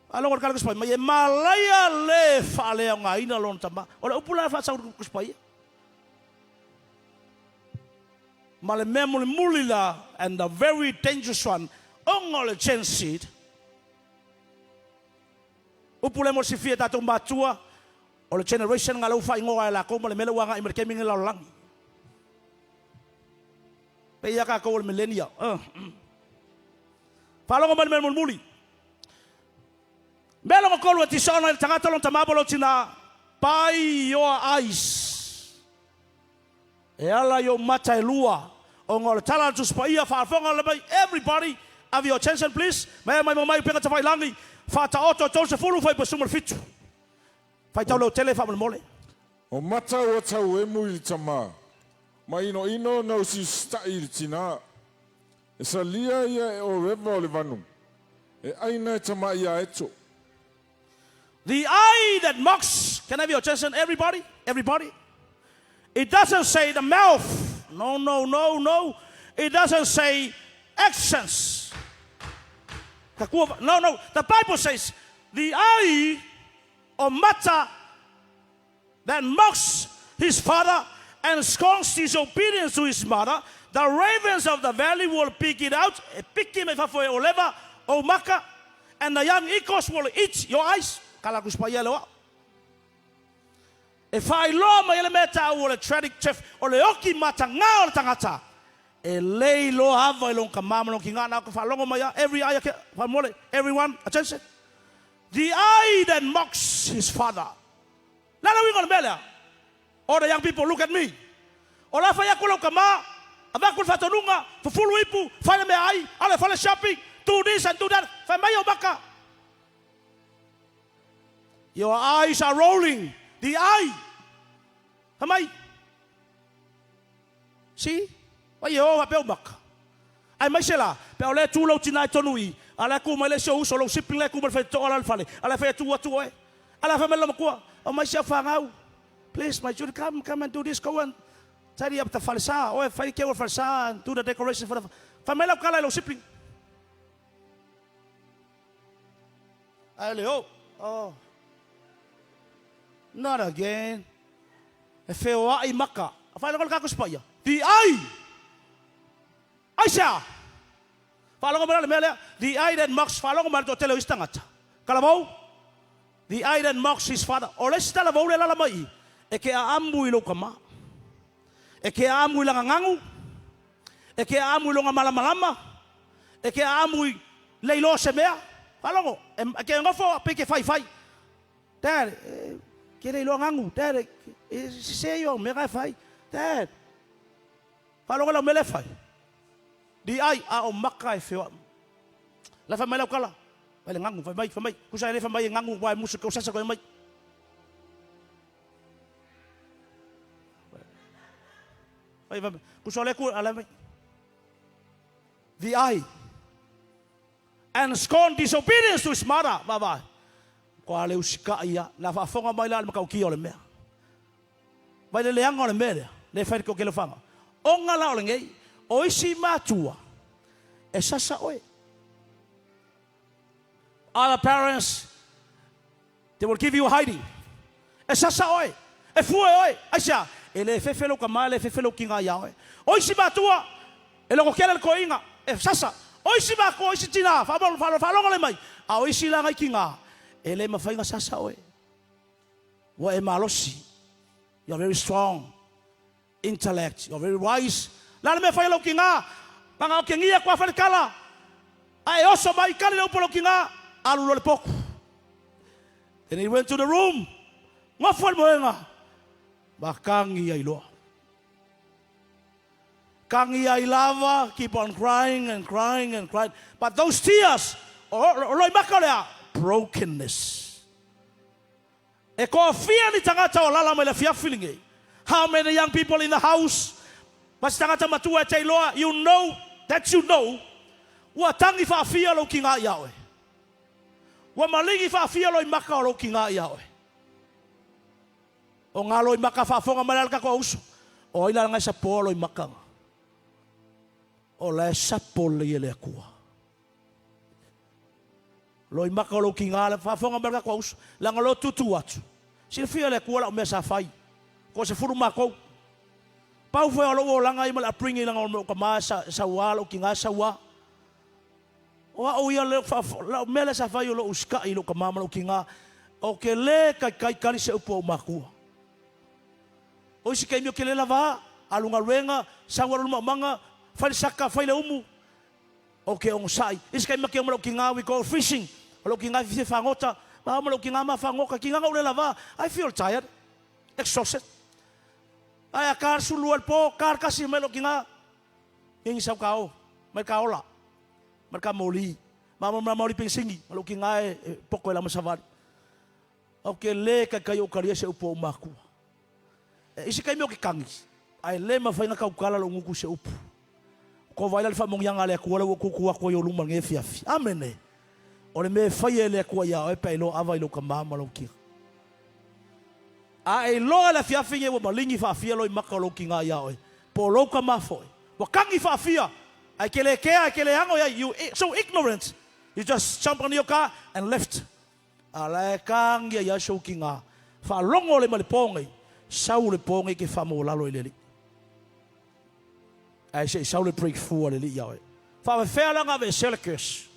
Along with Kalkuspai, my Malaya le fale nga ina lon tamba. Ola upula fa sa kuspai. Male memuli mulila and the very dangerous one. Ongole chensid. Upula mo si fia tatung matua. Ola generation nga lo fa ingoa la ko male mele wanga imerke mingi la lang. Peya ka ko millennial. Falongo man men muli. Belongo ko lo Dishonoring tangata lon tamabolo tina by your eyes. E ala yo mata elua. Ongol tala tu spaia fa fonga le everybody have your attention please. Mai mai penga tafai langi. Fa ta auto to se fulu fai pasumar fitu. Fai taulo tele fa mole. O mata o tau e mui tama. Ma ino no si sta il tina. E sa lia ia o reva o le vanu. E aina tama ia eto. The eye that mocks, can I have your attention, everybody? Everybody? It doesn't say the mouth. No. It doesn't say actions. No. The Bible says the eye or mata that mocks his father and scorns disobedience to his mother, the ravens of the valley will pick it out, pick him if for oleva or maka, and the young eagles will eat your eyes. If I law my elementa or a tradic chef or the oki matanga or tangata, a lay lo have a long kamam long kingana for long maya every eye everyone attention. The eye that mocks his father. Now we gonna bella. All the young people look at me. Ola faya kulo kama, abakul fatonunga, for full wipu, fire me eye, ala fala shopping, do this and do that, famayo baka. Your eyes are rolling. The eye. Am I? See? Why you all have back? I might say, Paula, two low tonight on we. I like my show, so shipping like Uber for all alpha. I like to what to way. I like a oh, myself out. Please, my children, come and do this. Go and tidy up the falsa or if I care for sa and do the decoration for the family of Kalalo shipping. I hope. Oh. Not again. The eye. Aisha. The eye that mocks the eye that mocks his father. Or let's tell about the lamai. Eke ambu ilokama. Eke amu ilangangu. E ke amu longa malama. E ke amu leilo se mea. Falongo. E ke ngofo pe ke fai. Dad, ke leilo ngangu. Dad, se yo me ga fai. Dad. Falongo la mele fai. Di ai a o maka e feo. La fa mai la kala. Vai ngangu fa mai. Ku sa le fa mai ngangu wa musu ko sa ko mai. Vai. Ku so le ku ala mai. The eye. And scorn disobedience to his mother. Bye. Kwa le usika ia. La fa fonga mai la makau ki ole mea. Vai le leanga ole mea. Le fa ko ke le fanga. Onga la ole ngai. Oisi matua. E sasa oe. Other parents, they will give you hiding. E sasa oe. E fue oe. Aisha. Ele fefelo kamale fefelo kinga ya oe. Oisi matua. Ele ko kele ko inga. E sasa. Oisi ba ko oisi tina. Falonga le mai. A oisi la ngai kinga. Ele mafainga sasa oe. Wa e malosi. You're very strong. Intellect. You're very wise. Lana me fai lo kinga. Nga ke ngia kwa fa kala. Ai oso mai kala le polo kinga. Alu le poku. Then he went to the room. Nga fo moenga. Bakangi ai lo. Kangi ai lava, keep on crying and crying and crying. But those tears, loi makalea, brokenness. E ko fia ni tangata o lala mai le fia feeling. How many young people in the house? Mas tangata matua te loa, you know, wa tangi fa fia lo kinga yawe. Wa malingi fa fia lo maka lo kinga yawe. O nga lo maka fa fonga malal ka ko uso. O ila nga sa polo maka. O la sapo le le kua. Lo maka lo kinga la fa fonga malal ka ko uso. La nga lo tutu atu. Si fia le kua la me sa fai. Ko se furu mako. Pau foi alo langa i mala pringi langa o ka masa sa walo kinga sa wa. O ia le fa la mele sa fai lo uska i lo ka mama lo kinga. O ke le kai kali se upo maku. O si kai mi ke le lava alunga luenga sa walo manga fai saka fai le umu. O ke on sai. Is kai mi ke mo lo kinga we go fishing. Lo kinga fi fangota. Ma mo lo kinga ma fangoka kinga o le lava. I feel tired. Exhausted. Ai a kar sulu al po kar kasi melo kinga ing sa kao mai kaola marka moli mama moli pensingi melo kinga poko la masavar o ke le ka kayo karia se upo maku isi kai mo ki kangi ai le ma faina ka ukala lo nguku se upo ko vai la fa mong yang ale ko la ku ko yo lumang e fiafi amene o me faye le ko ya e pelo avai lo ka mama lo ki a e loa la fia finge wa malingi fa fia loi makalo kinga ya oi po loka mafoi wa kangi fa fia ai kele hango ya you so ignorant you just jump on your car and left ala kangi ya so kinga fa longo le malipongi sau le pongi ke fa mo lalo ile ai sei sau le break for le ya oi fa fe langa ve selkes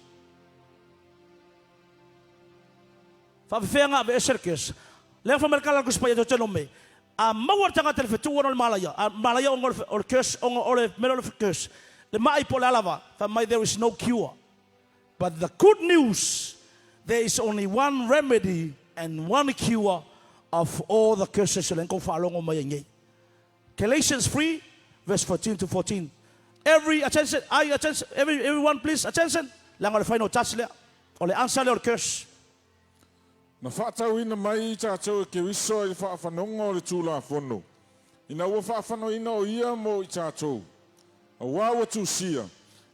fa fe nga ve selkes Leva merkala ko spaya to me. A mawar tanga telefetu on Malaya. Malaya on or curse on or melo of curse. The mai polalava. For my there is no cure. But the good news, there is only one remedy and one cure of all the curses. Galatians 3, verse 14 to 14. Everyone please attention. Langar final touch le. Ole answer le curse. Na whaatau ina mai tātou ke wiso i whaafanonga o le tūla whono. Ina ua whaafano ina o ia mo i tātou. A wāua tūsia.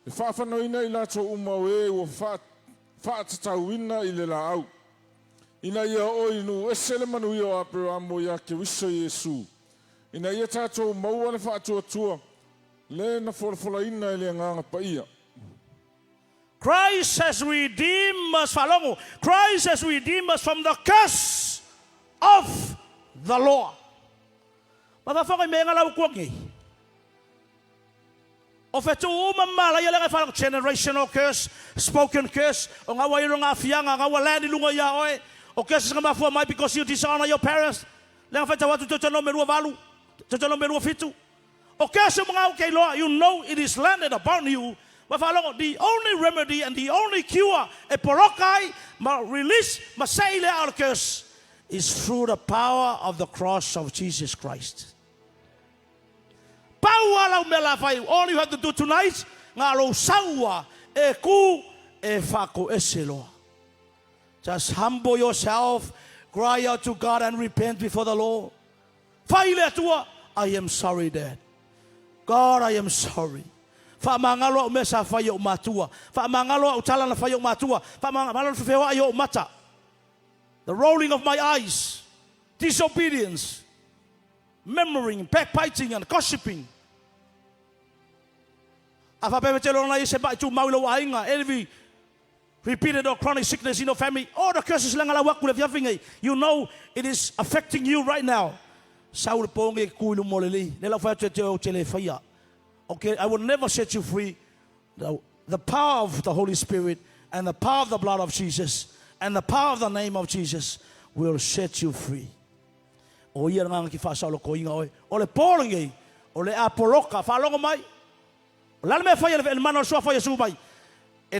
E whaafano ina i lātou umau e ua whaatatau ina i le la au. Ina ia o inu esele manu ia o Abrahamo ia ke wiso Yesu. Ina ia tātou maua ne whaatua le na wholafola ina i le nganga pa ia. Christ has redeemed us, Christ has redeemed us from the curse of the law. Mafafaka me ngala ukwangi. Ofetu umamala yale fa generational curse, spoken curse, o ngawa ilo nga fianga ngawa landi lunga ya oe. O curse nga mafua mai because you dishonor your parents. Le fa tawatu toto no meru valu, toto no meru fitu. Okay, so okay, Lord, you know it is landed upon you. But the only remedy and the only cure, a porokai, release, masaile our curse, is through the power of the cross of Jesus Christ. All you have to do tonight, just humble yourself, cry out to God and repent before the Lord. I am sorry, Dad. God, I am sorry. The rolling of my eyes, disobedience, murmuring, backbiting, and gossiping. Every repeated or chronic sickness in your family, all the curses, you know it is affecting you right now. Okay, I will never set you free. The power of the Holy Spirit and the power of the blood of Jesus and the power of the name of Jesus will set you free.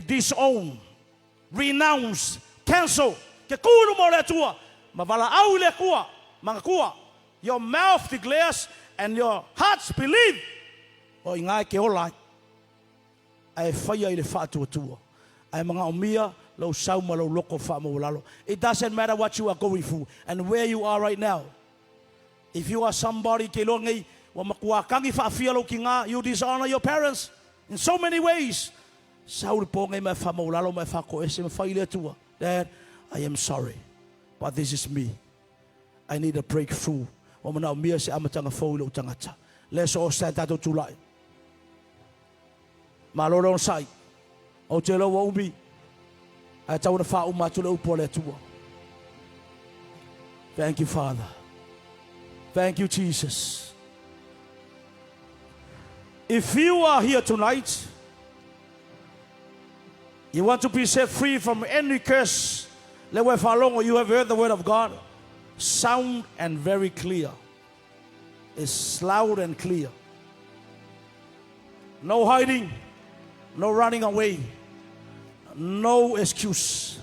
Disown, renounce, cancel. Your mouth declares and your hearts believe. I fire the fat to a tour. I'm a low sound, low local farmer. It doesn't matter what you are going through and where you are right now. If you are somebody, you dishonor your parents in so many ways. Dad, I am sorry, but this is me. I need a breakthrough. Let's all stand out to light. Malorong sai, o te lo ubi, I tell the Father to the upole tua. Thank you, Father. Thank you, Jesus. If you are here tonight, you want to be set free from any curse, you have heard the word of God, sound and very clear. It's loud and clear. No hiding. No running away. No excuse.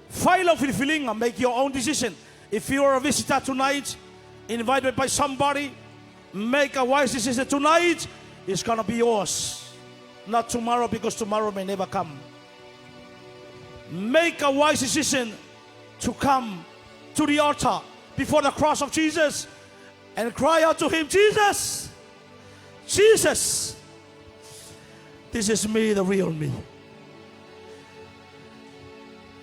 File of feeling and make your own decision. If you are a visitor tonight, invited by somebody, make a wise decision tonight. It's going to be yours. Not tomorrow, because tomorrow may never come. Make a wise decision to come to the altar before the cross of Jesus and cry out to him, Jesus, Jesus, this is me, the real me.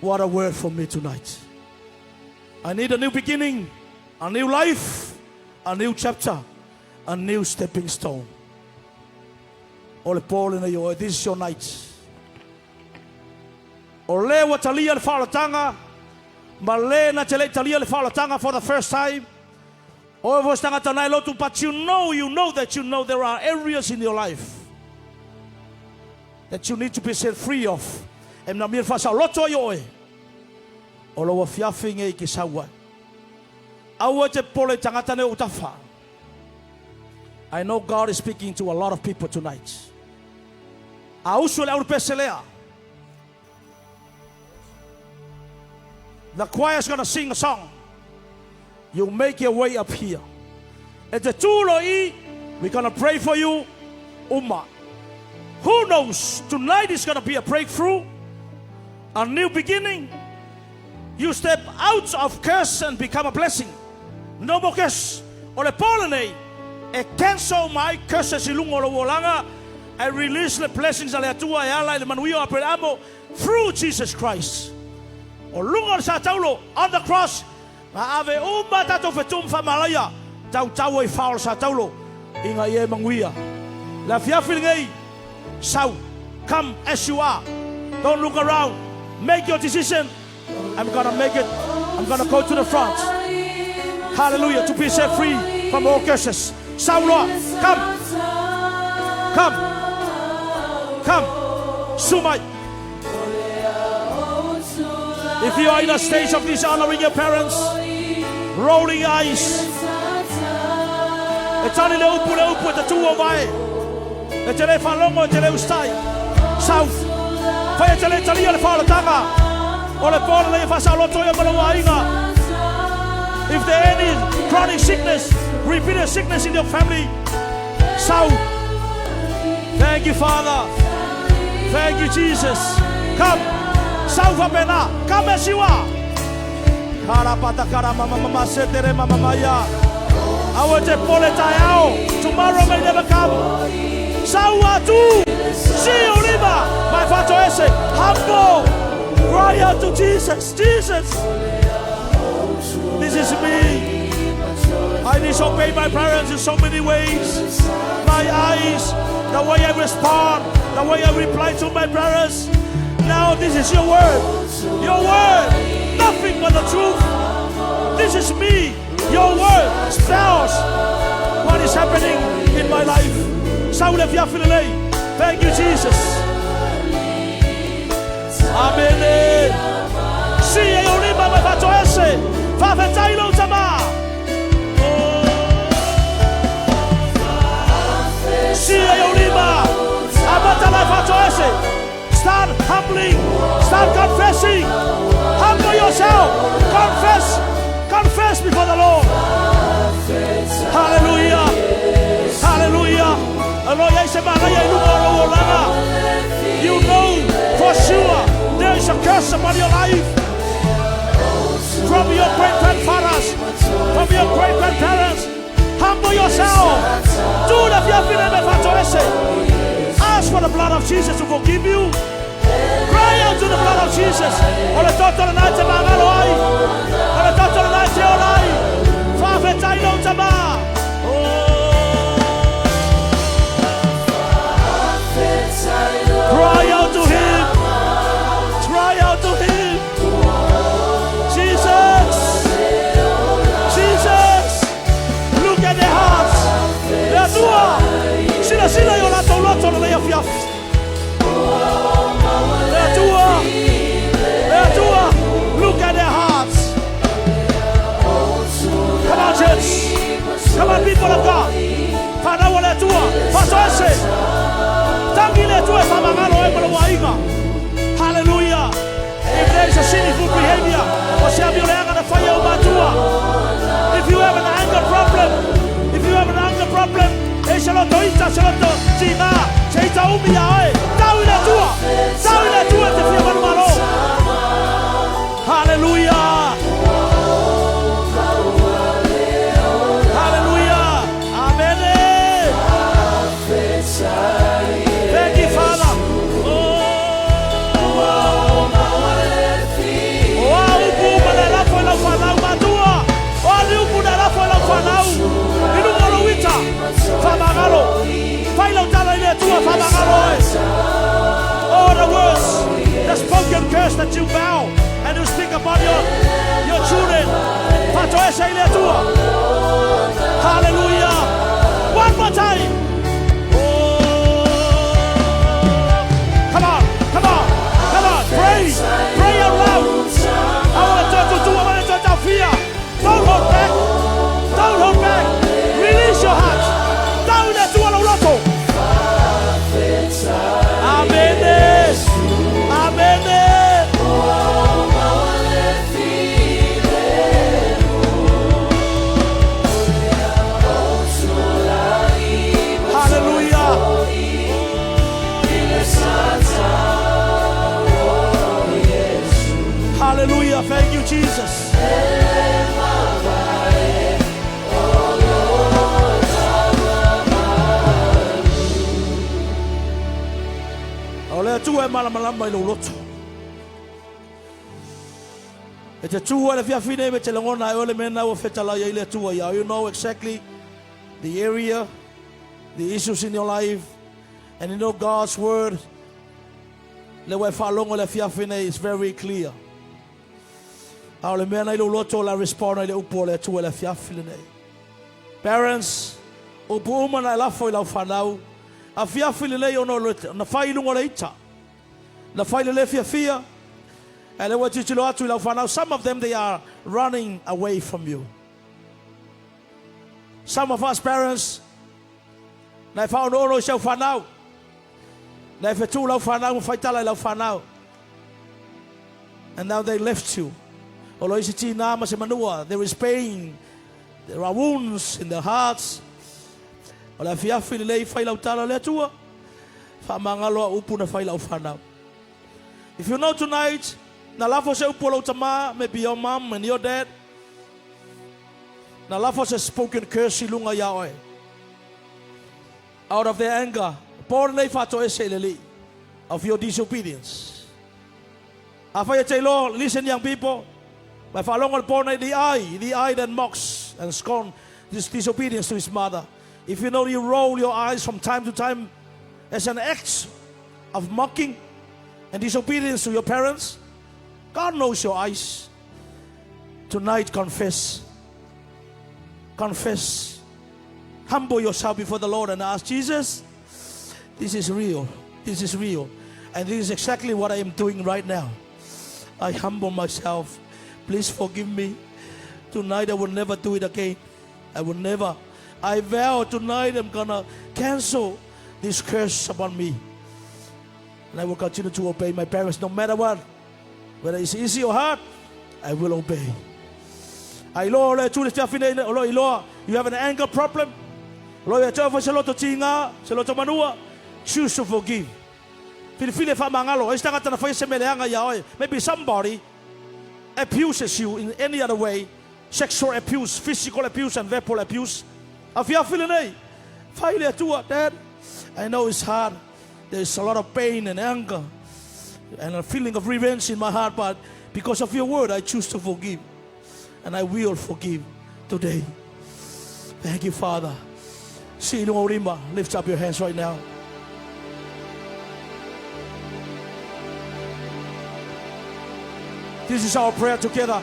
What a word for me tonight. I need a new beginning, a new life, a new chapter, a new stepping stone. Ole Paul in the this is your night. Ole watalia le falatanga, male na tele talia le falatanga for the first time. But you know that there are areas in your life that you need to be set free of. I know God is speaking to a lot of people tonight. The choir is going to sing a song. You make your way up here. At the Tuloi, we're going to pray for you. Ummah. Who knows? Tonight is going to be a breakthrough, a new beginning. You step out of curse and become a blessing. No more curse. Ole Polane, I cancel my curses. I release the blessings through Jesus Christ. On the cross. Ave umma tato fetum famalaya tau tau e faul sa taulo inga ye manguia la fiafil ngai sau come as you are, don't look around, make your decision. I'm gonna make it. I'm gonna go to the front, hallelujah, to be set free from all curses. Saulo, come Sumai. If you are in a stage of dishonoring your parents, rolling eyes, E tani le upu te tua vai. E te le whalongo e te le ustai. South. Whai e te le talia le whalatanga. O le pōna le whasa loto e malawa inga. If there any chronic sickness, repeated sickness in your family, South. Thank you, Father. Thank you, Jesus. Come. South apena. Come as you are. Karapata karamama mama setere mama maya. Our pole tayao. Tomorrow may never come. Sawa tu. See Oliva. My father ese. Humble. Cry out to Jesus. Jesus. This is me. I disobey my parents in so many ways. My eyes, the way I respond, the way I reply to my parents. Now this is your word. Your word. Nothing but the truth. This is me. Your word spells what is happening in my life. Thank you, Jesus. Amen. See you in my father. Father Tailo Tama. See you in my father. Start humbling. Start confessing. Humble yourself. Confess before the Lord. Hallelujah. Hallelujah. You know for sure there is a curse upon your life. From your great-grandfathers, from your great-grandparents. Humble yourself. Do the ask for the blood of Jesus to forgive you. Cry out to the blood of Jesus. On the top of the night, on the top of the night, Father, Tailo Tama. Cry out to Him. Cry out to Him. Jesus. Jesus. Look at their hearts. They are tua. Sila yola toloto na leia fiaf. Look at their hearts. Come on, church. Come on, people of God. Hallelujah. If there is a sinful behavior, if you have an anger problem, hallelujah. Hallelujah. Amen. Thank you, Father. Oh, the words, the spoken curse that you vow and you speak upon your children. Hallelujah. One more time. Come on. Pray out loud. I want to do fear. Don't hold back. Release your heart. Down there to a lotto. Amen. Hallelujah. Hallelujah. Thank you, Jesus. Ole tu e malamalama I loto. E te tu ole fia fine me te langona ole mena o fetala ile tu ya. You know exactly the area, the issues in your life, and you know God's word. Le we fa longo le fia fine is very clear. Ole mena I loto la respond ile upo le tu ole fia fine. Parents, upo uma na la foi la fanau. A fia file le ono na fai lungo le ita. Na fai le fia. And what you lo atu la fanau. Some of them they are running away from you. Some of us parents, na found no show for now. Na if tu lau for now, fight lau for now. And now they left you. There is pain. There are wounds in their hearts. If you know tonight, maybe your mom and your dad, has spoken curse out of their anger, of your disobedience. Listen, young people. The eye that mocks and scorns this disobedience to his mother. If you know you roll your eyes from time to time as an act of mocking and disobedience to your parents, God knows your eyes. Tonight, confess. Confess. Humble yourself before the Lord and ask, Jesus, this is real. This is real. And this is exactly what I am doing right now. I humble myself. Please forgive me. Tonight I will never do it again. I will never. I vow tonight I'm gonna cancel this curse upon me. And I will continue to obey my parents no matter what. Whether it's easy or hard, I will obey. Lord, you have an anger problem. Choose to forgive. Maybe somebody abuses you in any other way, sexual abuse, physical abuse, and verbal abuse. If you are feeling Dad, I know it's hard. There's a lot of pain and anger and a feeling of revenge in my heart, but because of your word, I choose to forgive. And I will forgive today. Thank you, Father. Lift up your hands right now. This is our prayer together.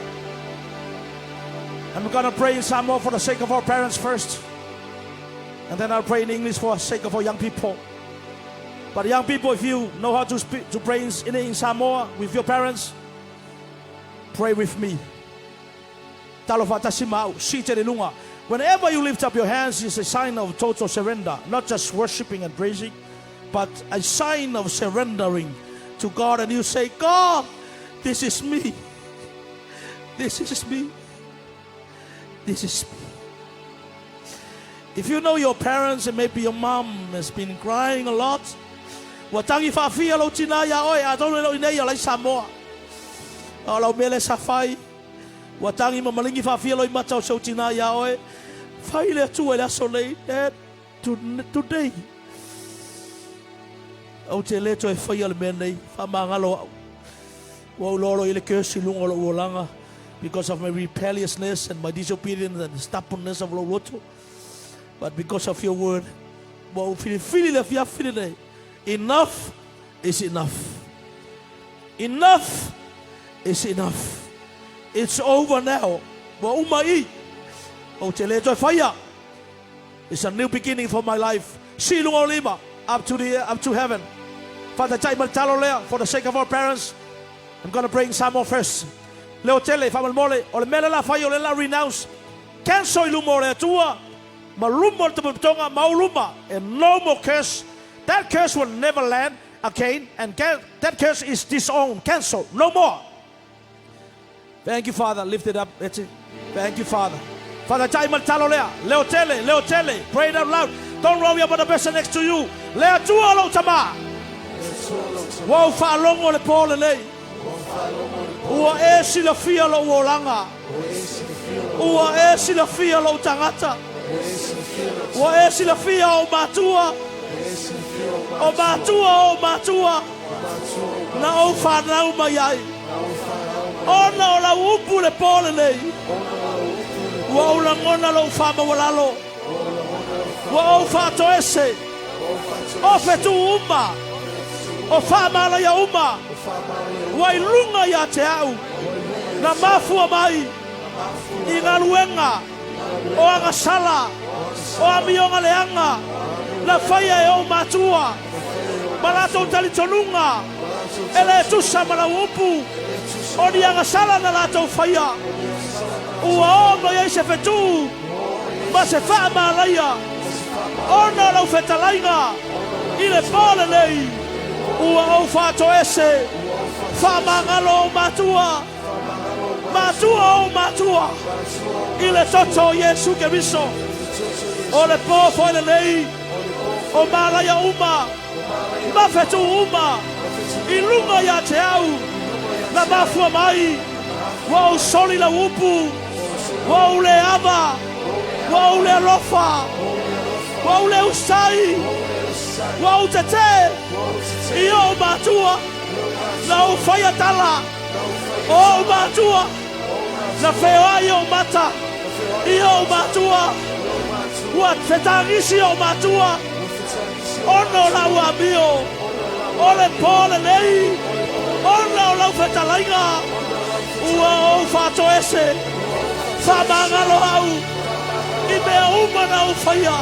And we're going to pray in Samoa for the sake of our parents first. And then I'll pray in English for the sake of our young people. But young people, if you know how to pray in Samoa with your parents, pray with me. Whenever you lift up your hands, it's a sign of total surrender. Not just worshiping and praising, but a sign of surrendering to God. And you say, God, this is me. This is me. This is me. If you know your parents and maybe your mom has been crying a lot, watangi fafia lo tinaya oi atolo lo ineya lai Samoa. Lo mele safai. Watangi mamalingi fafia lo imata so tinaya oi. Fai le tu ele sole today. O te le to e fai al menei fa mangalo. Because of my rebelliousness and my disobedience and stubbornness of Lord. But because of your word, enough is enough. Enough is enough. It's over now. It's a new beginning for my life. Up to heaven. Father, for the sake of our parents, I'm going to bring Samoa first. Leo tele fa mole o mele la fa yo le la renounce. Cancel lumore tua. Malumor to tonga mauluma and no more curse. That curse will never land again, and that curse is disowned. Cancel. No more. Thank you, Father. Lift it up. That's it. Thank you, Father. Father, Leo tele. Pray it out loud. Don't worry about the person next to you. Leo tua lo tama. Wo fa longo le pole le. Ua e sila fia lo wolanga. Ua e sila fia lo tangata. Ua e sila fia o matua. O matua. Na o whanau mai ai. O na o la upu le pole nei. Ua o la ngona lo whama walalo. Ua o whato ese. O fetu uma. O whama la ya uma. Wai lunga ya te au. Na mafua mai. I ngā luenga. O anga sala. O amionga leanga. Na whaia e o matua. Malato tali tonunga. Ele tusa mala upu. O ni anga sala na lato whaia. Ua o mai se fetu. ma se wha malaia ona lau whetalainga i le pole nei ua au whato ese wha mangalo o matua o matua i le toto Yesu Keriso o le po fo nei o malaia uma ma fetu uma i lunga ia te au na mafua mai wa o soli la upu wa o le ava wa o le alofa wa o le usai wa o tete i o matua na o whaia tala o matua na whea i o mata i o matua wa whetangisi o matua ono lau amio o le pole nei ono lau whetalainga ua o whato ese whamangalo au i mea umana o whaia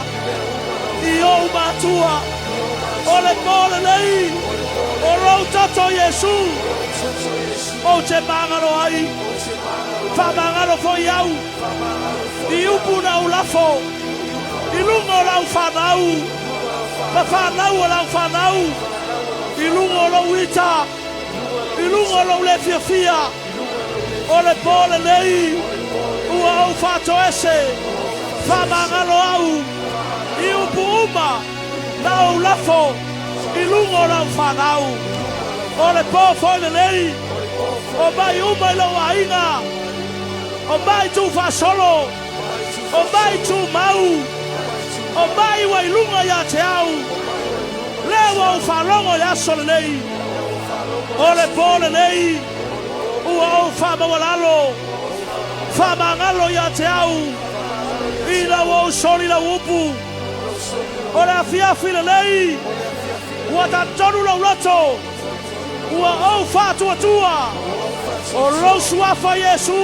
i o matua o le pole nei o rau tato Yesu o te mangalo ai whamangalo foi au i upuna o lafo i lungo lau whanau ma whanau o lau whanau i lungo lau ita i lungo lau le fia o le pole nei ua au whato ese whamangalo au i upu uma na o lafo i lungo lau whanau o le po foile nei o mai uma i lau ainga o mai tu whasolo o mai tu mau o mai wa i lunga ia te au lewa o whalongo ia sole nei o le pole nei ua o whamawalalo whamangalo ia te au i lau o soli lau upu o le afiafi le nei ua tatonu lau loto ua o whatuatua o rau suafa Yesu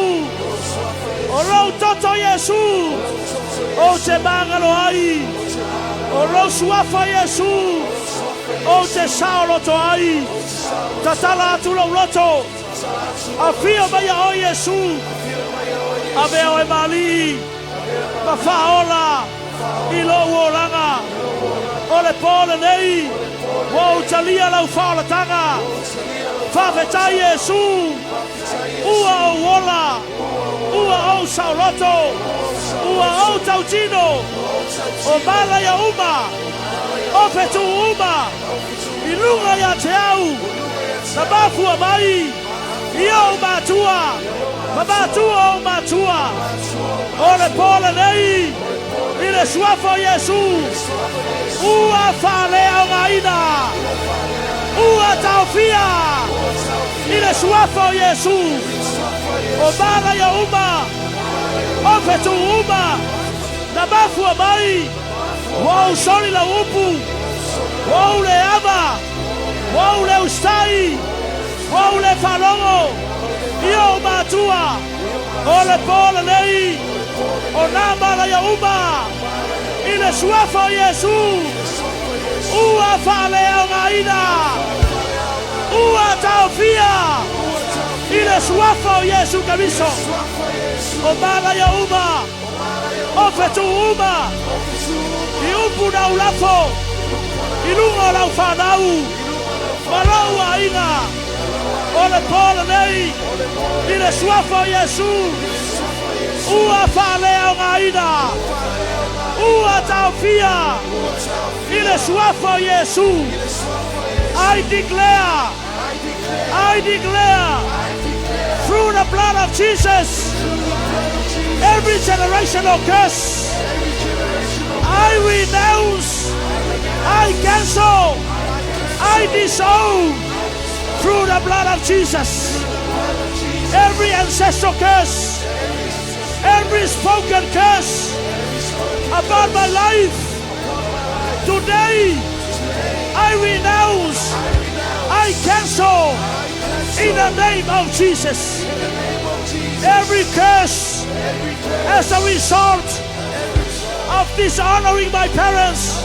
o rau toto Yesu o te mangalo ai o rau suafa Yesu o te saoloto ai tatala atu lau loto a fia mai o Yesu a mea o e mali ma whaola i lo uolanga o le pole nei o talia lau whaola tanga whawhetai Yesu ua o wola ua o saoloto ua o tautino o malaya uma o petu uma i lunga ia te au na mafua mai i o matua ma matua o matua o le pole nei i le suafo Yesu ua whalea o ngaina ua taufia i le suafo Yesu o malaya uma o petu uma na mafua mai wau soli la upu wau le ama wau le ustai wau le whalongo i o matua o le pole nei o nā malaya uma i le suafo Yesu ua whalea o ngaina ua taufia i le suafo Yesu Keriso o malaya uma o fetu uma i upu na ulafo i lungo lau whanau malau a inga o le pole nei i le suafo Yesu ua whalea o ngaina ua taufia i le suafo Yesu I declare through the blood of Jesus every generational curse I renounce I cancel I disown through the blood of Jesus every ancestral curse every spoken curse about my life today I renounce I cancel in the name of Jesus every curse as a result of dishonoring my parents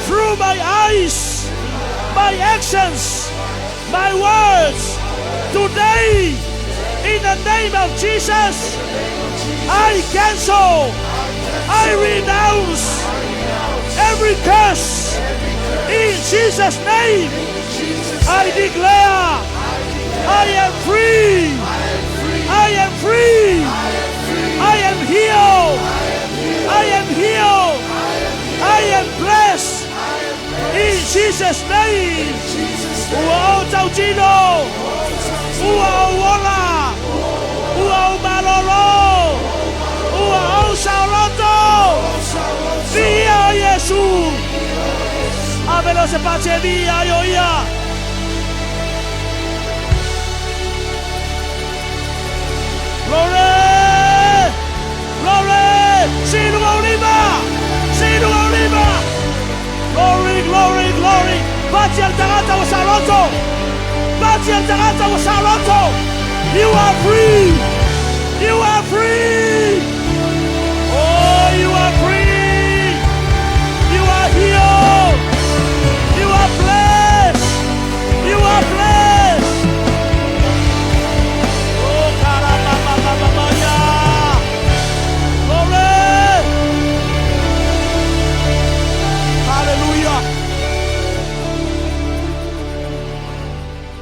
through my eyes, my actions, my words. Today, in the name of Jesus, I cancel I renounce every curse in Jesus' name. I declare I am free. I am free. I am healed. I am healed. I am blessed in Jesus' name. Ua tau tino. Ua wala. Ua malolo. Ua sauloto. Via Yesu. Avelo se pace via yo ia. Glory! Glory! Sino oliva! Sino oliva! Glory, glory, glory! Bati al tarata wa saloto! Bati al tarata wa saloto! You are free! You are free! Oh, you are free! You are healed! You are blessed! You are blessed! Oh, karamamamamaya! Glory! Hallelujah!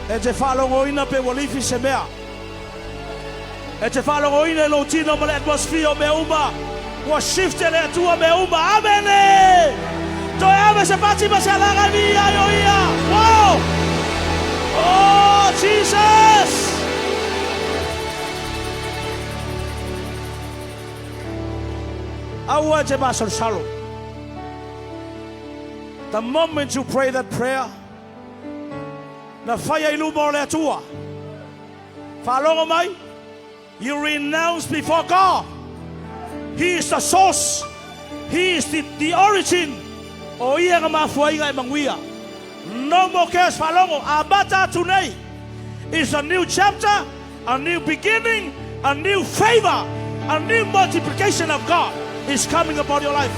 E te whalongoina pe walifi se mea. E te whalongoina lo tino ma le atmosphere me uma. Wa shifte le atua me uma. Amene! Toi ave se pati ma se alaga via yo ia. Wow! Oh, Jesus! Aua te masal salo. The moment you pray that prayer, na fire ilu mo le atua. Whalongo mai, you renounce before God. He is the source. He is the origin. O ia nga mafuainga e manguia. No more cares whalongo. Abata tunei is a new chapter, a new beginning, a new favor, a new multiplication of God is coming upon your life.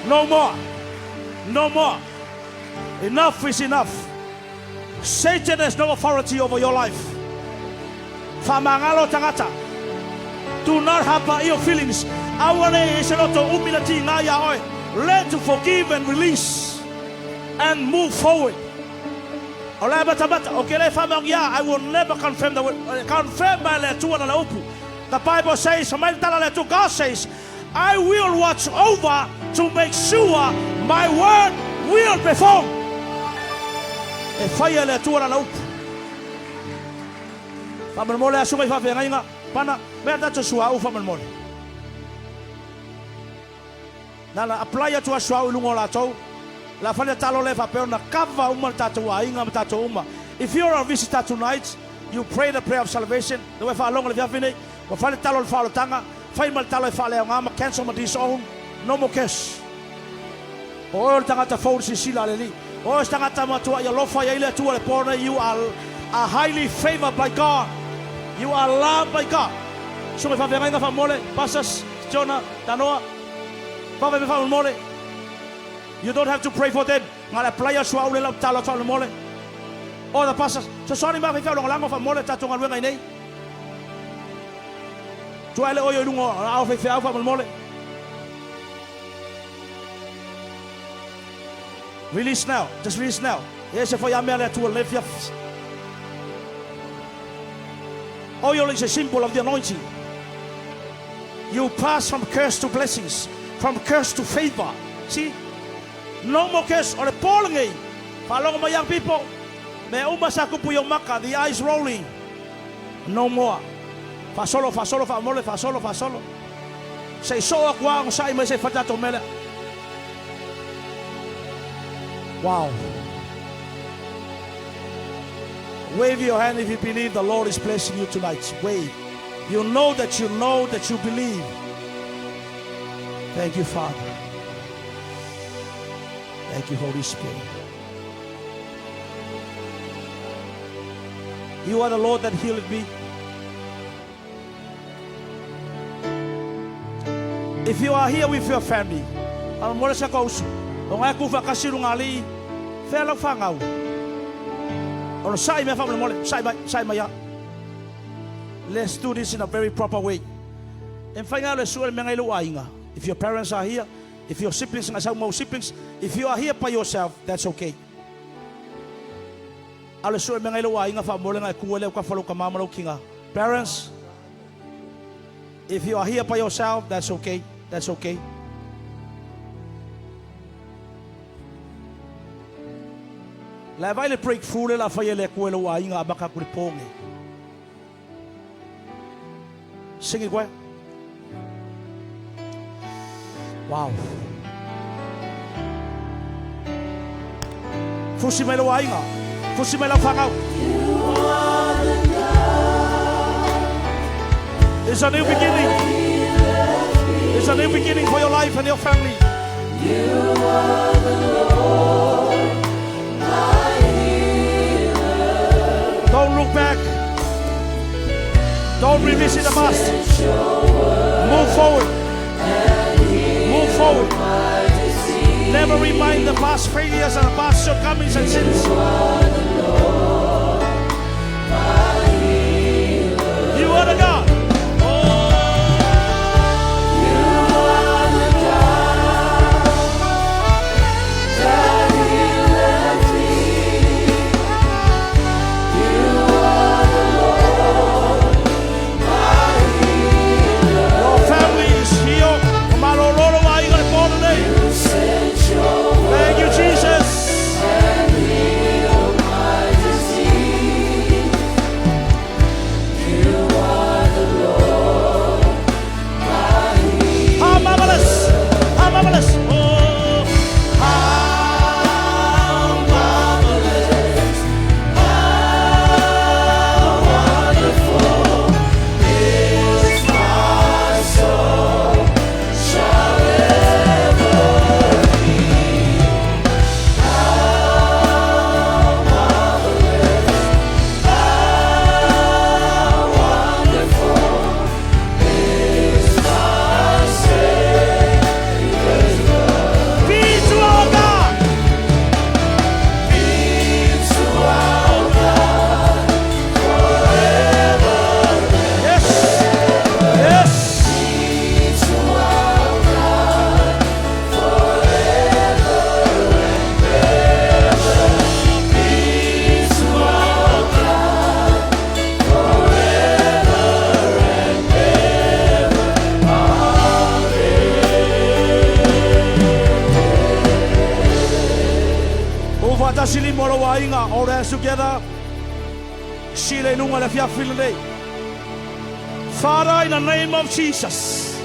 No more. No more. Enough is enough. Satan has no authority over your life. Famangalo tangata. Do not have your feelings. Learn to forgive and release and move forward. I will never confirm the word. The Bible says, God says, I will watch over to make sure my word will perform. Fire le tua na upu. Famal mole asunga fa fe ngainga pana me ta sua u famal mole. Nana apply to sua u lungo la tau. La fale talo le fa pe na kava uma ta tua inga ta uma. If you're a visitor tonight, you pray the prayer of salvation. The way fa long le fine. Wa fale talo fa tanga. Fa mal talo fa le ngama cancel ma disown. No more cash. O tanga ta fo si sila le li. You are highly favored by God. You are loved by God. So if I have a mole, Pastor Jonah, Danoa, Papa, you don't have to pray for them. I apply a swallow of Talafal mole. All the pastors. So sorry, my fellow Lang of a mole tattoo and when I Twile oil out of Alpha mole. Release now. Just release now. Yes, for your man to lift your. Oil is a symbol of the anointing. You pass from curse to blessings, from curse to favor. See? No more curse or appalling. Follow my young people. The eyes rolling. No more. Fasolo, fasolo, famole, fasolo, fasolo. Say so aqua, say me say fatato mele. Wow. Wave your hand if you believe the Lord is blessing you tonight. Wave. You know that you believe. Thank you, Father. Thank you, Holy Spirit. You are the Lord that healed me. If you are here with your family, let's do this in a very proper way. If your parents are here, if your siblings are more siblings, if you are here by yourself, that's okay. Parents, if you are here by yourself, that's okay. That's okay. La vai le breakthrough la fa le ko le wa inga baka ku ponge. Sing it well. Wow. Fusi me le wa inga. Fusi me la fanga. It's a new beginning. It's a new beginning for your life and your family. You are the Lord, my healer. Don't look back. Don't revisit the past. Move forward. Move forward. Never remind the past failures and the past shortcomings and sins. You are the Lord, my healer. You are the God. Thank you, Jesus. And heal my disease. You are the Lord, my healer. How marvelous! How marvelous! Oh, how marvelous! How wonderful is my soul shall ever. All hands together. Father, in the name of Jesus,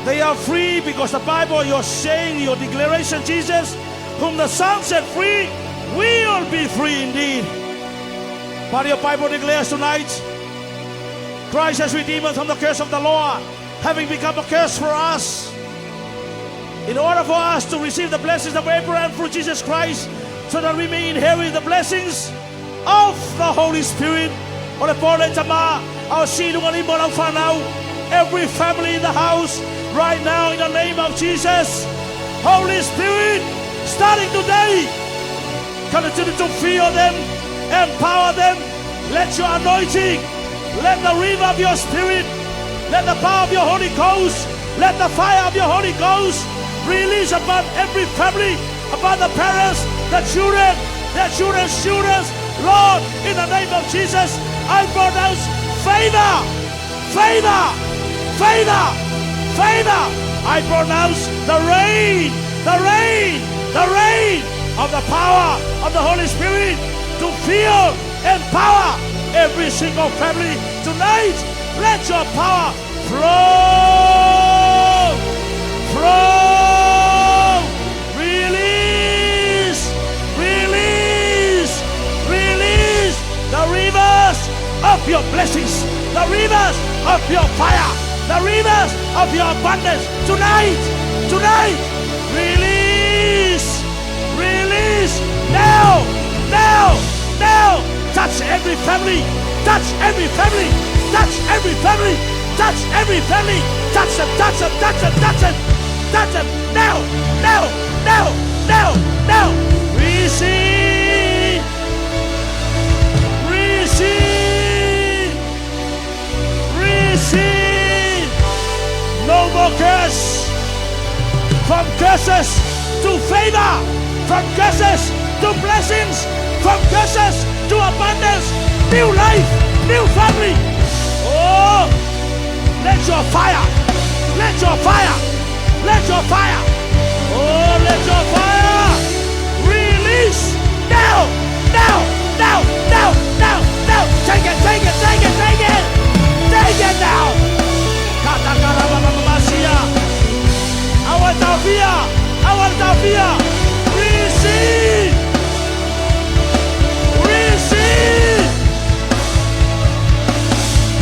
they are free because the Bible, you're saying, your declaration, Jesus, whom the Son set free, will be free indeed. But your Bible declares tonight, Christ has redeemed us from the curse of the law, having become a curse for us, in order for us to receive the blessings of Abraham through Jesus Christ, so that we may inherit the blessings of the Holy Spirit. Every family in the house, right now, in the name of Jesus, Holy Spirit, starting today, continue to fill them, empower them. Let your anointing, let the river of your Spirit, let the power of your Holy Ghost, let the fire of your Holy Ghost release upon every family, upon the parents, the children, their children's children. Lord, in the name of Jesus, I pronounce favor, favor, favor, favor. I pronounce the rain, the rain, the rain of the power of the Holy Spirit to fill, empower every single family tonight. Let your power flow, flow, release, release, release the rivers of your blessings, the rivers of your fire, the rivers of your abundance tonight, tonight. Release, release now, now, now. Touch every family, touch every family, touch every family, touch every family, touch them, touch them, touch them, touch them, touch them now, now, now, now, now. Receive, receive, receive. more curse. From curses to favor. From curses to blessings. From curses to abundance. New life. New family. Oh, let your fire. Let your fire. Let your fire. Oh, let your fire release now. Now. Now. Now. Now. Now. Take it. Take it. Take it. Take it. Take it now. Our Tavia. Receive. Receive.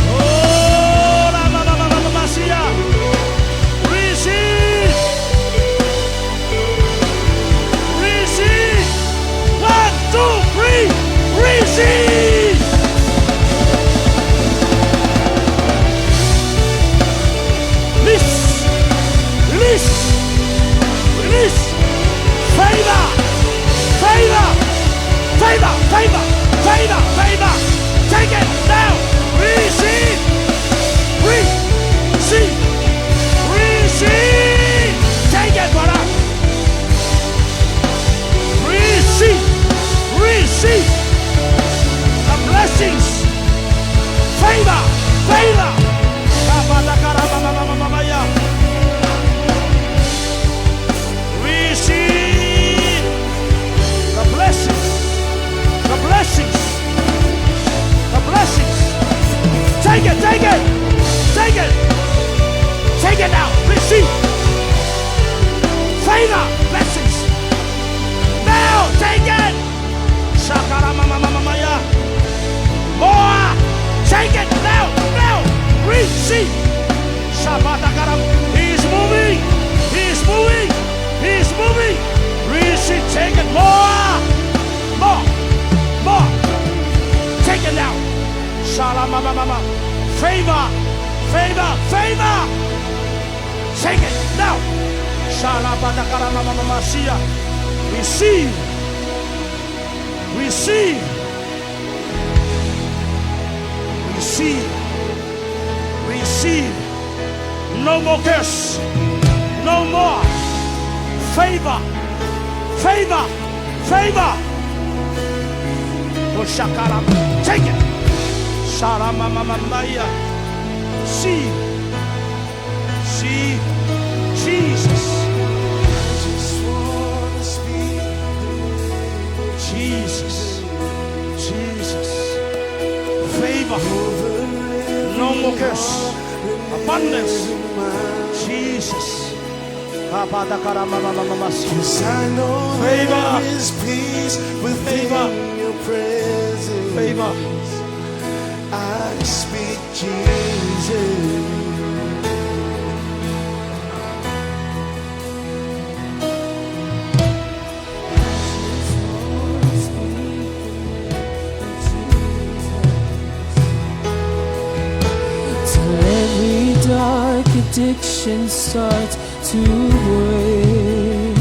Oh, Ramamasia. Receive. Receive. 1, 2, 3. Receive. Release. Release. Favor. Favor. Favor. Favor. Favor. Favor. Take it now. Receive. Receive. Receive. Take it, brother. Receive. Receive. The blessings. Favor. Favor. Receive the blessings, the blessings, the blessings. Take it, take it, take it, take it now. Receive favor, blessings. Now, take it. More. Take it now, now. Receive. He's moving. He's moving. He's moving. Receive. Take it. More. More. More. Take it now. Shalamamama. Favor. Favor. Favor. Take it now. Shalabadakaramamamasia. Receive. Receive. Receive. Receive. No more curse. No more. Favor. Favor. Favor. Oshakaram. Take it. Sharamamamamaya. See. See. Jesus. Jesus. Jesus. Favor. No more curse. Abundance. Jesus. Cause I know Favor. there is peace within Favor. your presence. Favor. I speak Jesus. Dark addiction starts to break,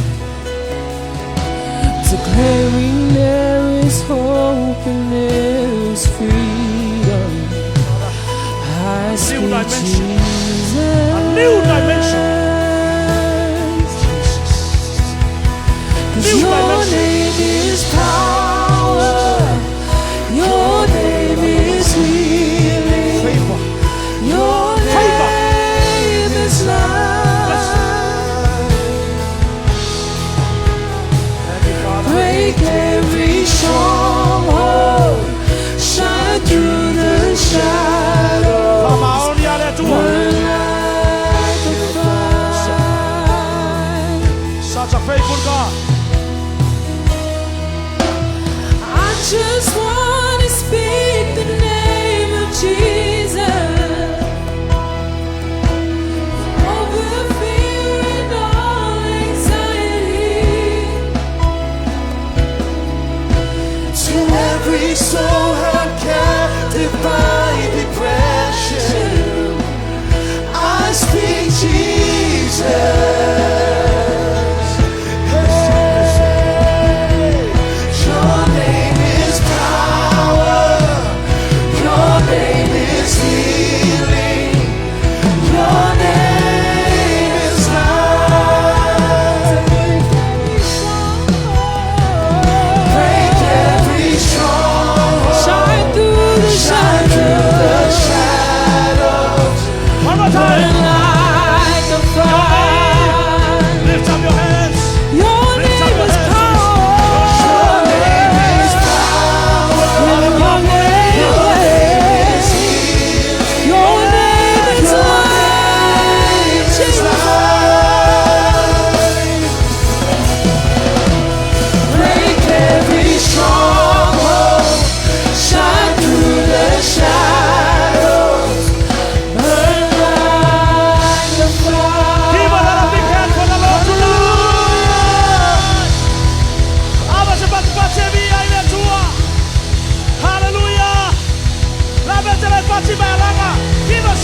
declaring there is hope and there is freedom. I speak Jesus. A new dimension. 'Cause your name is power. Your name is healing. Favor. Your name is love. Break every stronghold. Shine through the shadows. Burn like a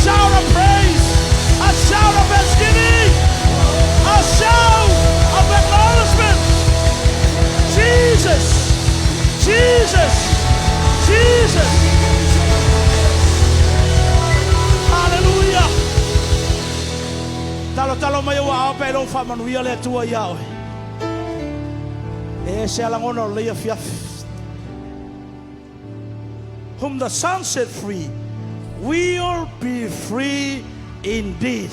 shout of praise, a shout of thanksgiving, a shout of acknowledgement. Jesus, Jesus, Jesus. Hallelujah. Talo mai wa pe lo fa manuia le tua Yahweh. E se ala ngona le fiaf. Whom the Son set free will be free indeed.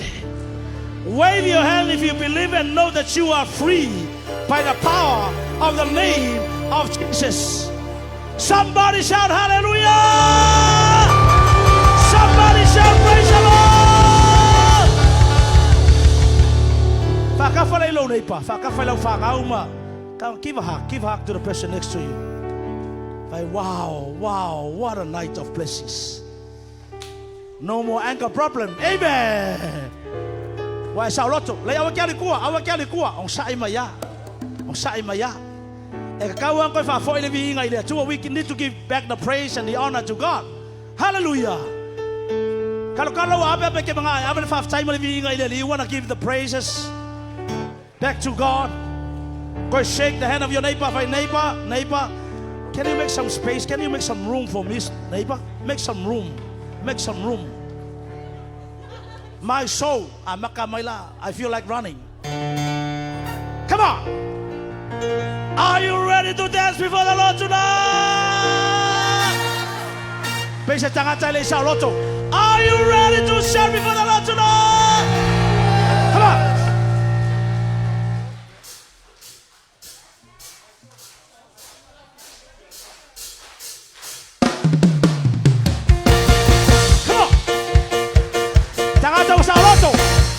Wave your hand if you believe and know that you are free by the power of the name of Jesus. Somebody shout hallelujah! Somebody shout praise the Lord! Whakawhale lo nei pa, whakawhale lo whakauma. Come, give a hug to the person next to you. Wow, wow, what a night of blessings. No more anger problem. Amen. Why sao loto? Le awa kia kua. On sai maya. E ka kau ko fa fo ile vi inga ile tu we need to give back the praise and the honor to God. Hallelujah. Kalau apa ke mga apa fa time ile vi inga ile you want to give the praises back to God. Go shake the hand of your neighbor. Neighbor. Can you make some space? Can you make some room for me, neighbor? Make some room. My soul, I feel like running. Come on. Are you ready to dance before the Lord tonight? Are you ready to shout before the Lord tonight? Come on.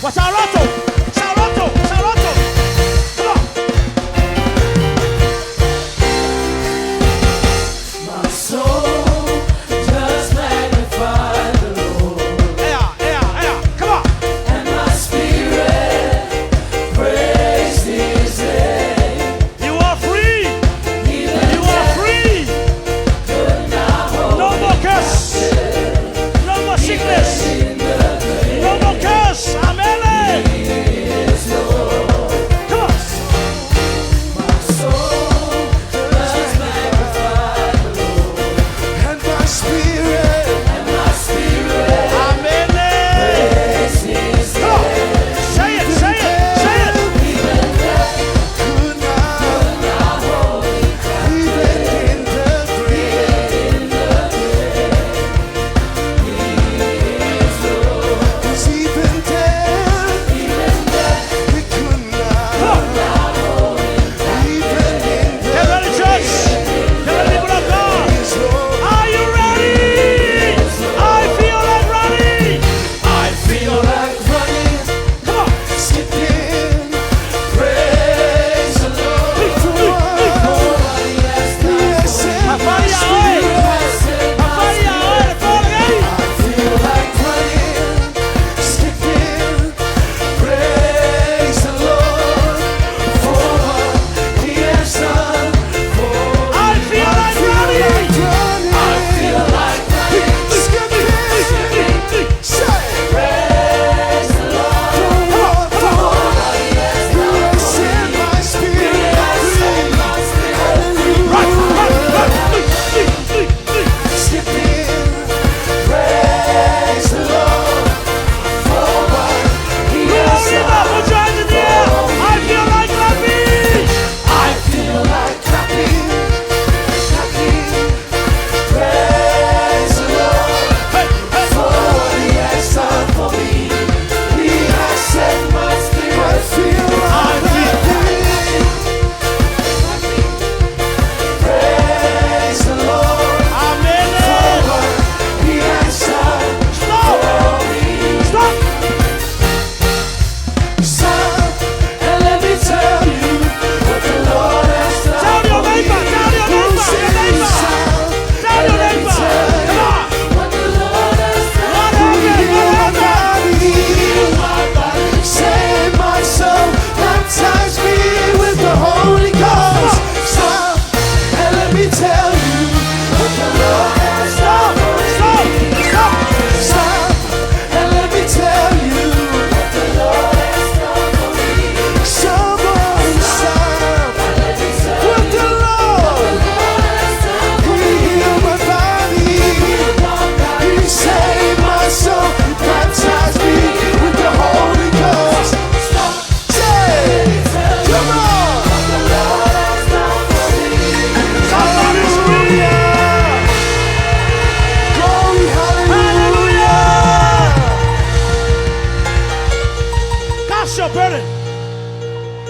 What's our lotto? Come on. My soul just magnify the Lord. Yeah. Come on. And my spirit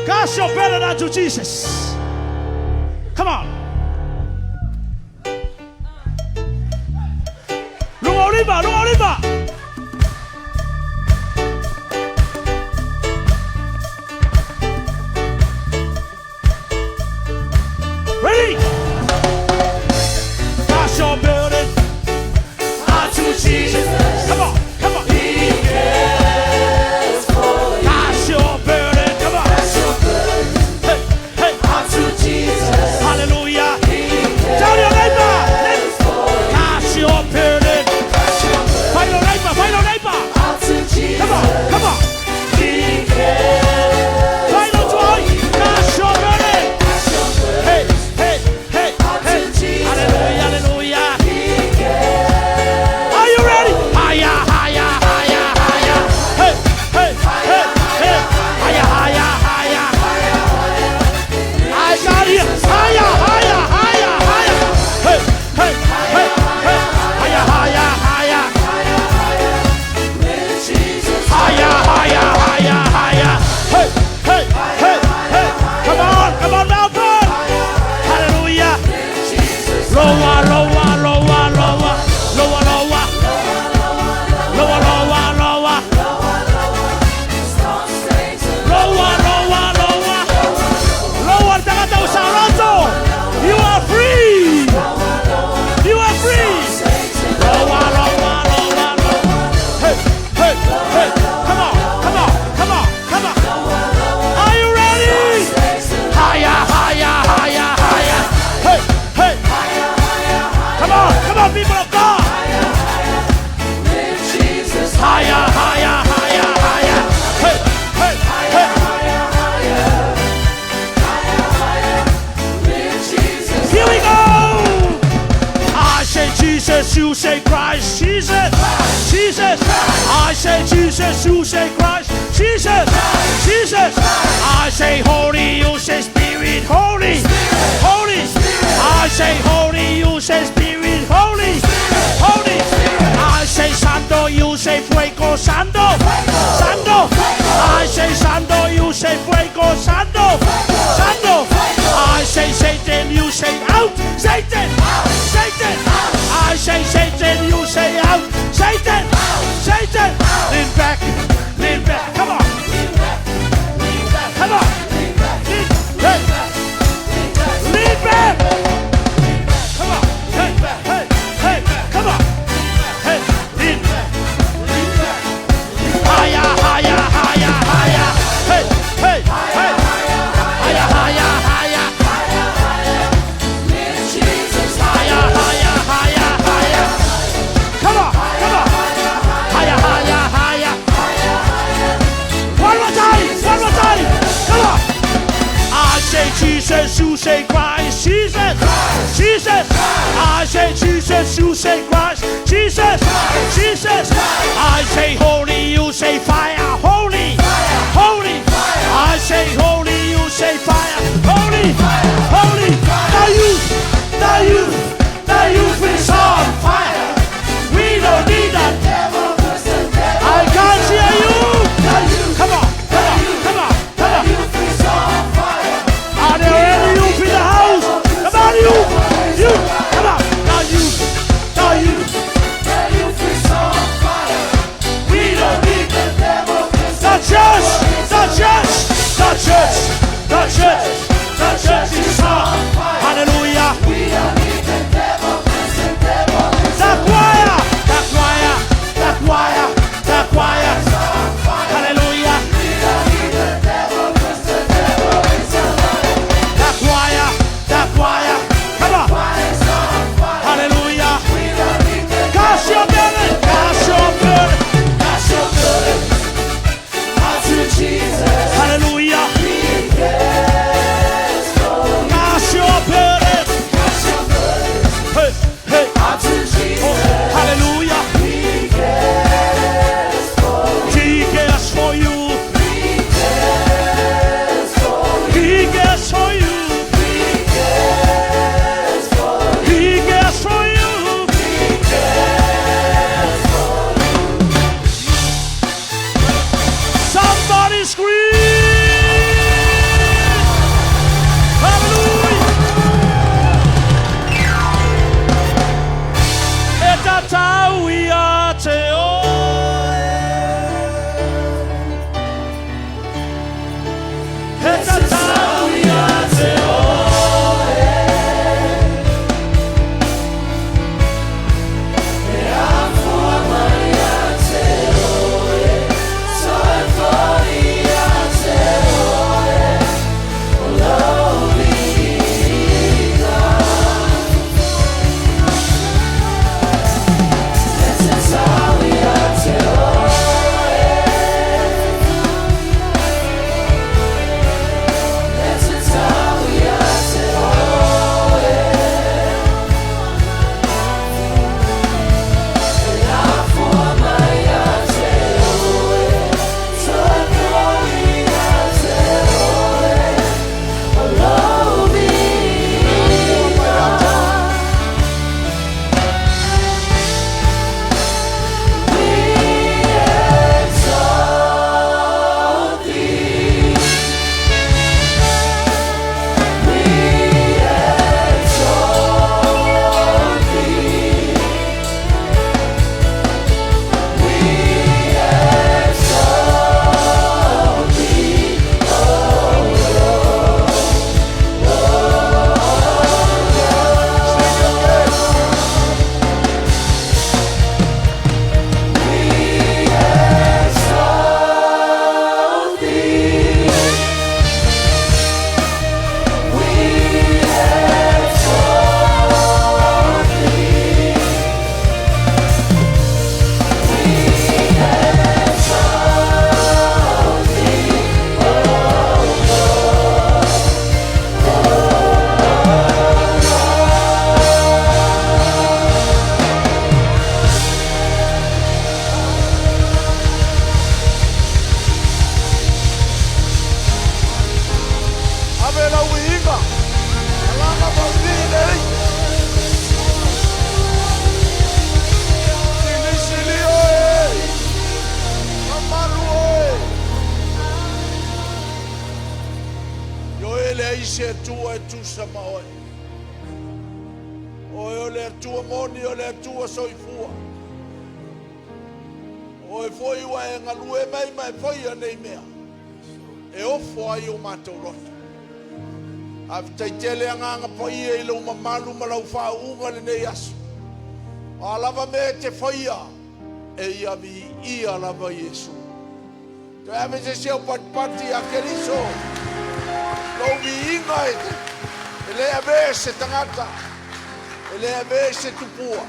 Cast your burden unto Jesus. Come on. Lunga oliva. Ready? Cast your burden unto Jesus. Come on. He cares for you. Cast your burden. Come on. Cast your burden unto Jesus. Hallelujah. Tell your neighbor. Cast your burden. Find your neighbor. Unto Jesus. Come on. He cares. Find your joy. Cast your burden. Hey. Hallelujah. Are you ready? Higher. Hey. Higher. I got you. Higher. Hey. Higher. Higher. Hey. Come on, Melbourne. Hallelujah. Lower. You are free. Hey. Come on. Are you ready? Higher. Hey. Come on, people of God. Higher. Here we go. I say Jesus, you say Christ. Jesus. I say Jesus, you say Christ. Jesus. I say holy, you say spirit. Holy. I say holy, you say spirit. Holy. I say santo, you say fuego. Santo. I say santo, you say fuego. Santo. I say Satan, you say out. Satan. I say Satan, you say out. Satan. Lean back. Come on. Come on. Lean back. Come on. Hey. Come on. Hey. Lean back. Higher. Hey. se tua e tu sama oi. O le tua moni o le tua soifua. O e foi ua e ngalu e mai foi nei mea. E ofo ai o mātou roto. A taitele anga pa ia I lo mamalu malau wha unga le nei asu. A lava me te whaia e ia vi ia lava Yesu. Te ame se seo patipati a keriso. Lo vi inga e te. E lea me se tangata. E lea me se tupua.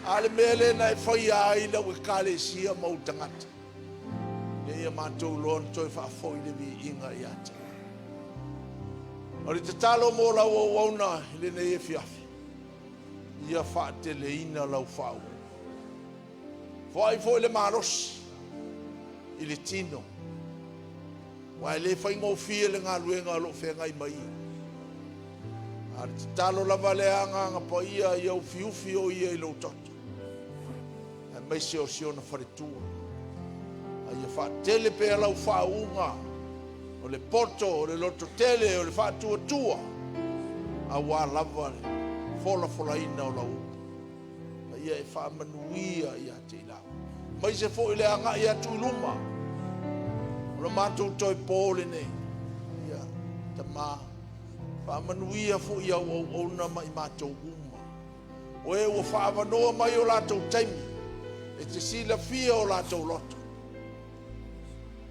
A le mele na e whaia aina ue kale sia mau tangata. E ia mātou loan toi whaafoi le vi inga I ate. O le te talo mō lau o wauna le nei e fiafi. Ia wha te le ina lau whau. Whai fo le marosi. I le tino. Wai le whaingo fia le ngā luenga lo whenga I mai. A le te talo lava le anga pa ia I au fiufi o ia I lo toto. A mai se o siona wharetua. A ia wha tele pe lau whaunga. O le poto, o le loto tele, o le whātua tua. A wā lava le fola ina o lau. A ia e whāmanuia I a te ilau. Mai se fo I le anga I atu luma. O le mātou toi pōle nei. Ia, ta mā. Whāmanuia fo I au ona mai mātou uma. O e o whaavanoa mai o lātou taimi. E te sila fia o lātou loto.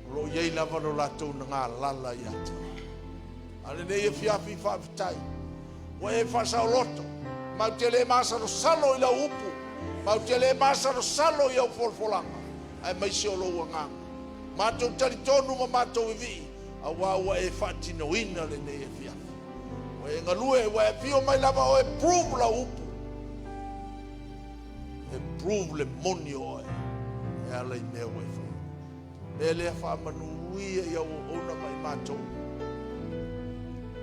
Lo yei lava lo latou na ngā lala I ata. Ale nei e fiafi whaafitai. Wa e whasao loto. Mau te le masa ro salo I la upu. Mau te le masa ro salo I au folfolanga. Ai mai se o lo nganga. Mātou tari tonu ma mātou I vi. A wa e whaatino ina le nei e fiafi. Wa e ngalue wa e fio mai lava o e prove la upu. E prove le moni o e. E ala I mea we wha. E lea whaamanuia I au ona mai mātou.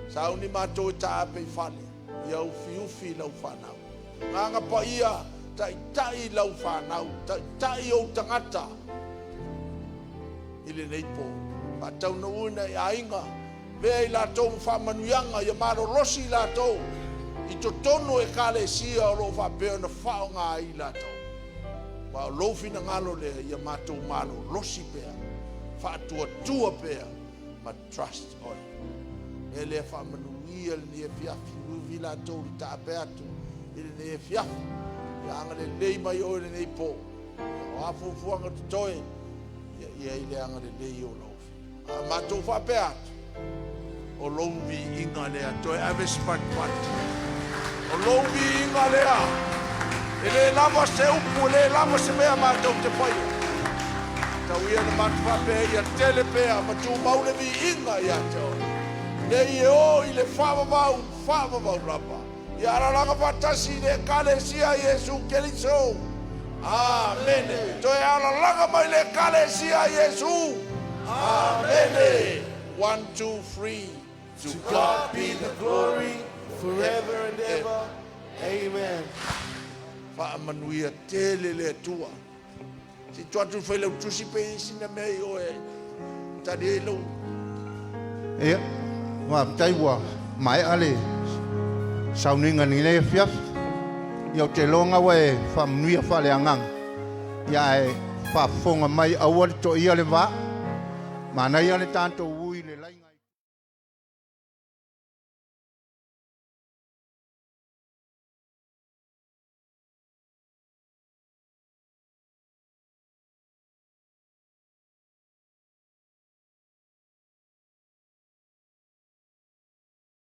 Sa uni mātou e ta ape I whale. I au fiufi lau whanau. Nganga pa ia, tai lau whanau. Tai o tangata. Ile nei po. Patau na una I ainga. Vea I lātou whamanuianga I maro rosi I lātou. I to tono e kale sia o lo whapea na whaonga I lātou. Wa lofi na ngalo le I mātou malo rosi pea. Whaatua pea, ma trust oi. E lea whamanuia le ne fiafi, uvi la tō I tāpe atu, I le ne fiafi. I anga le lei mai o le nei pō. O afufuanga tu toi, ia I le anga le lei o laufi. Ma tō whape atu, o lauvi inga lea toi, ave spatpati. O lauvi inga lea, e le lava se upu, le lava se mea ma tō te whaia. Tau ia na matwhape ia tele pea, ma tū maule vi inga ia te oi. Nei e o I le whaavavau rapa. Ia aralanga patasi le kale sia Yesu Keriso. Amene. Toi aralanga mai le kale sia Yesu. Amene. 1, 2, 3. To God be the glory forever and ever. Amen. Whaamanuia tele le tua. Si tuatu fai lau tusi pe sina mei o e tari e lau. Ea, wāpitai wā mai ale sauninga ni le fiaf. Iau te longa wa e whamanuia whale angang. Ia e whafonga mai awa to ia le wā. Mana ia le tātou ui le lainga.